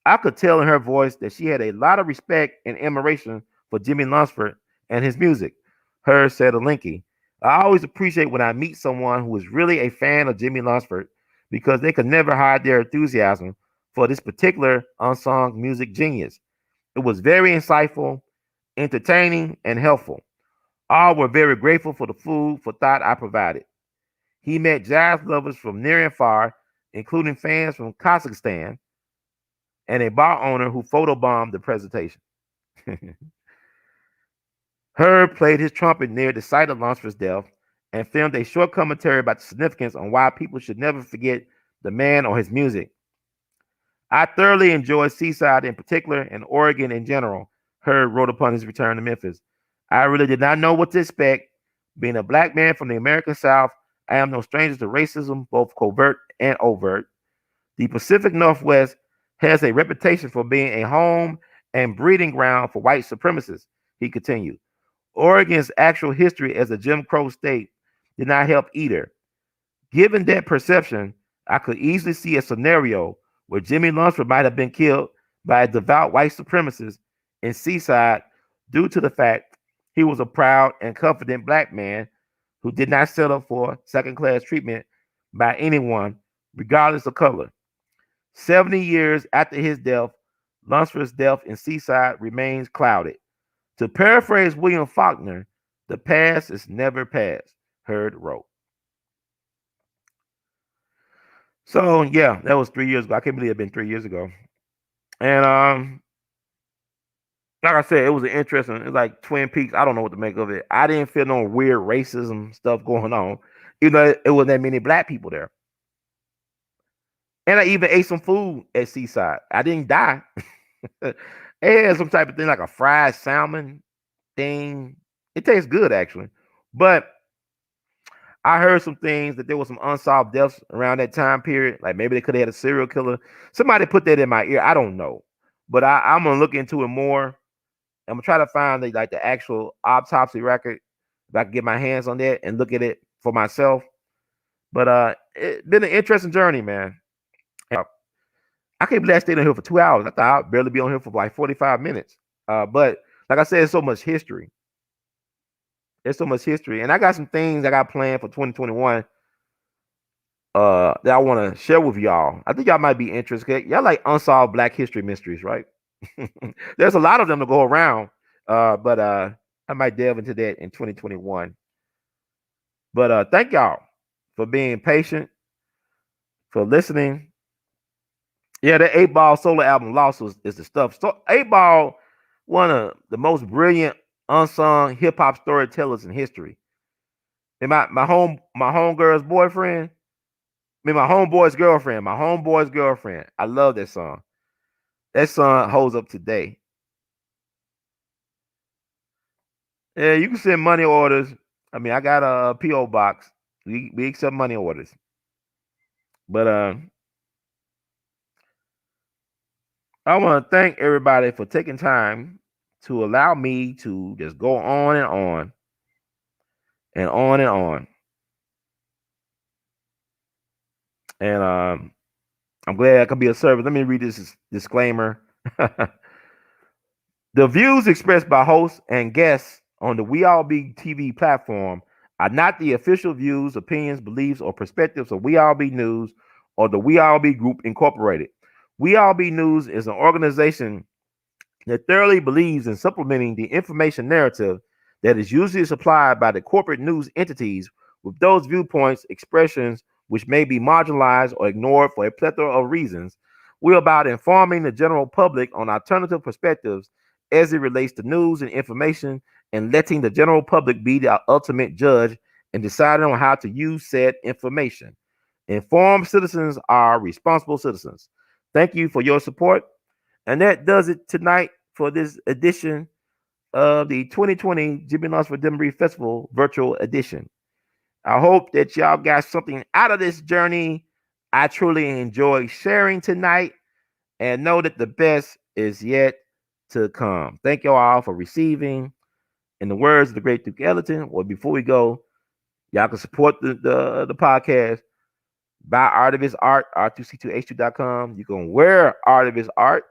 "I could tell in her voice that she had a lot of respect and admiration for Jimmie Lunceford and his music," Hurd said of Linke. "I always appreciate when I meet someone who is really a fan of Jimmie Lunceford because they could never hide their enthusiasm for this particular unsung music genius. It was very insightful, entertaining, and helpful. All were very grateful for the food for thought I provided." He met jazz lovers from near and far, including fans from Kazakhstan, and a bar owner who photobombed the presentation. Hurd played his trumpet near the site of Lunceford's death and filmed a short commentary about the significance on why people should never forget the man or his music. "I thoroughly enjoyed Seaside in particular and Oregon in general," Hurd wrote upon his return to Memphis. "I really did not know what to expect. Being a black man from the American South, I am no stranger to racism, both covert and overt. The Pacific Northwest has a reputation for being a home and breeding ground for white supremacists," he continued. "Oregon's actual history as a Jim Crow state did not help either. Given that perception, I could easily see a scenario where Jimmie Lunceford might have been killed by a devout white supremacist in Seaside due to the fact he was a proud and confident black man who did not settle for second-class treatment by anyone, regardless of color. 70 years after his death, Lunceford's death in Seaside remains clouded. To paraphrase William Faulkner, the past is never past," Hurd wrote. So yeah, that was 3 years ago. I can't believe it's been 3 years ago. And like I said, it was an interesting. It's like Twin Peaks. I don't know what to make of it. I didn't feel no weird racism stuff going on, even though it wasn't that many black people there. And I even ate some food at Seaside. I didn't die. It had some type of thing like a fried salmon thing. It tastes good actually. But I heard some things that there was some unsolved deaths around that time period. Like maybe they could have had a serial killer. Somebody put that in my ear. I don't know. But I'm gonna look into it more. I'm gonna try to find the actual autopsy record if I can get my hands on that and look at it for myself. But it's been an interesting journey, man. I can't believe I stayed on here for 2 hours. I thought I'd barely be on here for like 45 minutes. But like I said, there's so much history. There's so much history. And I got some things I got planned for 2021 that I want to share with y'all. I think y'all might be interested. Y'all like unsolved Black history mysteries, right? There's a lot of them to go around. But I might delve into that in 2021. But thank y'all for being patient, for listening. Yeah, the 8-Ball solo album Lost is the stuff. So 8-Ball, one of the most brilliant unsung hip hop storytellers in history. And my homegirl's boyfriend, my homeboy's girlfriend. I love that song. That song holds up today. Yeah, you can send money orders. I mean, I got a PO box. We accept money orders. But I want to thank everybody for taking time to allow me to just go on and on and on and on. And I'm glad I could be of service. Let me read this disclaimer. The views expressed by hosts and guests on the We All Be TV platform are not the official views, opinions, beliefs, or perspectives of We All Be News or the We All Be Group Incorporated. We All Be News is an organization that thoroughly believes in supplementing the information narrative that is usually supplied by the corporate news entities with those viewpoints, expressions which may be marginalized or ignored for a plethora of reasons. We're about informing the general public on alternative perspectives as it relates to news and information and letting the general public be the ultimate judge in deciding on how to use said information. Informed citizens are responsible citizens. Thank you for your support. And that does it tonight for this edition of the 2020 Jimmie Lunceford Demboree Festival virtual edition. I hope that y'all got something out of this journey. I truly enjoyed sharing tonight and know that the best is yet to come. Thank you all for receiving. In the words of the great Duke Ellington, well, before we go, y'all can support the podcast. Buy Artivist art, r2c2h2.com. You can wear Artivist art.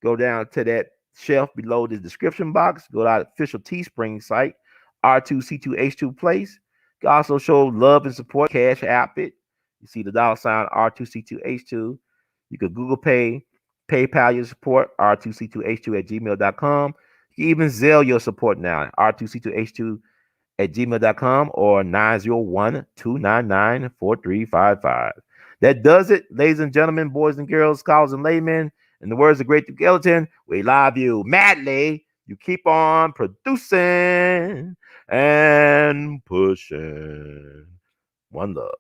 Go down to that shelf below the description box. Go to our official Teespring site, R2C2H2 Place. You can also show love and support. Cash App it. You see the $ R2C2H2. You can Google Pay, PayPal your support, R2C2H2 at gmail.com. You can even Zelle your support now, R2C2H2 at gmail.com or 901-299-4355. That does it, ladies and gentlemen, boys and girls, scholars and laymen. In the words of great Duke Ellington, we love you madly. You keep on producing and pushing. One love.